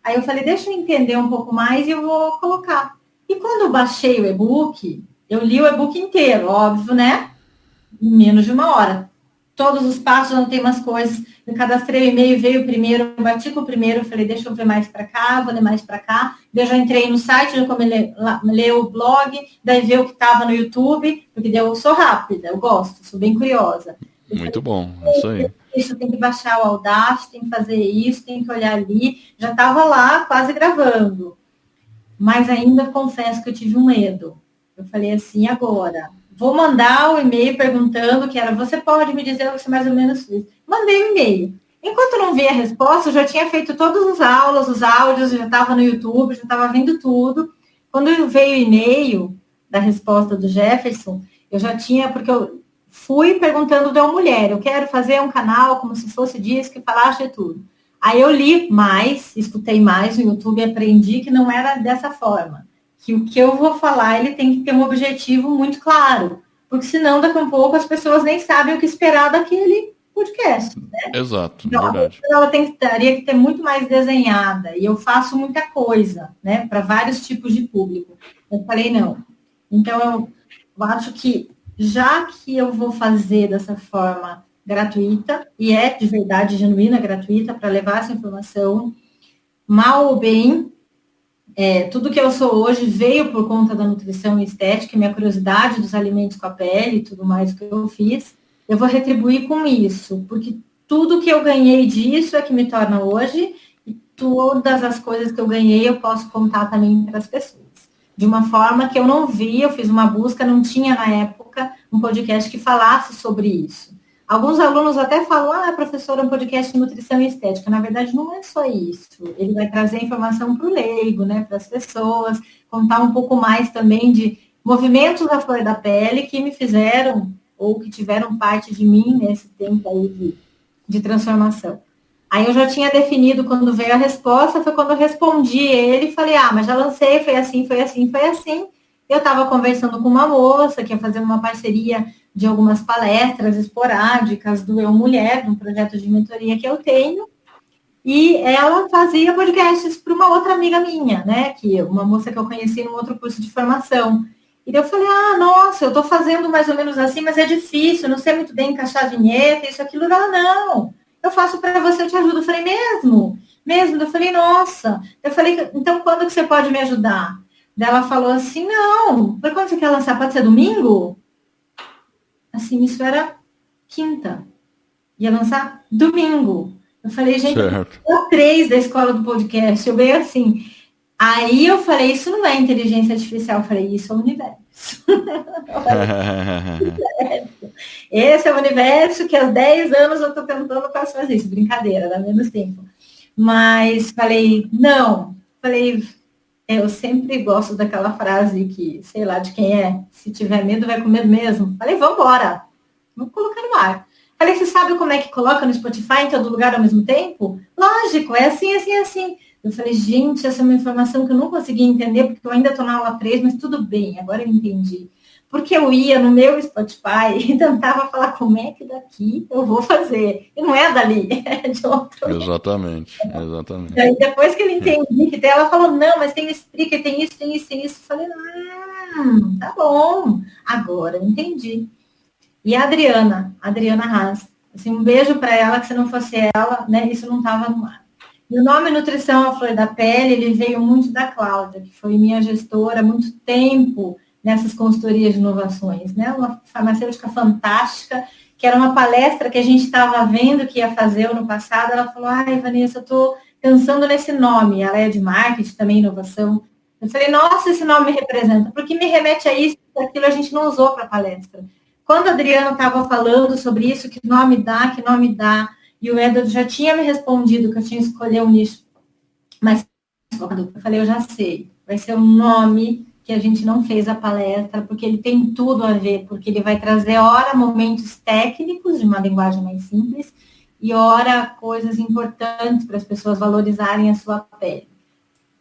Aí eu falei, deixa eu entender um pouco mais e eu vou colocar. E quando eu baixei o e-book, eu li o e-book inteiro, óbvio, né? Em menos de uma hora. Todos os passos, eu anotei umas coisas. Eu cadastrei o e-mail, veio o primeiro, eu bati com o primeiro, eu falei, deixa eu ver mais para cá, vou ler mais para cá. Daí eu já entrei no site, já comecei a ler o blog, daí ver o que estava no YouTube, porque eu sou rápida, eu gosto, sou bem curiosa.
Muito bom, isso aí.
Isso, tem que baixar o Audacity, tem que fazer isso, tem que olhar ali. Já estava lá, quase gravando. Mas ainda confesso que eu tive um medo. Eu falei assim, agora, vou mandar o e-mail perguntando que era, você pode me dizer o que você mais ou menos fez? Mandei o e-mail. Enquanto eu não vi a resposta, eu já tinha feito todas as aulas, os áudios, já estava no YouTube, já estava vendo tudo. Quando veio o e-mail da resposta do Jefferson, eu já tinha, porque eu fui perguntando de uma mulher, eu quero fazer um canal como se fosse disso, que falasse de tudo. Aí eu li mais, escutei mais no YouTube e aprendi que não era dessa forma. Que o que eu vou falar, ele tem que ter um objetivo muito claro. Porque senão, daqui a um pouco, as pessoas nem sabem o que esperar daquele podcast. Né?
Exato,
então,
verdade.
Ela teria que ter muito mais desenhada. E eu faço muita coisa, né? Para vários tipos de público. Eu falei, não. Então, eu acho que, já que eu vou fazer dessa forma gratuita, e é de verdade genuína, gratuita, para levar essa informação, mal ou bem, tudo que eu sou hoje veio por conta da nutrição e estética, minha curiosidade dos alimentos com a pele e tudo mais que eu fiz, eu vou retribuir com isso, porque tudo que eu ganhei disso é que me torna hoje, e todas as coisas que eu ganhei eu posso contar também para as pessoas. De uma forma que eu não vi, eu fiz uma busca, não tinha na época um podcast que falasse sobre isso. Alguns alunos até falam, professora, um podcast de nutrição e estética. Na verdade, não é só isso. Ele vai trazer informação para o leigo, né, para as pessoas, contar um pouco mais também de movimentos à flor da pele que me fizeram, ou que tiveram parte de mim nesse tempo aí de transformação. Aí eu já tinha definido, quando veio a resposta, foi quando eu respondi ele e falei, mas já lancei, foi assim, foi assim, foi assim. Eu estava conversando com uma moça que ia fazer uma parceria de algumas palestras esporádicas do Eu Mulher, de um projeto de mentoria que eu tenho, e ela fazia podcasts para uma outra amiga minha, né, uma moça que eu conheci num outro curso de formação. E daí eu falei, nossa, eu estou fazendo mais ou menos assim, mas é difícil, não sei muito bem encaixar a vinheta, isso, aquilo. Ela, não, eu faço para você, eu te ajudo. Eu falei, mesmo? Eu falei, nossa. Eu falei, então quando que você pode me ajudar? Daí ela falou assim, não, para quando você quer lançar? Pode ser domingo? Assim, isso era quinta. Ia lançar domingo. Eu falei, gente, eu 3 da escola do podcast. Eu bem assim. Aí eu falei, isso não é inteligência artificial. Eu falei, isso é o universo. Esse é o universo que há 10 anos eu estou tentando quase fazer isso. Brincadeira, dá menos tempo. Mas falei, não. Falei, eu sempre gosto daquela frase que, sei lá de quem é, se tiver medo, vai com medo mesmo. Falei, vamos embora. Vamos colocar no ar. Falei, você sabe como é que coloca no Spotify em todo lugar ao mesmo tempo? Lógico, é assim, assim, assim. Eu falei, gente, essa é uma informação que eu não consegui entender, porque eu ainda estou na aula 3, mas tudo bem, agora eu entendi. Porque eu ia no meu Spotify e tentava falar como é que daqui eu vou fazer. E não é dali, é de outro.
Exatamente, exatamente.
E aí, depois que eu entendi que ela falou, não, mas tem speaker, tem isso, tem isso, tem isso. Eu falei, tá bom, agora eu entendi. E a Adriana Haas, assim, um beijo para ela, que se não fosse ela, né, isso não estava no ar. E o nome Nutrição à Flor da Pele, ele veio muito da Cláudia, que foi minha gestora há muito tempo nessas consultorias de inovações, né, uma farmacêutica fantástica, que era uma palestra que a gente estava vendo que ia fazer ano passado. Ela falou, Vanessa, eu estou pensando nesse nome. Ela é de marketing, também inovação. Eu falei, nossa, esse nome me representa, porque me remete a isso, aquilo a gente não usou para a palestra. Quando a Adriana estava falando sobre isso, que nome dá, e o Edward já tinha me respondido que eu tinha que escolher um nicho mais focado. Eu falei, eu já sei, vai ser um nome que a gente não fez a palestra, porque ele tem tudo a ver, porque ele vai trazer, ora, momentos técnicos, de uma linguagem mais simples, e ora, coisas importantes para as pessoas valorizarem a sua pele.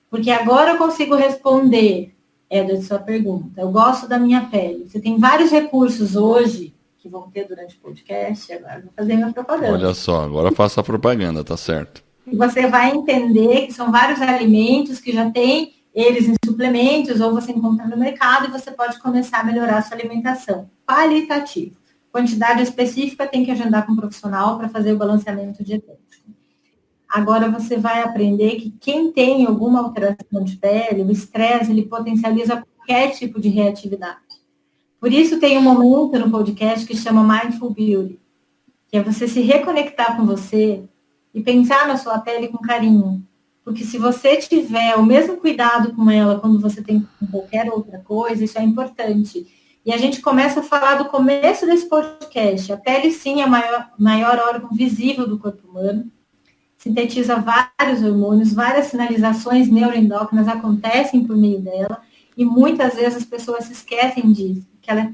Porque agora eu consigo responder, Edward, sua pergunta. Eu gosto da minha pele. Você tem vários recursos hoje que vão ter durante o podcast, agora eu vou fazer minha propaganda.
Olha só, agora faça a propaganda, tá certo.
E você vai entender que são vários alimentos que já tem eles em suplementos, ou você encontra no mercado, e você pode começar a melhorar a sua alimentação. Qualitativo. Quantidade específica tem que agendar com um profissional para fazer o balanceamento dietético. Agora você vai aprender que quem tem alguma alteração de pele, o estresse, ele potencializa qualquer tipo de reatividade. Por isso tem um momento no podcast que chama Mindful Beauty, que é você se reconectar com você e pensar na sua pele com carinho. Porque se você tiver o mesmo cuidado com ela quando você tem com qualquer outra coisa, isso é importante. E a gente começa a falar do começo desse podcast. A pele, sim, é o maior órgão visível do corpo humano. Sintetiza vários hormônios, várias sinalizações neuroendócrinas acontecem por meio dela. E muitas vezes as pessoas se esquecem disso, que ela é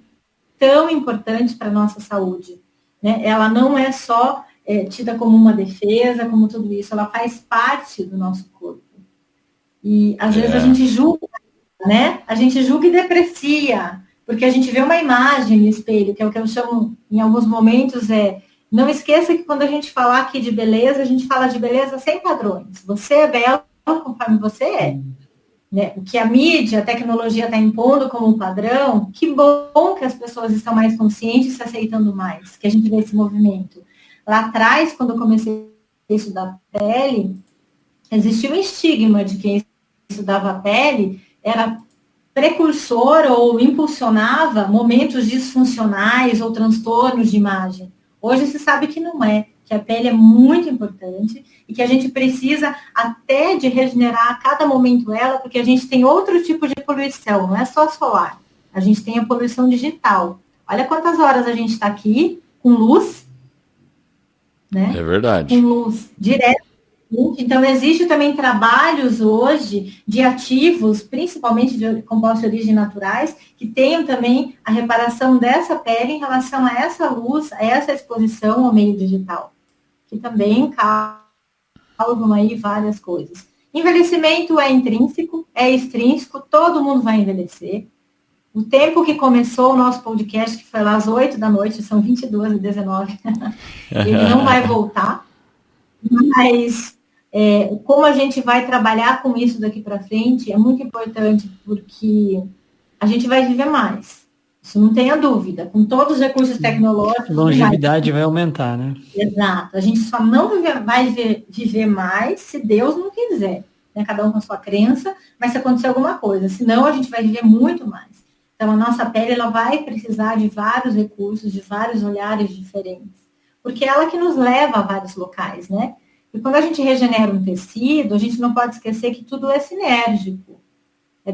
tão importante para a nossa saúde, né? Ela não é só tida como uma defesa, como tudo isso, ela faz parte do nosso corpo. E às vezes a gente julga, né? A gente julga e deprecia, porque a gente vê uma imagem no espelho, que é o que eu chamo, em alguns momentos, não esqueça que quando a gente falar aqui de beleza, a gente fala de beleza sem padrões. Você é belo conforme você é. Né? O que a mídia, a tecnologia está impondo como padrão, que bom que as pessoas estão mais conscientes e se aceitando mais, que a gente vê esse movimento. Lá atrás, quando eu comecei a estudar pele, existia um estigma de quem estudava a pele era precursor ou impulsionava momentos disfuncionais ou transtornos de imagem. Hoje se sabe que não é, que a pele é muito importante e que a gente precisa até de regenerar a cada momento ela, porque a gente tem outro tipo de poluição, não é só solar. A gente tem a poluição digital. Olha quantas horas a gente está aqui com luz, né?
É verdade.
Com luz direta Então, existe também trabalhos hoje de ativos, principalmente de compostos de origem naturais, que tenham também a reparação dessa pele em relação a essa luz, a essa exposição ao meio digital, que também causam aí várias coisas. Envelhecimento é intrínseco, é extrínseco, todo mundo vai envelhecer. O tempo que começou o nosso podcast, que foi lá às 8 da noite, são 22h19, ele não vai voltar, mas como a gente vai trabalhar com isso daqui para frente é muito importante, porque a gente vai viver mais. Isso não tenha dúvida. Com todos os recursos tecnológicos...
A longevidade vai aumentar, né?
Exato. A gente só não vai viver mais se Deus não quiser. Né? Cada um com a sua crença, mas se acontecer alguma coisa. Senão, a gente vai viver muito mais. Então, a nossa pele ela vai precisar de vários recursos, de vários olhares diferentes. Porque é ela que nos leva a vários locais, né? E quando a gente regenera um tecido, a gente não pode esquecer que tudo é sinérgico. É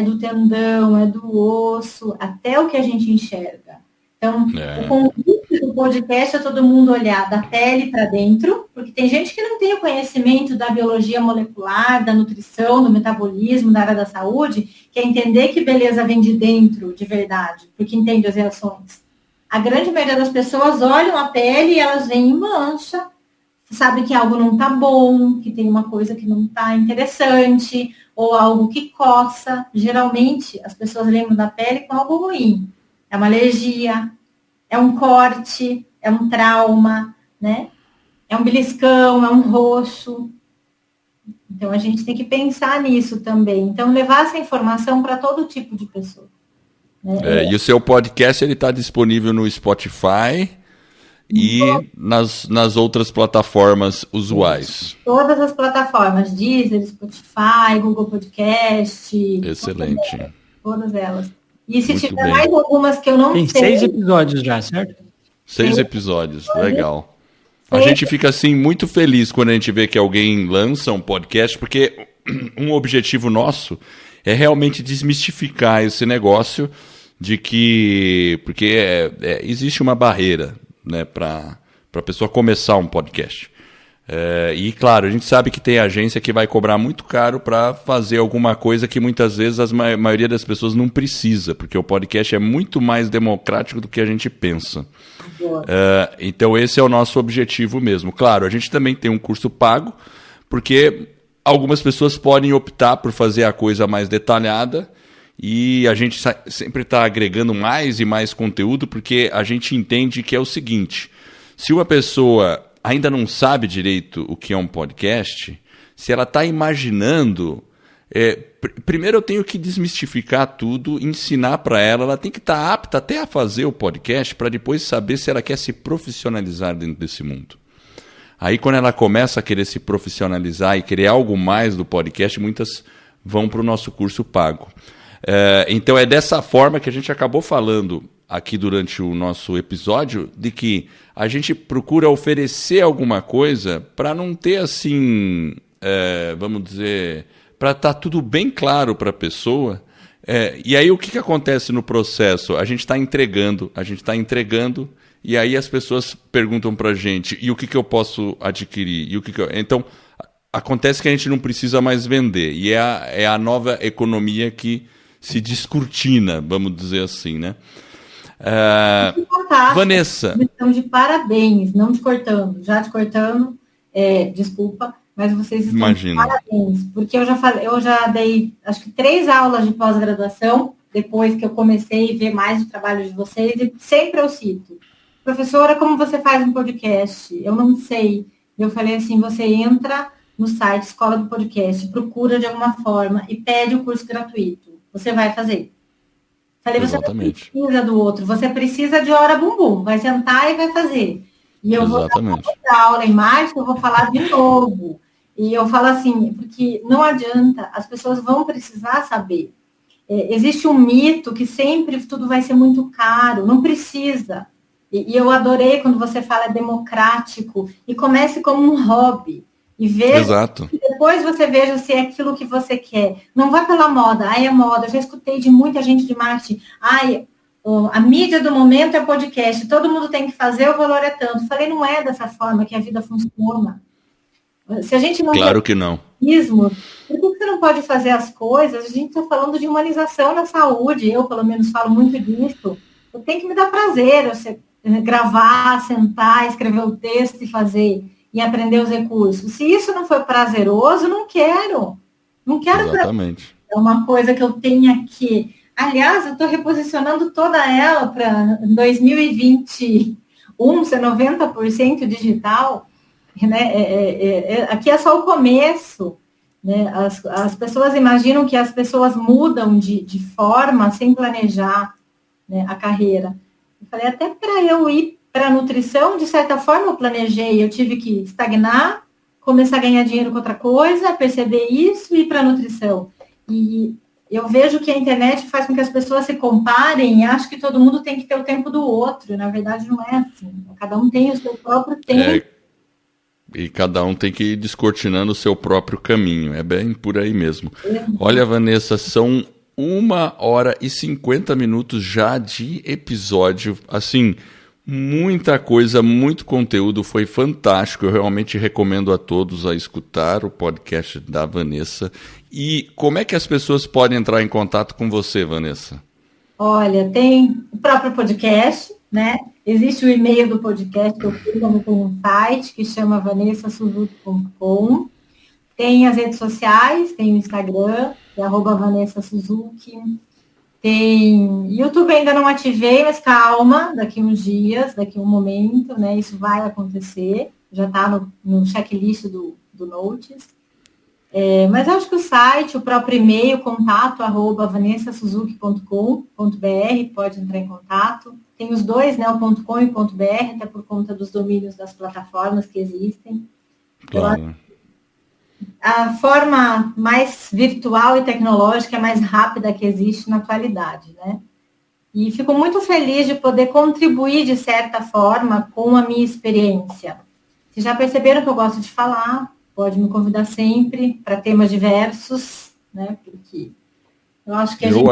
do tendão, é do osso, até o que a gente enxerga. Então, o convite do podcast é todo mundo olhar da pele para dentro, porque tem gente que não tem o conhecimento da biologia molecular, da nutrição, do metabolismo, da área da saúde, que é entender que beleza vem de dentro, de verdade, porque entende as reações. A grande maioria das pessoas olham a pele e elas veem mancha, sabe que algo não está bom, que tem uma coisa que não está interessante, ou algo que coça. Geralmente, as pessoas lembram da pele com algo ruim. É uma alergia, é um corte, é um trauma, né? É um beliscão, é um roxo. Então, a gente tem que pensar nisso também. Então, levar essa informação para todo tipo de pessoa. Né?
E o seu podcast está disponível no Spotify e nas outras plataformas usuais.
Todas as plataformas, Deezer, Spotify, Google Podcast.
Excelente.
Todas elas. E se
Muito
tiver
bem.
mais algumas que eu não sei...
Tem 6 episódios já, certo?
6 episódios, legal. A gente fica, assim, muito feliz quando a gente vê que alguém lança um podcast, porque um objetivo nosso é realmente desmistificar esse negócio de que... Porque existe uma barreira, né, para a pessoa começar um podcast. E, claro, a gente sabe que tem agência que vai cobrar muito caro para fazer alguma coisa que muitas vezes a maioria das pessoas não precisa, porque o podcast é muito mais democrático do que a gente pensa. Então, esse é o nosso objetivo mesmo. Claro, a gente também tem um curso pago, porque algumas pessoas podem optar por fazer a coisa mais detalhada, e a gente sempre está agregando mais e mais conteúdo, porque a gente entende que é o seguinte: se uma pessoa ainda não sabe direito o que é um podcast, se ela está imaginando... primeiro eu tenho que desmistificar tudo, ensinar para ela, ela tem que estar apta até a fazer o podcast para depois saber se ela quer se profissionalizar dentro desse mundo. Aí quando ela começa a querer se profissionalizar e querer algo mais do podcast, muitas vão para o nosso curso pago. Então é dessa forma que a gente acabou falando aqui durante o nosso episódio, de que a gente procura oferecer alguma coisa para não ter assim, vamos dizer, para estar tudo bem claro para a pessoa. E aí o que acontece no processo? A gente está entregando, e aí as pessoas perguntam para a gente, e o que eu posso adquirir? Então, acontece que a gente não precisa mais vender, e é a nova economia que se descortina, vamos dizer assim, né? Vanessa.
Estão de parabéns, não te cortando, já te cortando, desculpa, mas vocês estão de parabéns, porque eu já dei, acho que 3 aulas de pós-graduação, depois que eu comecei a ver mais o trabalho de vocês, e sempre eu cito: professora, como você faz um podcast? Eu não sei. Eu falei assim: você entra no site Escola do Podcast, procura de alguma forma e pede o curso gratuito. Você vai fazer. Falei,
Exatamente.
Você não precisa do outro, você precisa de hora bumbum, vai sentar e vai fazer. E eu
Exatamente.
vou dar aula em março, eu vou falar de novo. E eu falo assim, porque não adianta, as pessoas vão precisar saber. Existe um mito que sempre tudo vai ser muito caro, não precisa. E eu adorei quando você fala democrático, e comece como um hobby. E veja,
exato.
E depois você veja se é aquilo que você quer. Não vá pela moda. É moda. Eu já escutei de muita gente de marketing. A mídia do momento é podcast. Todo mundo tem que fazer, o valor é tanto. Falei, não é dessa forma que a vida funciona. Se a gente não
Claro que não.
Por que você não pode fazer as coisas? A gente está falando de humanização na saúde, eu, pelo menos, falo muito disso. Eu tenho que me dar prazer, você gravar, sentar, escrever o texto e fazer, e aprender os recursos. Se isso não for prazeroso, não quero. Não quero.
Exatamente.
É uma coisa que eu tenha que... Aliás, eu estou reposicionando toda ela para 2021 ser 90% digital. Né? Aqui é só o começo. Né? As pessoas imaginam que as pessoas mudam de forma sem planejar, né, a carreira. Eu falei, até para eu ir para a nutrição, de certa forma eu planejei, eu tive que estagnar, começar a ganhar dinheiro com outra coisa, perceber isso e ir para a nutrição. E eu vejo que a internet faz com que as pessoas se comparem e acham que todo mundo tem que ter o tempo do outro. Na verdade, não é assim. Cada um tem o seu próprio tempo.
E cada um tem que ir descortinando o seu próprio caminho. É bem por aí mesmo. Olha, Vanessa, são 1h50 já de episódio. Assim, muita coisa, muito conteúdo. Foi fantástico. Eu realmente recomendo a todos a escutar o podcast da Vanessa. E como é que as pessoas podem entrar em contato com você, Vanessa?
Olha, tem o próprio podcast, né? Existe o e-mail do podcast, que eu fiz, tem um site que chama vanessasuzuki.com. Tem as redes sociais, tem o Instagram, que é @VanessaSuzuki. Tem YouTube, ainda não ativei, mas calma, daqui uns dias, daqui um momento, né? Isso vai acontecer, já está no checklist do Notes. Mas acho que o site, o próprio e-mail, contato @vanessasuzuki.com.br, pode entrar em contato. Tem os dois, né, o .com e o .br, até por conta dos domínios das plataformas que existem.
Claro.
A forma mais virtual e tecnológica, mais rápida que existe na atualidade, né? E fico muito feliz de poder contribuir, de certa forma, com a minha experiência. Vocês já perceberam que eu gosto de falar, pode me convidar sempre para temas diversos, né? Porque eu acho que
eu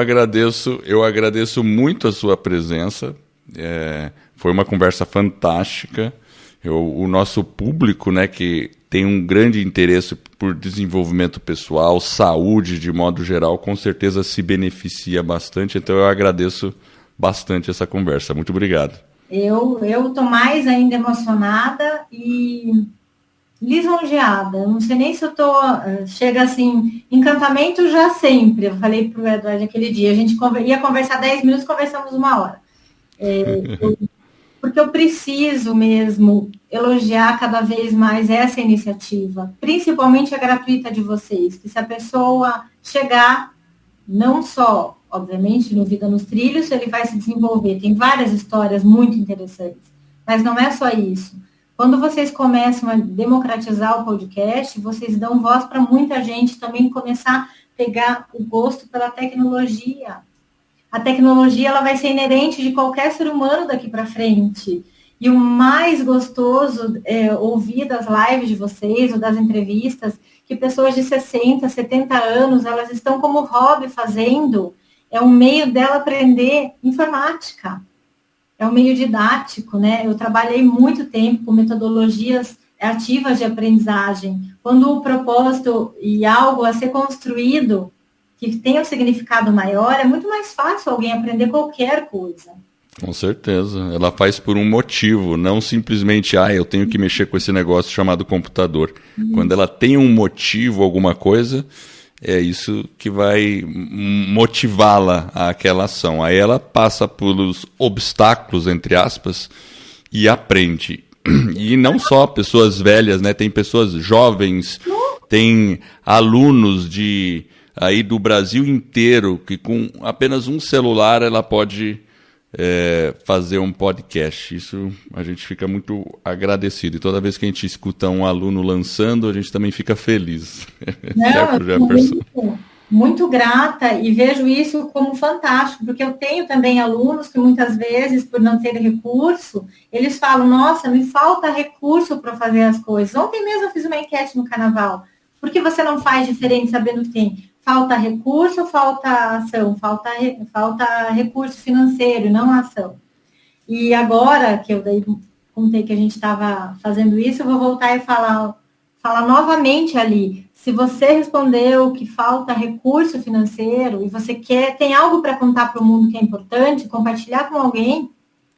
agradeço muito a sua presença. Foi uma conversa fantástica. O nosso público, né, que tem um grande interesse por desenvolvimento pessoal, saúde de modo geral, com certeza se beneficia bastante. Então eu agradeço bastante essa conversa. Muito obrigado.
Eu estou mais ainda emocionada e lisonjeada. Não sei nem se eu estou... Chega assim, encantamento já sempre. Eu falei para o Eduardo aquele dia, a gente ia conversar 10 minutos, conversamos 1 hora. Porque eu preciso mesmo elogiar cada vez mais essa iniciativa, principalmente a gratuita de vocês, que se a pessoa chegar, não só, obviamente, no Vida nos Trilhos, ele vai se desenvolver, tem várias histórias muito interessantes, mas não é só isso. Quando vocês começam a democratizar o podcast, vocês dão voz para muita gente também começar a pegar o gosto pela tecnologia. A tecnologia ela vai ser inerente de qualquer ser humano daqui para frente. E o mais gostoso é ouvir das lives de vocês ou das entrevistas que pessoas de 60, 70 anos, elas estão como hobby fazendo. É um meio dela aprender informática. É um meio didático, né? Eu trabalhei muito tempo com metodologias ativas de aprendizagem. Quando o propósito e algo a ser construído que tem um significado maior, é muito mais fácil alguém aprender qualquer coisa.
Com certeza. Ela faz por um motivo, não simplesmente, eu tenho que mexer com esse negócio chamado computador. Quando ela tem um motivo, alguma coisa, é isso que vai motivá-la àquela ação. Aí ela passa pelos obstáculos, entre aspas, e aprende. E não só pessoas velhas, né? Tem pessoas jovens, tem alunos aí do Brasil inteiro, que com apenas um celular ela pode fazer um podcast. Isso a gente fica muito agradecido. E toda vez que a gente escuta um aluno lançando, a gente também fica feliz.
Não, certo, Jefferson? Muito grata e vejo isso como fantástico, porque eu tenho também alunos que muitas vezes, por não ter recurso, eles falam, nossa, me falta recurso para fazer as coisas. Ontem mesmo eu fiz uma enquete no Carnaval. Por que você não faz diferente sabendo que tem? Falta recurso ou falta ação? Falta recurso financeiro, não ação. E agora que eu daí contei que a gente estava fazendo isso, eu vou voltar e falar, fala novamente ali. Se você respondeu que falta recurso financeiro e você tem algo para contar para o mundo que é importante, compartilhar com alguém,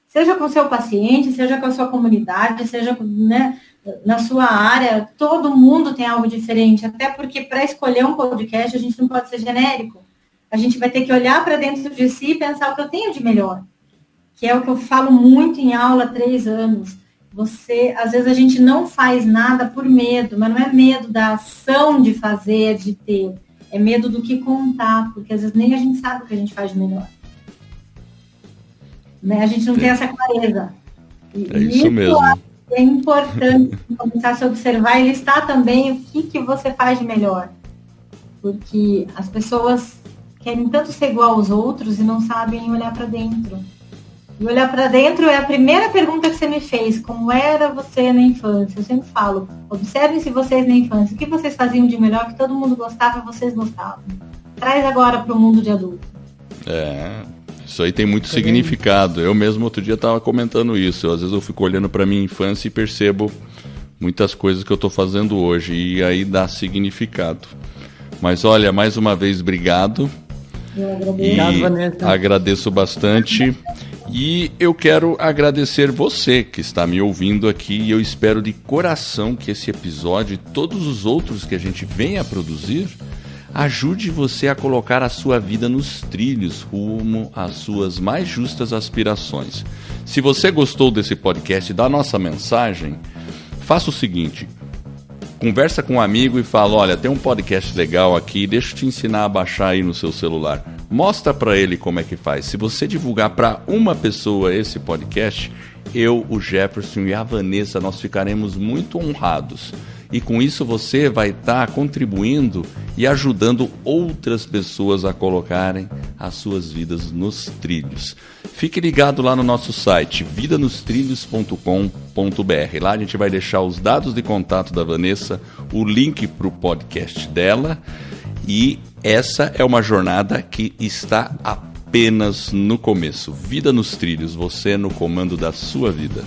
seja com o seu paciente, seja com a sua comunidade, seja, né, na sua área, todo mundo tem algo diferente, até porque para escolher um podcast a gente não pode ser genérico. A gente vai ter que olhar para dentro de si e pensar o que eu tenho de melhor, que é o que eu falo muito em aula há 3 anos. Às vezes a gente não faz nada por medo, mas não é medo da ação de fazer, de ter, é medo do que contar, porque às vezes nem a gente sabe o que a gente faz de melhor. Né? A gente não tem essa clareza.
É isso mesmo.
É importante começar a se observar e listar também o que você faz de melhor. Porque as pessoas querem tanto ser igual aos outros e não sabem olhar para dentro. E olhar para dentro é a primeira pergunta que você me fez. Como era você na infância? Eu sempre falo, observem-se vocês na infância. O que vocês faziam de melhor, que todo mundo gostava, vocês gostavam. Traz agora para o mundo de adulto.
Isso aí tem muito significado. Eu mesmo outro dia estava comentando isso. Às vezes eu fico olhando para minha infância e percebo muitas coisas que eu estou fazendo hoje. E aí dá significado. Mas olha, mais uma vez, obrigado.
Eu agradeço.
E
Vanessa.
agradeço bastante. E eu quero agradecer você que está me ouvindo aqui. E eu espero de coração que esse episódio e todos os outros que a gente venha a produzir ajude você a colocar a sua vida nos trilhos rumo às suas mais justas aspirações. Se você gostou desse podcast, da nossa mensagem, faça o seguinte: conversa com um amigo e fala, olha, tem um podcast legal aqui, deixa eu te ensinar a baixar aí no seu celular. Mostra para ele como é que faz. Se você divulgar para uma pessoa esse podcast, eu, o Jefferson e a Vanessa, nós ficaremos muito honrados. E com isso você vai estar contribuindo e ajudando outras pessoas a colocarem as suas vidas nos trilhos. Fique ligado lá no nosso site, vidanostrilhos.com.br. Lá a gente vai deixar os dados de contato da Vanessa, o link para o podcast dela. E essa é uma jornada que está apenas no começo. Vida nos trilhos, você no comando da sua vida.